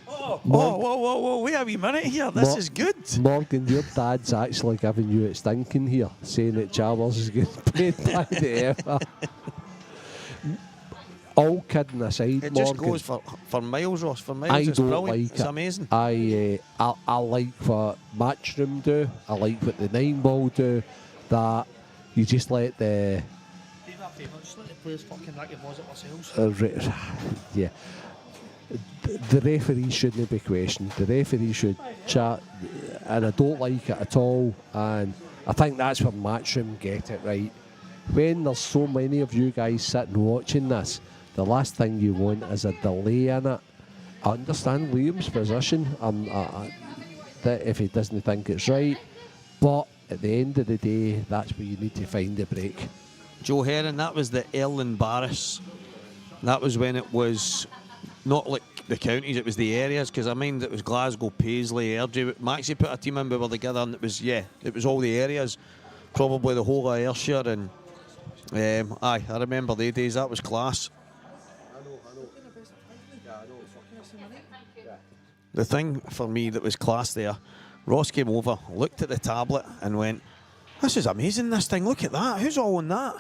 Whoa, wait a wee minute here. This is good. Morgan, your dad's actually giving you it stinking here, saying that Chalmers is getting paid by the hour. All kidding aside, it Morgan, just goes for miles, Ross. For miles, I it's don't brilliant. like It's it. amazing. I like what Matchroom do. I like what the 9-ball do. That you just let the Do that favour, just let the players fucking rack your balls up ourselves. yeah. The referee shouldn't be questioned. The referee should chat, and I don't like it at all. And I think that's where Matchroom get it right. When there's so many of you guys sitting watching this, the last thing you want is a delay in it. I understand Liam's position, that if he doesn't think it's right, but at the end of the day, that's where you need to find the break. Joe Herron, that was the Erlen Barris. That was when it was not like the counties, it was the areas, because I mind it was Glasgow, Paisley, Airdrie. Maxie put a team in, we were together, and it was all the areas, probably the whole of Ayrshire, and I remember the days. That was class. The thing for me that was class there, Ross came over, looked at the tablet and went, "This is amazing, this thing, look at that, who's all on that?"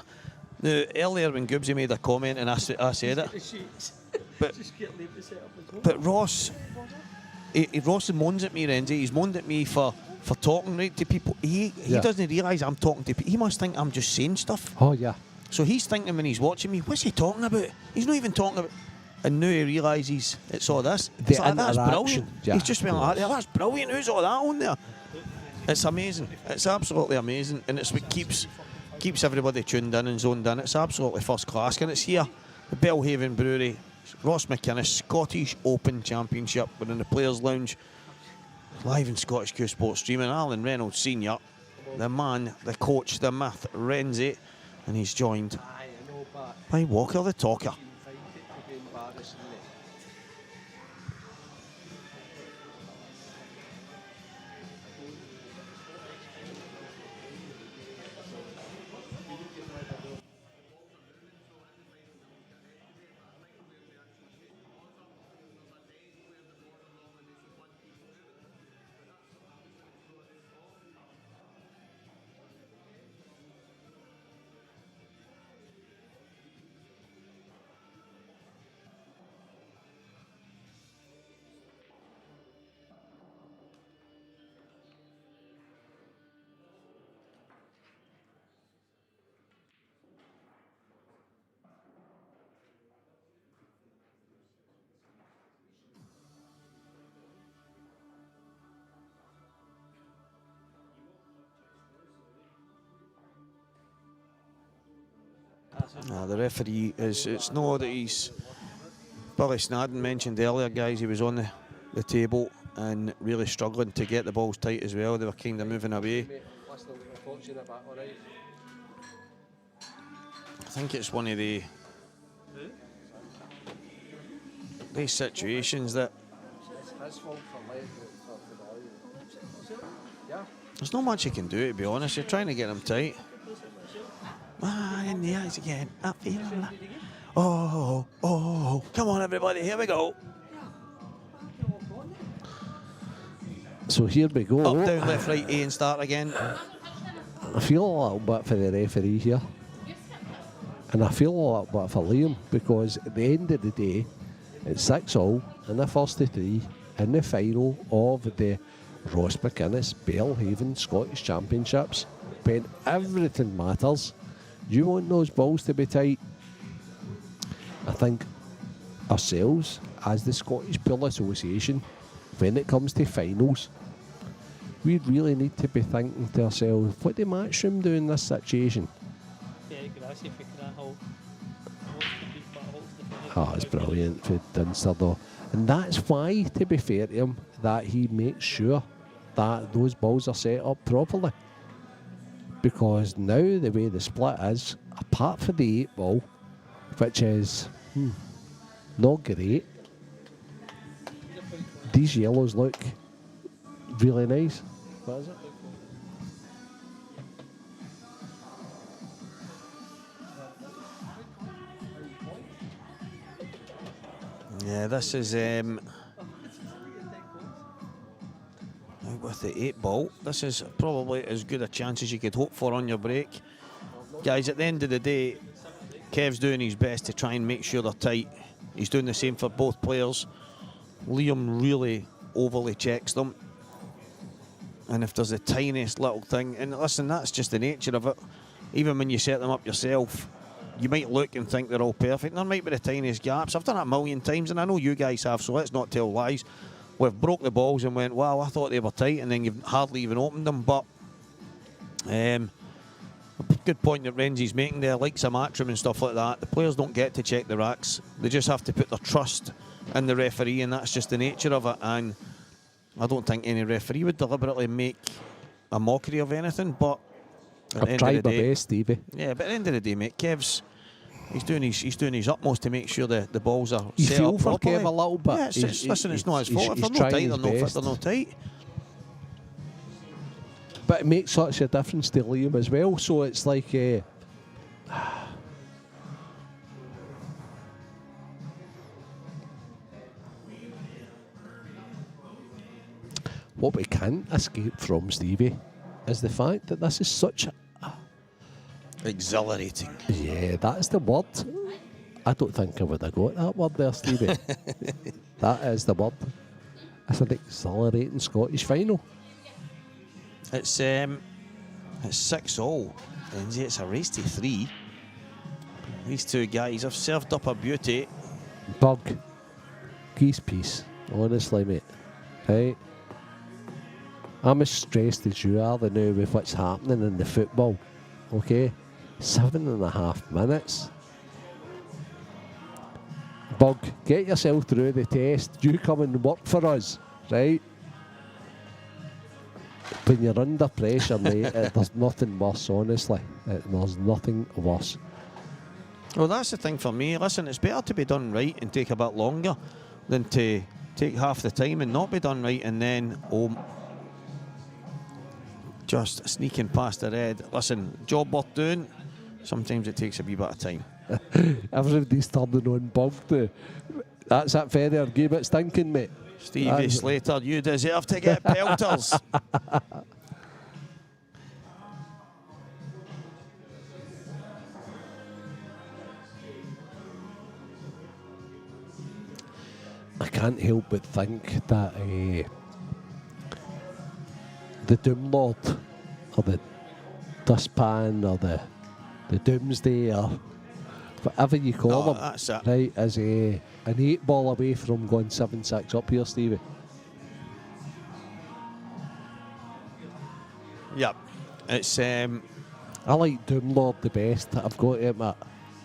Now, earlier when Goobsy made a comment and I said it, but Ross, Ross moans at me, Renzi, he's moaned at me for talking right to people. He doesn't realise I'm talking to people. He must think I'm just saying stuff. Oh, yeah. So he's thinking when he's watching me, what's he talking about? He's not even talking about... And now he realises it's all this. The like, that's brilliant. Yeah, he's just been like, that's brilliant. Who's all that on there? It's amazing. It's absolutely amazing. And it's what keeps everybody tuned in and zoned in. It's absolutely first class. And it's here, the Belhaven Brewery, Ross McInnes Scottish Open Championship. We're in the Players' Lounge, live in Scottish Q Sports streaming. Alan Reynolds Senior, the man, the coach, the myth, Renzi, and he's joined by Walker the Talker. The referee it's not that he's... Billy Snadden mentioned earlier, guys, he was on the table and really struggling to get the balls tight as well. They were kind of moving away. I think it's one of these situations that there's not much you can do, to be honest. You're trying to get them tight. In the eyes again. I feel alive. Oh, come on everybody, here we go. So here we go. Up, down, left, right, A and start again. I feel a little bit for the referee here. And I feel a little bit for Liam, because at the end of the day, it's 6-all in the first of 3 in the final of the Ross McInnes Belhaven Scottish Championships. When everything matters, you want those balls to be tight. I think ourselves, as the Scottish Pool Association, when it comes to finals, we really need to be thinking to ourselves, what the matchroom do in this situation? Oh, it's brilliant for Dunster though. And that's why, to be fair to him, that he makes sure that those balls are set up properly. Because now the way the split is, apart from the 8-ball, which is not great, these yellows look really nice. What is it? Yeah, this is with the 8-ball. This is probably as good a chance as you could hope for on your break. Guys, at the end of the day, Kev's doing his best to try and make sure they're tight. He's doing the same for both players. Liam really overly checks them. And if there's the tiniest little thing, and listen, that's just the nature of it. Even when you set them up yourself, you might look and think they're all perfect. There might be the tiniest gaps. I've done it a million times, and I know you guys have, so let's not tell lies. We've broke the balls and went, wow, I thought they were tight, and then you've hardly even opened them. But a good point that Renzi's making there, like some matchroom and stuff like that. The players don't get to check the racks. They just have to put their trust in the referee, and that's just the nature of it. And I don't think any referee would deliberately make a mockery of anything, but I've tried my best, Stevie. Yeah, but at the end of the day, mate, he's doing his utmost to make sure the balls are You set feel up for properly. Kev a little bit. Yeah, it's not his fault. If they're not tight, they're not fit, they're not tight. But it makes such a difference to Liam as well, so it's like what we can't escape from, Stevie, is the fact that this is such exhilarating. Yeah, that's the word. I don't think I would have got that word there, Stevie. That is the word. It's an exhilarating Scottish final. It's 6-all. And it's a race to 3. These two guys have served up a beauty. Bug. Geese piece. Honestly, mate. Right? I'm as stressed as you are now with what's happening in the football. Okay? 7.5 minutes. Bug, get yourself through the test. You come and work for us, right? When you're under pressure, mate, there's nothing worse, honestly. There's nothing worse. Well, that's the thing for me. Listen, it's better to be done right and take a bit longer than to take half the time and not be done right and then just sneaking past the red. Listen, job worth doing. Sometimes it takes a wee bit of time. Everybody's turning on Bug too. That's that feather. Give it stinking, mate. Stevie Slater, you deserve to get pelters. I can't help but think that the Doom Lord, or the Dustpan, or the Doomsday, or whatever you call them, that's it. right, is an 8-ball away from going 7-6 up here, Stevie. Yep. It's I like Doom Lord the best, I've got to admit.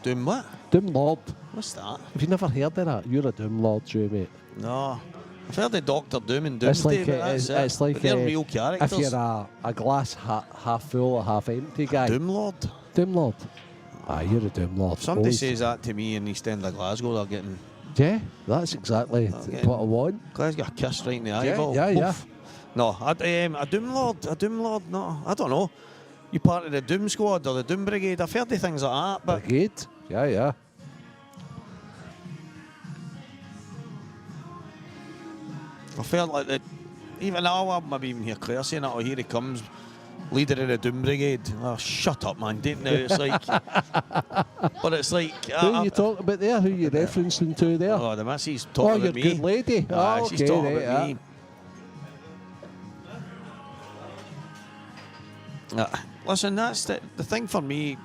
Doom what? Doom Lord. What's that? Have you never heard of that? You're a Doom Lord, you, mate. No. I've heard of Doctor Doom and It's Doomsday, like but that's it. it's like But they're real characters. if you're a glass half full or half empty guy. Doom Lord. Doom Lord. Ah, you're a Doom Lord. If somebody Always. says that to me in East End of Glasgow, they're getting... Yeah, that's exactly what I want. Glasgow got a kiss right in the Yeah, eyeball. yeah. Oof. No, a Doom Lord, no, I don't know. You part of the Doom Squad or the Doom Brigade? I've heard of things like that, but... Brigade? Yeah. I felt like that. Even now, I maybe even hear Claire saying that. Oh, here he comes, leader of the Doom Brigade. Oh, shut up, man! Don't now. It's like, but it's like. Who are you talking about there? Who are you referencing to there? Oh, the missus talking your about me. good lady. Aye, Oh, she's okay, talking right, about me. Listen, that's the thing for me.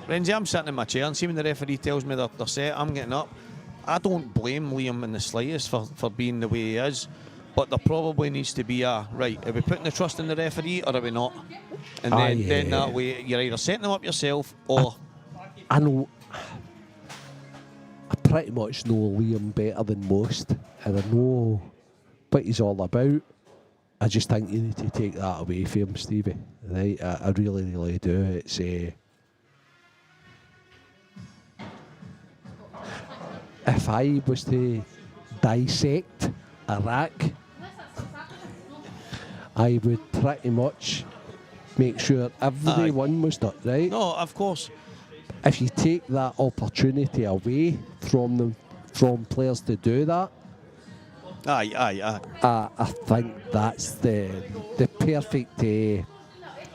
Renzi, I'm sitting in my chair and see when the referee tells me they're set, I'm getting up. I don't blame Liam in the slightest for being the way he is, but there probably needs to be a, right, are we putting the trust in the referee or are we not? And then that way you're either setting them up yourself or... I know... I pretty much know Liam better than most, and I know what he's all about. I just think you need to take that away from him, Stevie. Right? I really, really do. It's... if I was to dissect Iraq, I would pretty much make sure everyone was done right. No, of course. If you take that opportunity away from them, from players to do that, Aye. I think that's the perfect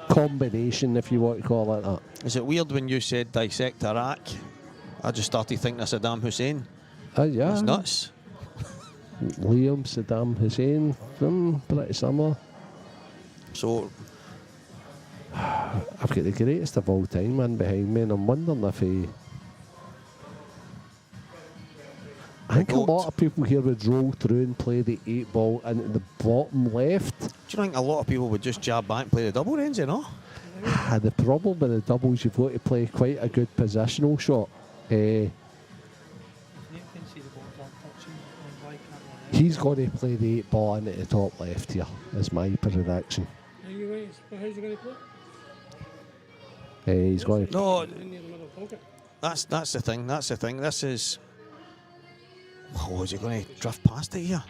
combination, if you want to call it that. Is it weird when you said dissect Iraq? I just started thinking of Saddam Hussein. Yeah. It's nuts. Liam, Saddam Hussein, pretty similar. So, I've got the greatest of all time man behind me, and I'm wondering if he... I think a lot of people here would roll through and play the 8-ball into the bottom left. do you think a lot of people would just jab back and play the double range, you know? The problem with the doubles, you've got to play quite a good positional shot. He's going to play the 8-ball into the top left here, is my prediction. How's he going to play? He's going to... No, In near the middle pocket. that's the thing. This is... Oh, is he going to drift past it here?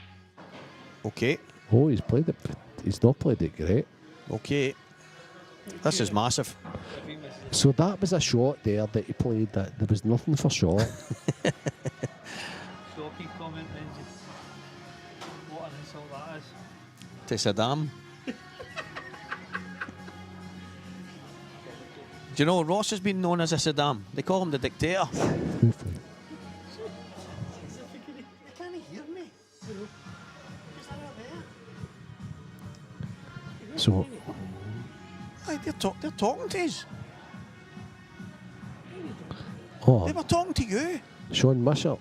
Okay. Oh, he's played it. He's not played it great. Okay. This is massive. So that was a shot there that he played that there was nothing for shot. Shocking comment, Benji. What an insult that is. To Saddam. Do you know Ross has been known as a Saddam? They call him the dictator. So, Aye, they're talking to us. They were talking to you. Sean Misher,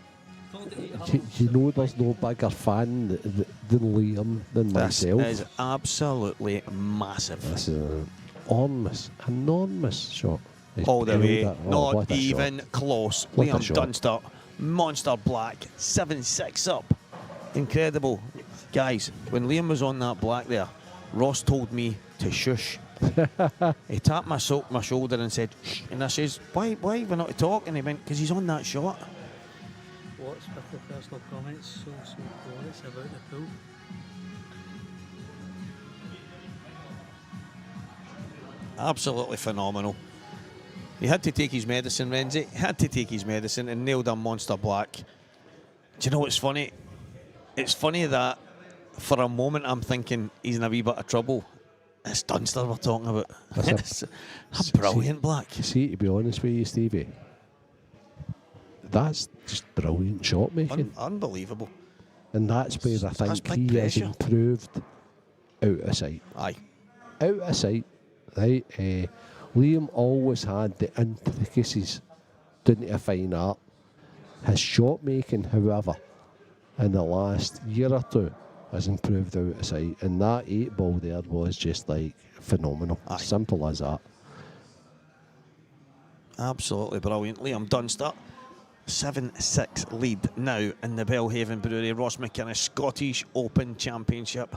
you know there's no bigger fan than Liam than myself. This is absolutely massive. This is an enormous shot. He's All the peeled way, it. Oh, not what a even shot. close. What a Liam shot. Dunster, monster black, 7-6 up. Incredible. Guys, when Liam was on that black there, Ross told me to shush. He tapped my shoulder and said, shh. And I says, why are we not talking? He went, because he's on that shot. What's with the personal comments so glorious about the pool? Absolutely phenomenal. He had to take his medicine, Renzi. He had to take his medicine and nailed a monster black. Do you know what's funny? It's funny that for a moment I'm thinking he's in a wee bit of trouble. It's Dunster we're talking about. It's a brilliant black. See, to be honest with you, Stevie, that's just brilliant shot making. Unbelievable. And that's where I That's think big he has pressure. improved out of sight. Aye. Out of sight, right? Liam always had the intricacies down to a fine art. His shot making, however, in the last year or two has improved out of sight. And that 8-ball there was just like phenomenal. Aye. Simple as that. Absolutely brilliant. Liam Dunster, 7-6 lead now in the Belhaven Brewery Ross McInnes Scottish Open Championship.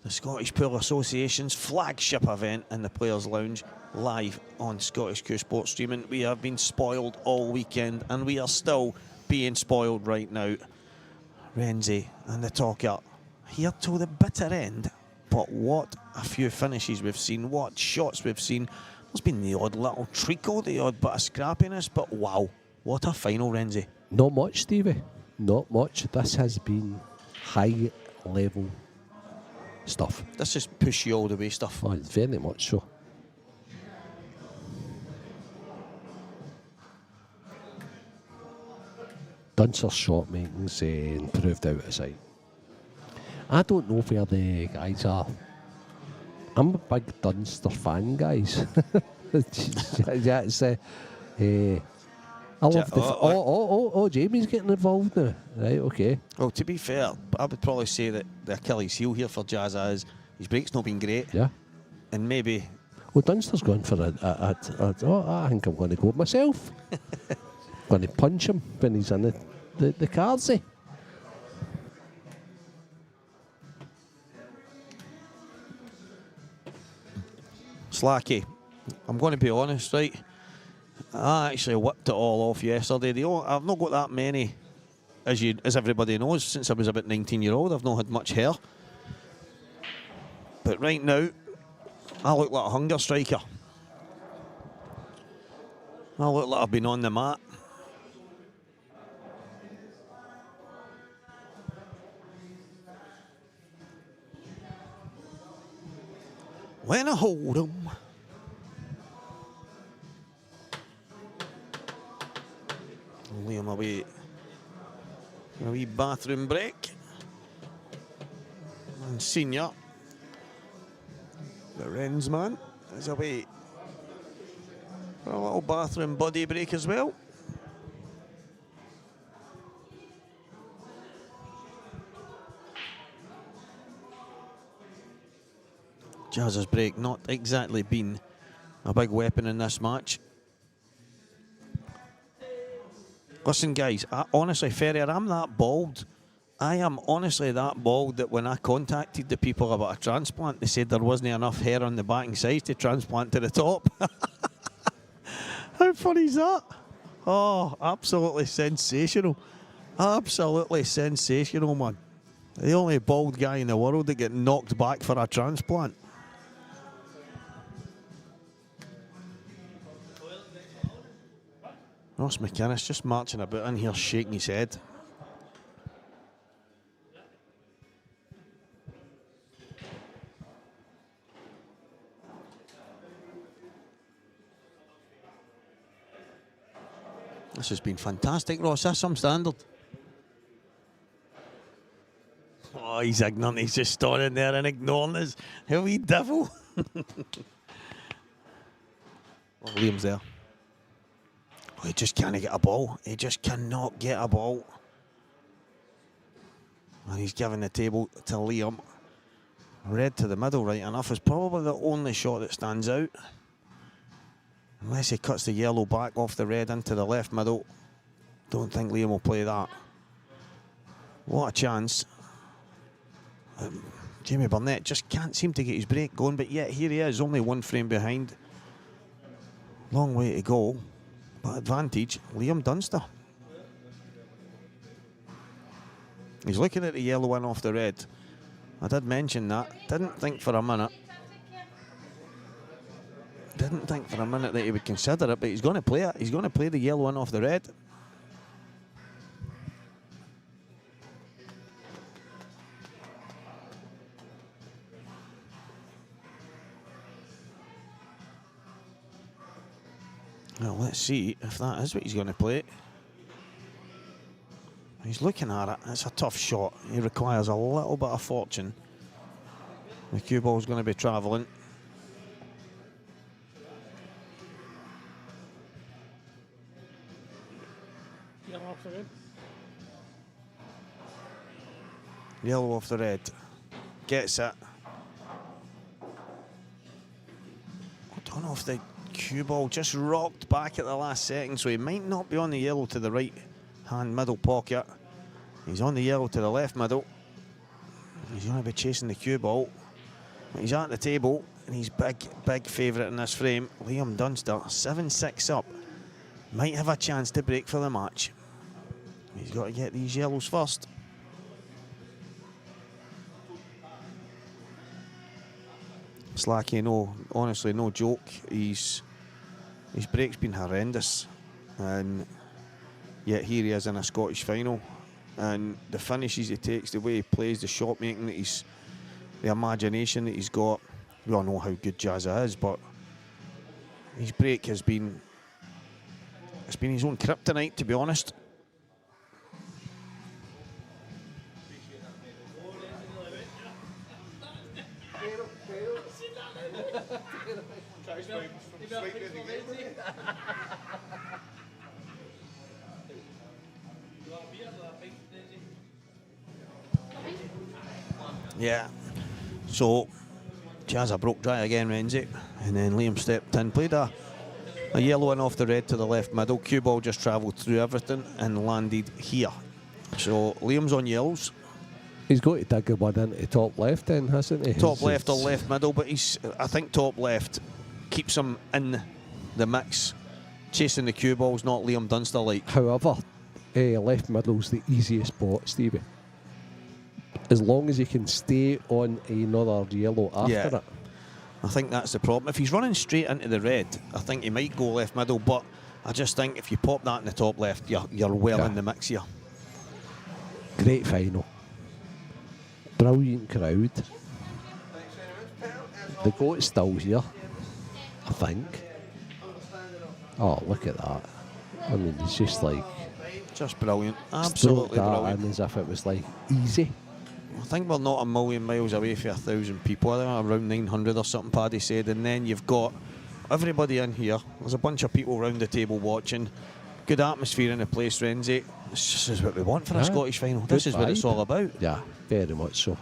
The Scottish Pool Association's flagship event in the Players' Lounge, live on Scottish Q Sports Streaming. We have been spoiled all weekend, and we are still being spoiled right now. Renzi and the talker here till the bitter end, but what a few finishes we've seen, what shots we've seen. There's been the odd little treacle, the odd bit of scrappiness, but wow, what a final, Renzi. Not much, Stevie. Not much. This has been high level stuff. This is push you all the way stuff. Oh, very much so. Dunster's shot making's improved out of sight. I don't know where the guys are. I'm a big Dunster fan, guys. That's I love the. Jamie's getting involved now. Right, okay. Well, to be fair, I would probably say that the Achilles heel here for Jazza is his break's not been great. Yeah. And maybe. Well, Dunster's going for I think I'm going to go myself. Going to punch him when he's in the cards. Slacky, I'm going to be honest, right? I actually whipped it all off yesterday. I've not got that many, as everybody knows, since I was about 19-year-old. I've not had much hair. But right now, I look like a hunger striker. I look like I've been on the mat. When I hold 'em. Liam away. A wee bathroom break. And Senior, the Wrens man, is away for a little bathroom body break as well. Jazz's break not exactly been a big weapon in this match. Listen, guys, honestly, Ferrier, I'm that bald. I am honestly that bald that when I contacted the people about a transplant, they said there wasn't enough hair on the back and sides to transplant to the top. How funny is that? Oh, absolutely sensational. Absolutely sensational, man. The only bald guy in the world that get knocked back for a transplant. Ross McInnes just marching about in here shaking his head. This has been fantastic, Ross. That's some standard. Oh, he's ignorant. He's just standing there and ignoring us. How wee devil. Oh, Liam's there. Oh, he just can't get a ball. He just cannot get a ball. And he's giving the table to Liam. Red to the middle, right enough, is probably the only shot that stands out. Unless he cuts the yellow back off the red into the left middle. Don't think Liam will play that. What a chance. Jamie Burnett just can't seem to get his break going, but yet here he is, only one frame behind. Long way to go. But advantage, Liam Dunster. He's looking at the yellow one off the red. I did mention that. Didn't think for a minute. Didn't think for a minute that he would consider it, but he's going to play it. He's going to play the yellow one off the red. Well, let's see if that is what he's going to play. He's looking at it. It's a tough shot. He requires a little bit of fortune. The cue ball's going to be travelling. Yellow off the red. Gets it. I don't know if the cue ball just rocked back at the last second, so he might not be on the yellow to the right hand middle pocket. He's on the yellow to the left middle. He's going to be chasing the cue ball. He's at the table, and he's big favourite in this frame. Liam Dunster, 7-6 up. Might have a chance to break for the match. He's got to get these yellows first. Slacky, honestly, no joke. His break's been horrendous, and yet here he is in a Scottish final. And the finishes he takes, the way he plays, the shot making that the imagination that he's got. We all know how good Jazza is, but his break has been his own kryptonite, to be honest. Yeah, so Jazza broke dry again, Renzi, and then Liam stepped in, played a yellow in off the red to the left middle. Cue ball just travelled through everything and landed here. So Liam's on yellows. He's got to dig one into top left then, hasn't he? Top left or left middle, but I think top left keeps him in the mix, chasing the cue balls, not Liam Dunster like. However, left middle's the easiest spot, Stevie. As long as he can stay on another yellow after it. I think that's the problem. If he's running straight into the red, I think he might go left middle, but I just think if you pop that in the top left, you're well in the mix here. Great final. Brilliant crowd. The goat's still here, I think. Oh, look at that. I mean, it's just like... Just brilliant. Absolutely brilliant. And as if it was like easy. I think we're not a million miles away from 1,000 people. I think around 900 or something, Paddy said. And then you've got everybody in here. There's a bunch of people around the table watching. Good atmosphere in the place, Renzi. This is what we want for a Scottish final. This is what it's all about. Yeah, very much so.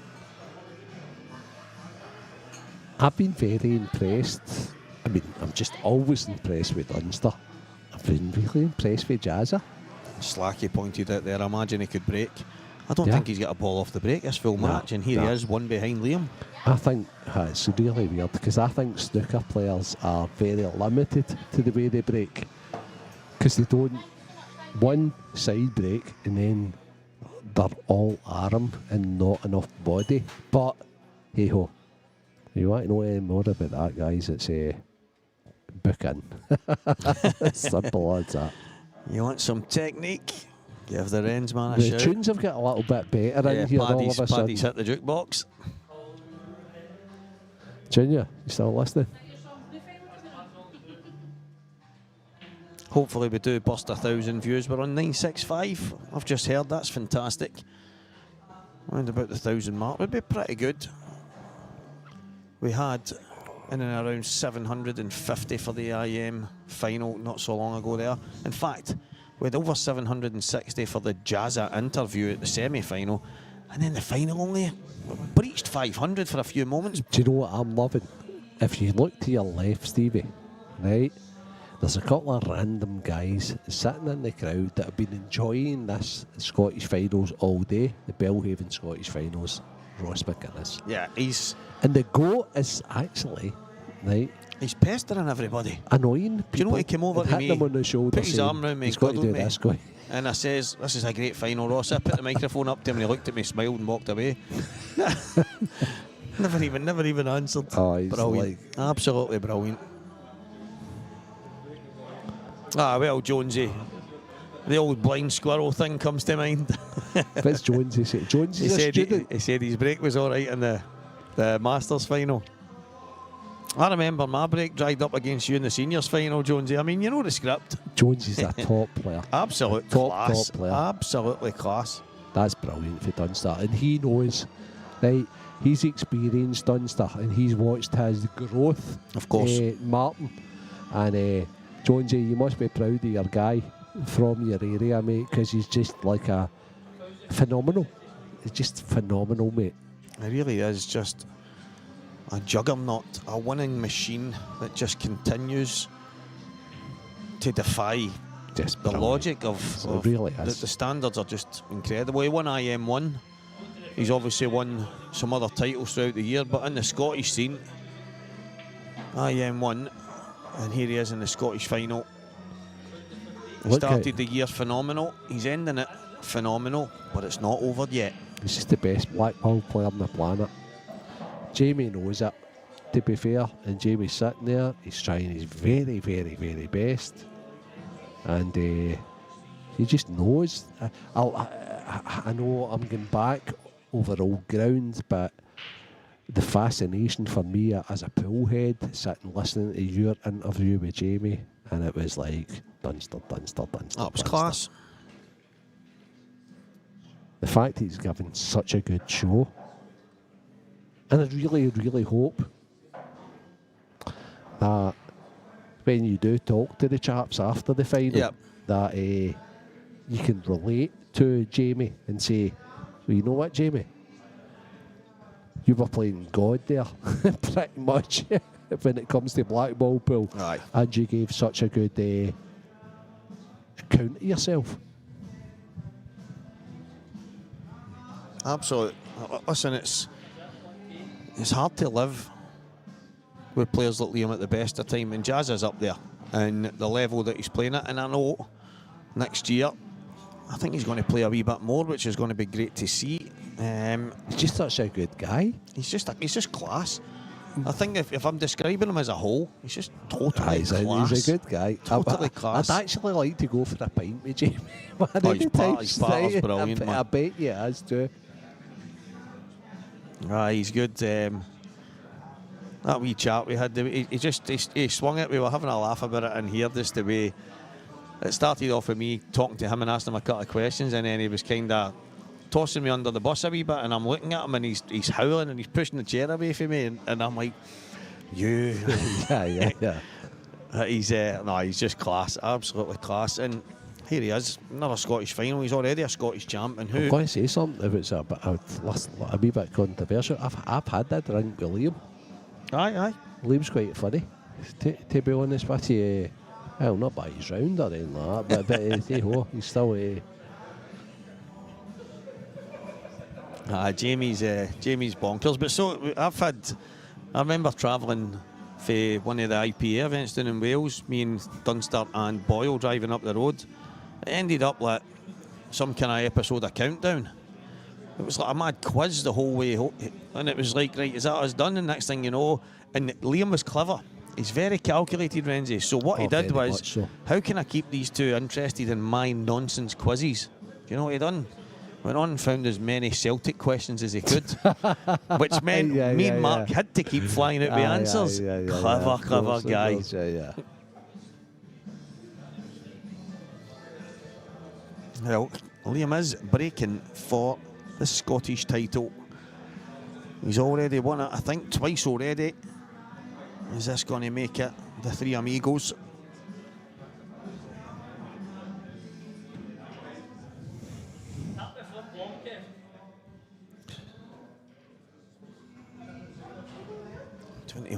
I've been very impressed. I mean, I'm just always impressed with Dunster. I've been really impressed with Jazza. Slacky pointed out there, I imagine he could break. I don't think he's got a ball off the break this full match, and here he is, one behind Liam. I think it's really weird, because I think snooker players are very limited to the way they break. Because they don't, one side break, and then they're all arm and not enough body. But, hey-ho, if you want to know any more about that, guys, it's book in. Simple as that. You want some technique? Give the Rens man a shout. The tunes have got a little bit better in here all of a sudden. Paddy's hit the jukebox. Junior, you still listening? Hopefully we do bust 1,000 views. We're on 965. I've just heard, that's fantastic. Around about the 1,000 mark would be pretty good. We had in and around 750 for the IM final not so long ago there. In fact, we had over 760 for the Jazza interview at the semi-final, and then the final only breached 500 for a few moments. Do you know what I'm loving? If you look to your left, Stevie, right, there's a couple of random guys sitting in the crowd that have been enjoying this Scottish finals all day, the Belhaven Scottish finals. Ross McInnes. Yeah, and the goat is actually, right, he's pestering everybody. Annoying people. Do you know what, he came over to me, them on the shoulder, put his arm round me, he's got to do this, guy. And I says, this is a great final, Ross. I put the microphone up to him and he looked at me, smiled and walked away. never even answered. Oh, he's brilliant. Absolutely brilliant. Ah, well, Jonesy. The old blind squirrel thing comes to mind. That's Jonesy. Jonesy's a student. He said his break was all right in the Masters final. I remember my break dried up against you in the seniors final, Jonesy. I mean, you know the script. Jonesy's a top player. Absolute class. Top player. Absolutely class. That's brilliant for Dunster. And he knows, right, he's experienced Dunster and he's watched his growth. Of course. Martin. And Jonesy, you must be proud of your guy from your area, mate, because he's just like a phenomenal. He's just phenomenal, mate. He really is just a juggernaut, a winning machine that just continues to defy just the brilliant. logic of really the is. standards are just incredible. He won IM1. He's obviously won some other titles throughout the year, but in the Scottish scene, IM1, and here he is in the Scottish final. He started the year phenomenal. He's ending it phenomenal, but it's not over yet. He's just the best black ball player on the planet. Jamie knows it, to be fair, and Jamie's sitting there. He's trying his very, very, very best, and he just knows. I know I'm going back over old ground, but the fascination for me as a pool head, sitting listening to your interview with Jamie, and it was like Dunster. That was Dunster. class. The fact that he's given such a good show, and I really, really hope that when you do talk to the chaps after the final, that you can relate to Jamie and say, well, you know what, Jamie? You were playing God there, pretty much, when it comes to black ball pool. Aye. And you gave such a good account of yourself. Absolutely. Listen, it's hard to live with players like Liam at the best of time, and Jazz is up there, and the level that he's playing at. And I know next year, I think he's going to play a wee bit more, which is going to be great to see. He's just such a good guy. He's just class. I think if I'm describing him as a whole, he's just totally He's class. a good guy. Totally class. I'd actually like to go for a pint with Jamie. His partner's brilliant, man. I bet he has too. He's good. That wee chat we had, he swung it. We were having a laugh about it, and here just the way it started off with me talking to him and asking him a couple of questions, and then he was kind of tossing me under the bus a wee bit, and I'm looking at him and he's howling and he's pushing the chair away from me, and I'm like, you. yeah. He's just class, absolutely class. And here he is, another Scottish final. He's already a Scottish champ. And I'm going to say something if it's a wee bit controversial. I've had that drink with Liam. Aye. Liam's quite funny, to be honest with you. Well, not by his round or anything like that, but he's still. Jamie's bonkers. But I remember travelling for one of the IPA events down in Wales. Me and Dunster and Boyle driving up the road. It ended up like some kind of episode of Countdown. It was like a mad quiz the whole way home, and it was like, right, is that us done? And next thing you know, and Liam was clever. He's very calculated, Renzi. So what he did was, how can I keep these two interested in my nonsense quizzes? Do you know what he done? Went on and found as many Celtic questions as he could, which meant me and Mark had to keep flying out with answers. Clever guy. Well, Liam is breaking for the Scottish title. He's already won it, I think, twice already. Is this going to make it the Three Amigos?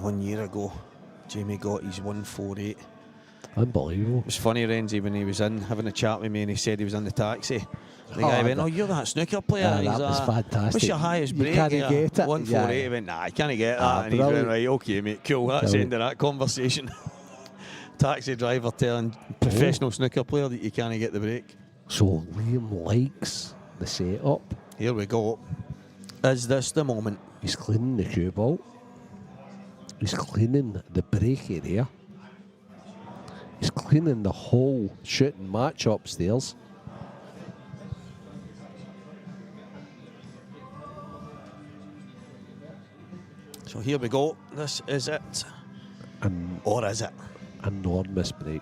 One year ago, Jamie got his 148. Unbelievable. It was funny, Renzi, when he was in having a chat with me and he said he was in the taxi. The guy went, "Oh, you're that snooker player." That was fantastic. What's your highest break? You can't get it. 148. He went, "Nah, I can't get that." And he went, "Right, okay, mate, cool. That's the end of that conversation." Taxi driver telling professional snooker player that you can't get the break. So Liam likes the setup. Here we go. Is this the moment? He's cleaning the cue ball. He's cleaning the break area. He's cleaning the whole shooting match upstairs. So here we go. This is it. Or is it? Enormous break.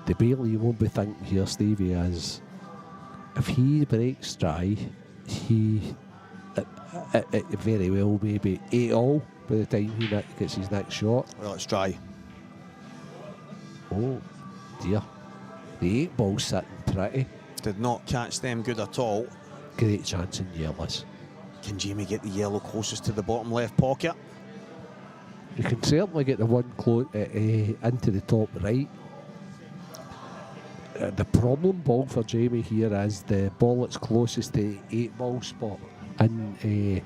The Bailey you won't be thinking here, Stevie, is if he breaks dry, he it very well maybe 8-all by the time he gets his next shot. Well, it's dry. Oh dear. The 8-ball's sitting pretty. Did not catch them good at all. Great chance in yellows. Can Jamie get the yellow closest to the bottom left pocket? You can certainly get the one into the top right. The problem ball for Jamie here is the ball that's closest to the 8-ball spot. And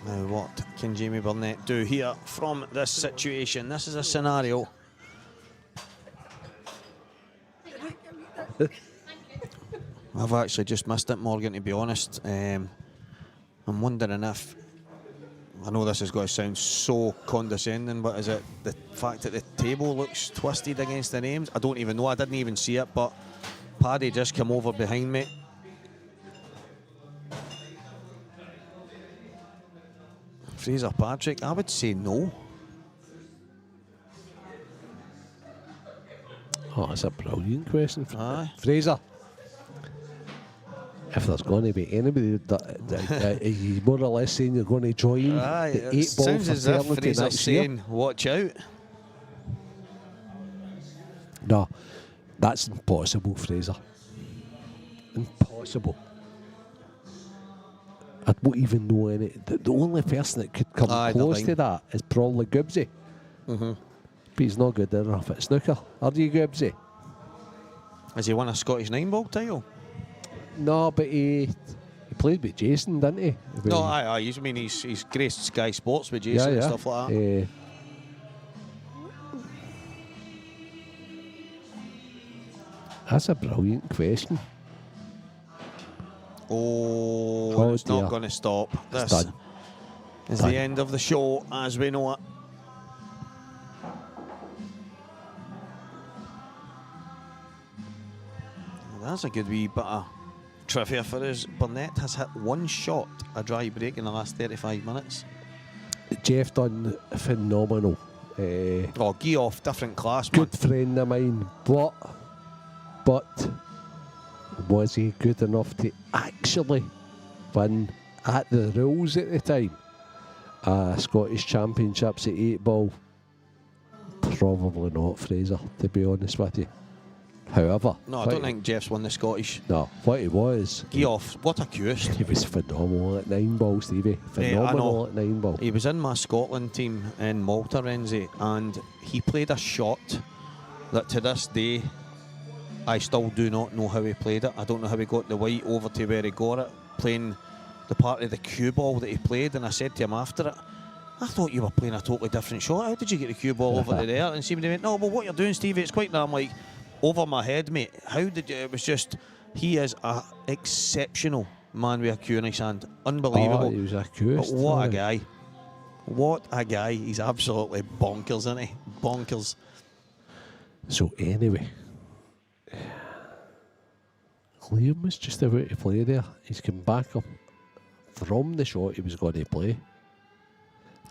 now, what can Jamie Burnett do here from this situation? This is a scenario. I've actually just missed it, Morgan, to be honest. I'm wondering if, I know this is going to sound so condescending, but is it the fact that the table looks twisted against the names? I don't even know, I didn't even see it, but Paddy just came over behind me. Fraser Patrick, I would say no. oh, that's a brilliant question. Aye. Fraser, if there's going to be anybody that you more or less saying you're going to join Aye, the it 8-ball sounds as if fraternity Fraser's next year. saying, watch out. No, that's impossible, Fraser. Impossible. I don't even know any. The only person that could come close to that is probably Gibbsy. But he's not good enough at snooker. Are you, Gibbsy? Has he won a Scottish 9-ball title? No, but he played with Jason, didn't he? No, aye. I mean, he's graced Sky Sports with Jason and stuff like that. That's a brilliant question. Oh, it's dear. not going to stop. This done. is Done. the end of the show as we know it. That's a good wee bit of trivia for us. Burnett has hit one shot, a dry break in the last 35 minutes. Jeff done phenomenal. Oh, Geoff, different class, man. Good friend of mine, but was he good enough to actually win at the rules at the time? Scottish Championships at 8-ball? Probably not, Fraser, to be honest with you. However, No, I don't think Jeff's won the Scottish. No, what he was, Geoff, what a curse. he was phenomenal at 9-ball, Stevie. I know. Phenomenal at 9-ball. He was in my Scotland team in Malta, Renzi, and he played a shot that to this day I still do not know how he played it. I don't know how he got the white over to where he got it, playing the part of the cue ball that he played. And I said to him after it, I thought you were playing a totally different shot. How did you get the cue ball over to there? And he went, no, but what you're doing, Stevie, it's quite. And I'm like, over my head, mate. How did you? It was just, he is a exceptional man with a cue in his hand. Unbelievable. Oh, he was a cue. But what a guy. What a guy. He's absolutely bonkers, isn't he? Bonkers. So anyway, Liam was just about to play there. He's come back up from the shot he was going to play.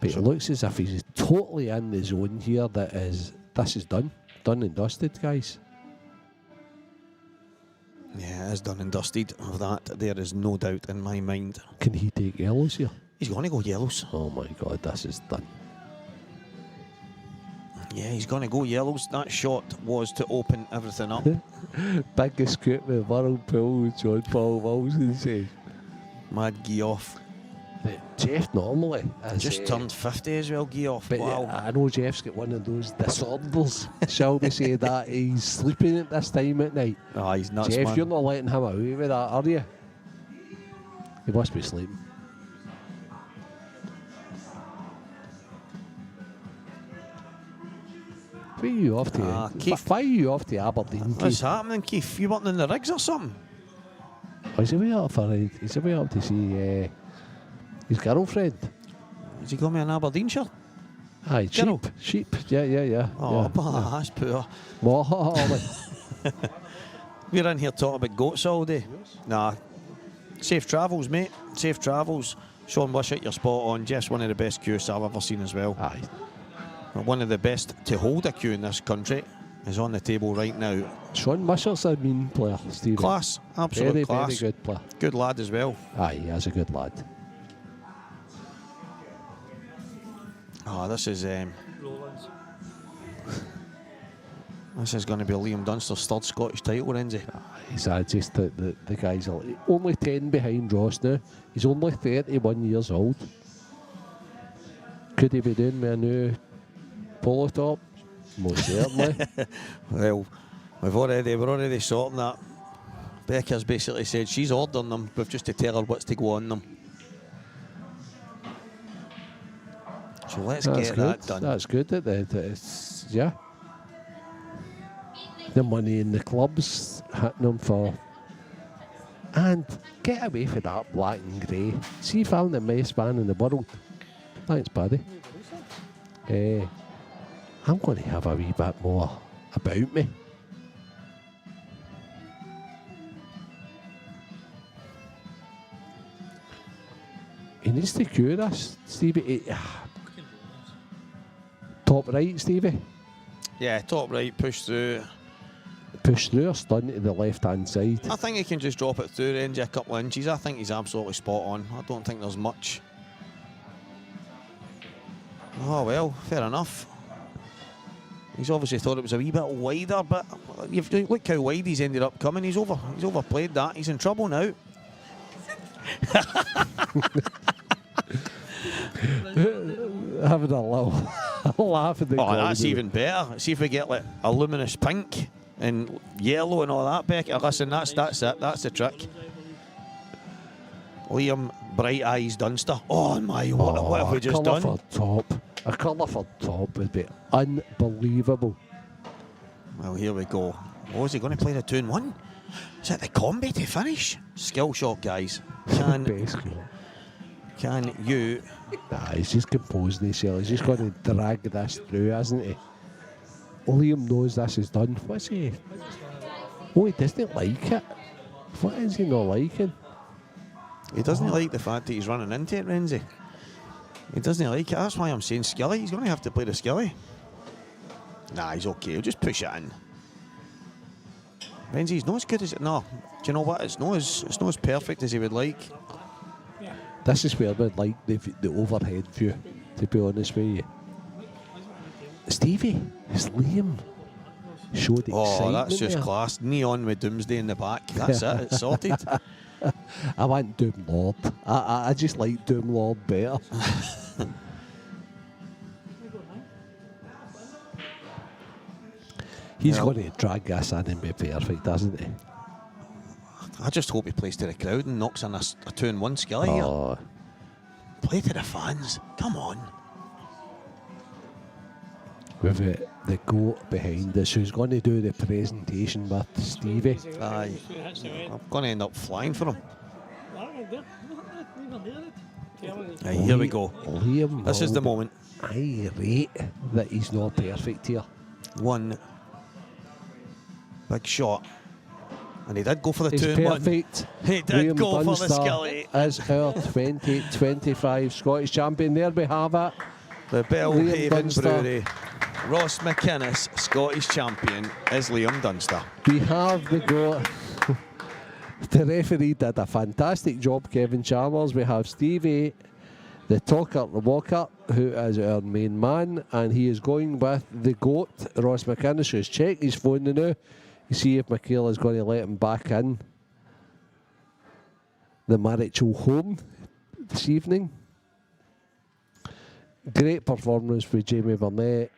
But it looks as if he's totally in the zone here. This is done. Done and dusted, guys. Yeah, it is done and dusted. Of that, there is no doubt in my mind. Can he take yellows here? He's going to go yellows. Oh my God, this is done. Yeah, he's going to go yellows. That shot was to open everything up. Biggest scoop with world pool, John Paul Wilson says. Mad Geoff. Jeff normally Just turned 50 as well, Geoff. But Wow. I know Jeff's got one of those disorders, shall we say, that he's sleeping at this time at night. Ah, he's nuts, Jeff, man. you're not letting him away with that, are you? He must be sleeping. Why are you off to? Keith. Why are you off to Aberdeen? What's Keith? happening, Keith? You working in the rigs or something? Oh, is he way up for? Is he way up to see his girlfriend? Is he got me an Aberdeen shirt? Aye, Girl. sheep. Yeah. Oh, yeah. that's poor. Well, We're in here talking about goats all day. Nah. Safe travels, mate. Safe travels. Sean Wishart, you're spot on. Jeff's one of the best cues I've ever seen as well. aye. One of the best to hold a cue in this country is on the table right now. Sean Wishart's a mean player, Steve. Class. Absolute Very, class. very good player. Good lad as well. Aye, he is a good lad. Oh, this is Rollins. this is going to be Liam Dunster's third Scottish title, Renzi. He's just the guys are only 10 behind Ross now. He's only 31 years old. Could he be doing with a new polo top? Most certainly. Well, we're already sorting that. Becca's basically said she's ordering them. We've just to tell her what's to go on them. So let's get that done. That's good. It's, yeah. The money in the clubs hitting them for. And get away from that black and grey. See if I'm the best man in the world. Thanks, buddy. I'm going to have a wee bit more about me. He needs to cure us, Stevie. Top right, Stevie. Yeah, top right, push through. Push through or stun to the left-hand side. I think he can just drop it through range a couple of inches. I think he's absolutely spot on. I don't think there's much. Oh well, fair enough. He's obviously thought it was a wee bit wider, but look how wide he's ended up coming. He's overplayed that. He's in trouble now. Having a little laugh at the Oh, that's even better. See if we get like a luminous pink and yellow and all that, Becky. Listen, that's it. That's the trick. Liam Bright Eyes Dunster. Oh my, what have we just done? A colourful top would be unbelievable. Well, here we go. Oh, is he going to play the 2-1? Is it the combi to finish? Skill shot, guys. Can you... Nah, he's just composing himself. He's just going to drag this through, hasn't he? Liam knows this is done. What's he? Oh, he doesn't like it. What is he not liking? He doesn't like the fact that he's running into it, Renzi. He doesn't like it. That's why I'm saying skilly. He's going to have to play the skilly. Nah, he's okay. He'll just push it in. Renzi's not as good as it. No, do you know what? It's not as perfect as he would like. This is where we'd like the overhead view, to be honest with you. Stevie, it's Liam. Showed excitement. Oh, that's just there. class. Neon with Doomsday in the back. That's it. It's sorted. I want Doom Lord. I just like Doom Lord better. He's going to drag this in and be perfect, doesn't he? I just hope he plays to the crowd and knocks in a 2-1 skilly here. Play to the fans. Come on. With the goat behind us, who's going to do the presentation with Stevie. Aye. I'm going to end up flying for him. Aye, here we go. Liam, this is the moment. I rate that he's not perfect here. One big shot. And he did go for the He's 2-1. perfect. He did Liam go for Dunster the skilly. Is our 2025 Scottish champion. There we have it. The Liam Belhaven Dunster. Brewery. Ross McInnes, Scottish champion, is Liam Dunster. We have the goal. The referee did a fantastic job, Kevin Chalmers. We have Stevie, the talker, the walker, who is our main man, and he is going with the GOAT, Ross McInnes, who's checked his phone now. You see if Michaela is going to let him back in the marital home this evening. Great performance for Jamie Burnett.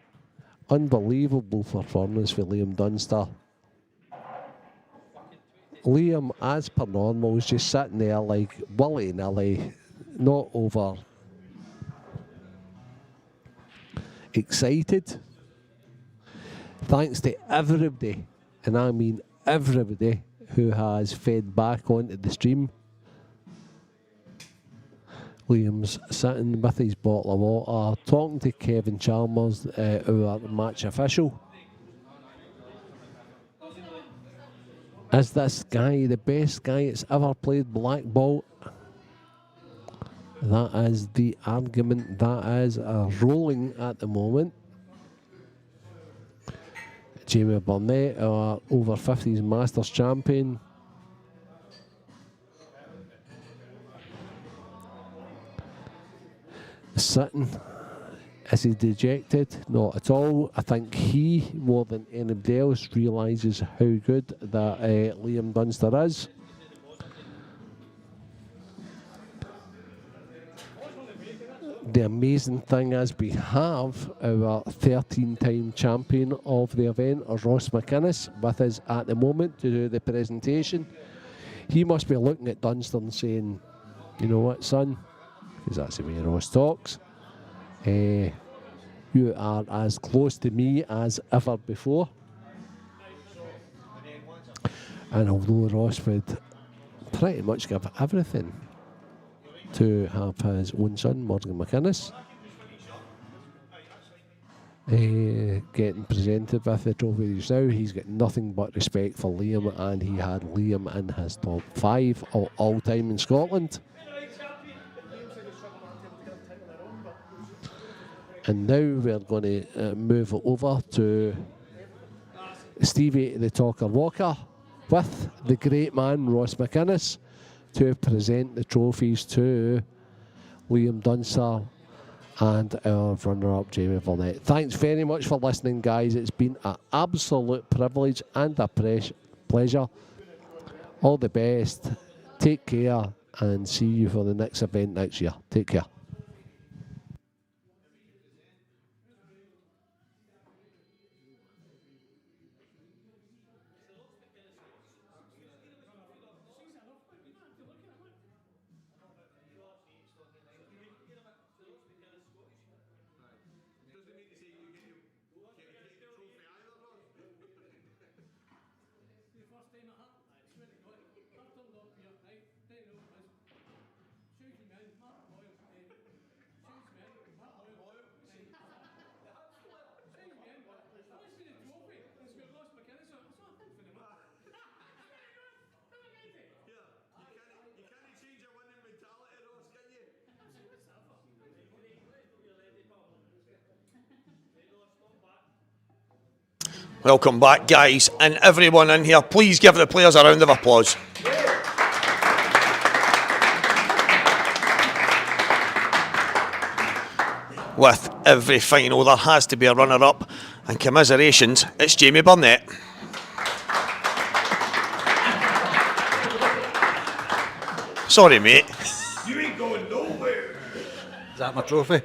Unbelievable performance for Liam Dunster. Liam, as per normal, was just sitting there like willy-nilly, not over excited. Thanks to everybody, and I mean everybody, who has fed back onto the stream. Liam's sitting with his bottle of water, talking to Kevin Chalmers, our match official. Is this guy the best guy that's ever played black ball? That is the argument that is rolling at the moment. Jamie Burnett, our over 50s Masters champion. Sitting Is he dejected? Not at all. I think he, more than anybody else, realises how good that Liam Dunster is. The amazing thing is we have our 13-time champion of the event, Ross McInnes, with us at the moment to do the presentation. He must be looking at Dunster and saying, you know what, son, because that's the way Ross talks, you are as close to me as ever before. And although Ross would pretty much give everything to have his own son, Morgan McInnes, getting presented with the trophy just now, he's got nothing but respect for Liam, and he had Liam in his top 5 of all time in Scotland. And now we're going to move over to Stevie the Talker Walker with the great man Ross McInnes to present the trophies to Liam Dunster and our runner-up Jamie Burnett. Thanks very much for listening, guys. It's been an absolute privilege and a pleasure. All the best. Take care and see you for the next event next year. Take care. Welcome back, guys, and everyone in here. Please give the players a round of applause. With every final, there has to be a runner-up, and commiserations, it's Jamie Burnett. Sorry, mate. You ain't going nowhere. Is that my trophy?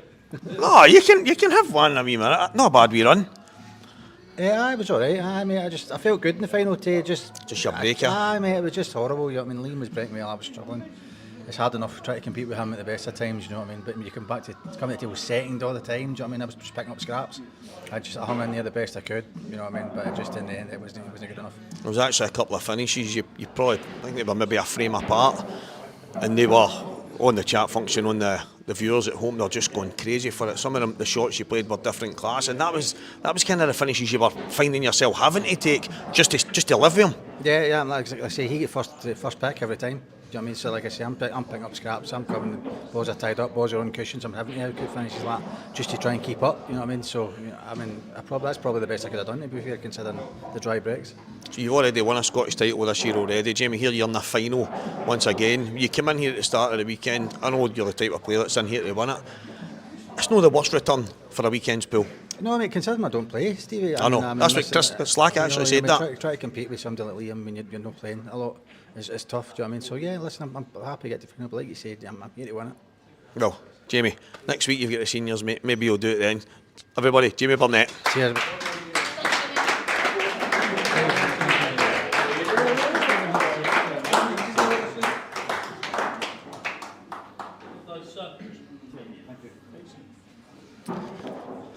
No, you can have one a wee minute. Not a bad wee run. Yeah, it was alright. Mate, I felt good in the final day. Just your breaker. Mate, it was just horrible. You know what I mean? Liam was breaking me. I was struggling. It's hard enough trying to compete with him at the best of times. You know what I mean? But when you come back to coming to second all the time, do you know what I mean? I was just picking up scraps. I hung in there the best I could. You know what I mean? But just in the end, it wasn't good enough. There was actually a couple of finishes. You probably think they were maybe a frame apart, and they were on the chat function on the viewers at home. They're just going crazy for it. Some of them, the shots you played were different class, and that was kind of the finishes you were finding yourself having to take just to live with them. Yeah. Like I say, he get first pick every time. Do you know what I mean? So like I say, I'm picking up scraps. I'm covering the balls are tied up, balls are on cushions. I'm having to have good finishes like that just to try and keep up. You know what I mean? So that's probably the best I could have done, to be fair, considering the dry breaks. So you've already won a Scottish title this year already, Jamie. Here you're in the final once again. You came in here at the start of the weekend. I know you're the type of player that's in here to win it. It's not the worst return for a weekend's pool. No, I mean, considering I don't play, Stevie. I know. That's what Slack actually said that. Try to compete with somebody like Liam when you're not playing a lot. It's tough, do you know what I mean? So yeah, listen, I'm happy to get to final, but like you said, I'm here to win it. Well, Jamie, next week you've got the seniors, mate. Maybe you'll do it then. Everybody, Jamie Burnett. Cheers.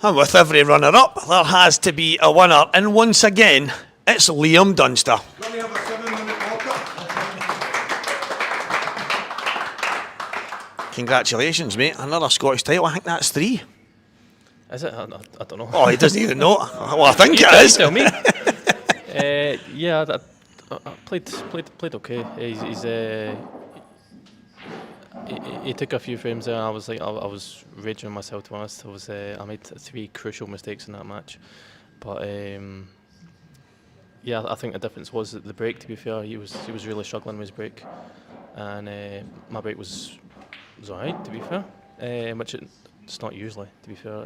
And with every runner-up, there has to be a winner. And once again, it's Liam Dunster. Congratulations, mate. Another Scottish title. I think that's 3. Is it? I don't know. Oh, he doesn't even know. Well, I think it is. Tell me. Yeah, I played okay. He took a few frames there. I was raging on myself, to be honest. I made 3 crucial mistakes in that match, but yeah, I think the difference was the break. To be fair, he was really struggling with his break, and my break was alright, to be fair. Which it's not usually, to be fair.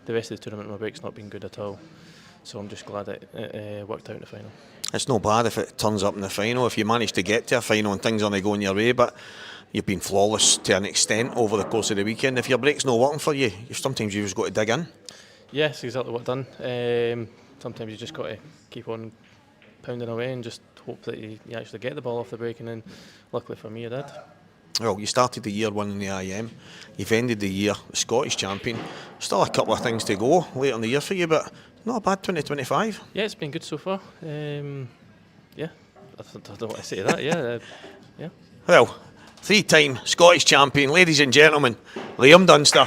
The rest of the tournament, my break's not been good at all. So I'm just glad it worked out in the final. It's no bad if it turns up in the final, if you manage to get to a final and things aren't going your way, but you've been flawless to an extent over the course of the weekend. If your break's not working for you, sometimes you've just got to dig in. Yes, exactly what I've done. Sometimes you just got to keep on pounding away and just hope that you actually get the ball off the break, and then luckily for me I did. Well, you started the year winning the IM, you've ended the year the Scottish champion. Still a couple of things to go later in the year for you, but not a bad 2025. Yeah, it's been good so far. Yeah, I don't want to say that. Yeah. Well, 3-time Scottish champion, ladies and gentlemen, Liam Dunster.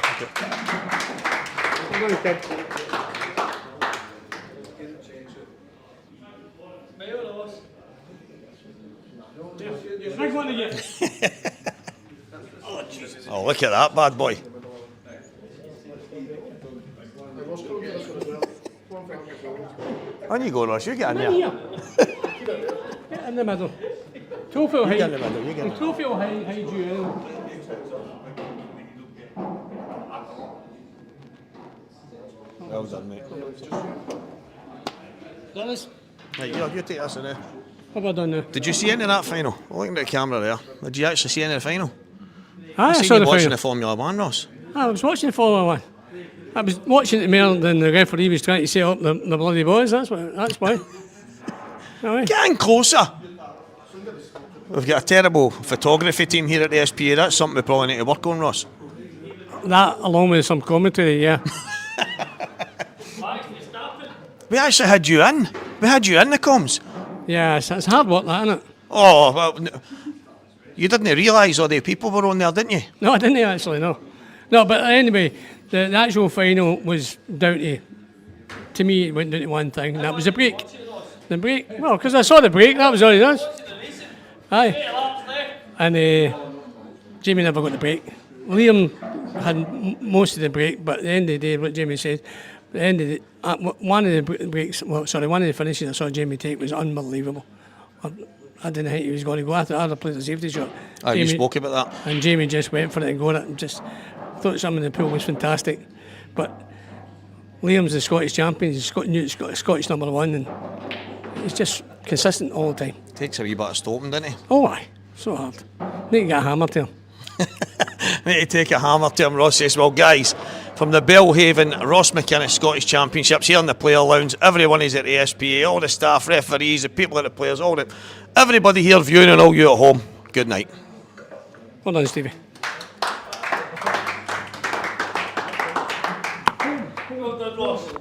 Oh, look at that bad boy. On you go, Ross, you get in there. Get in the middle. Trophy will You get in the middle, you get in the the trophy will hide you in. Well done, mate. Dennis, Right, you take this in there. what have I done now? Did you see any of that final? Looking at the camera there. Did you actually see any of the final? I seen saw you the watching final. the Formula One, Ross. I was watching the Formula One. I was watching it more than the referee was trying to set up the bloody boys. That's why. Aye. Get in closer. We've got a terrible photography team here at the SPA. That's something we probably need to work on, Ross. That along with some commentary, yeah. We actually had you in. We had you in the comms. Yeah, it's hard work, that, isn't it? Oh, well, you didn't realise all the people were on there, didn't you? No, I didn't actually, no. No, but anyway, the actual final was down to me, it went down to one thing, and that was the break. The break, well, because I saw the break, that was all it was. Aye. And Jamie never got the break. Liam had most of the break, but at the end of the day, what Jamie said, at the end of the, one of the breaks, one of the finishes I saw Jamie take was unbelievable. I didn't think he was going to go. I thought I'd played a safety shot. You spoke about that. And Jamie just went for it and got it. And just thought some of the pool was fantastic. But Liam's the Scottish champion. He's Scottish number one, and he's just consistent all the time. Takes a wee bit of stopping, doesn't he? Oh, aye. So hard. Need to get a hammer to him. Need to take a hammer to him, Ross says. Well, guys, from the Belhaven Ross McInnes Scottish Championships here in the Player Lounge, everyone is at the SPA, all the staff, referees, the people at the players, everybody here viewing and all you at home. Good night. Well done, Stevie. Well done, Ross.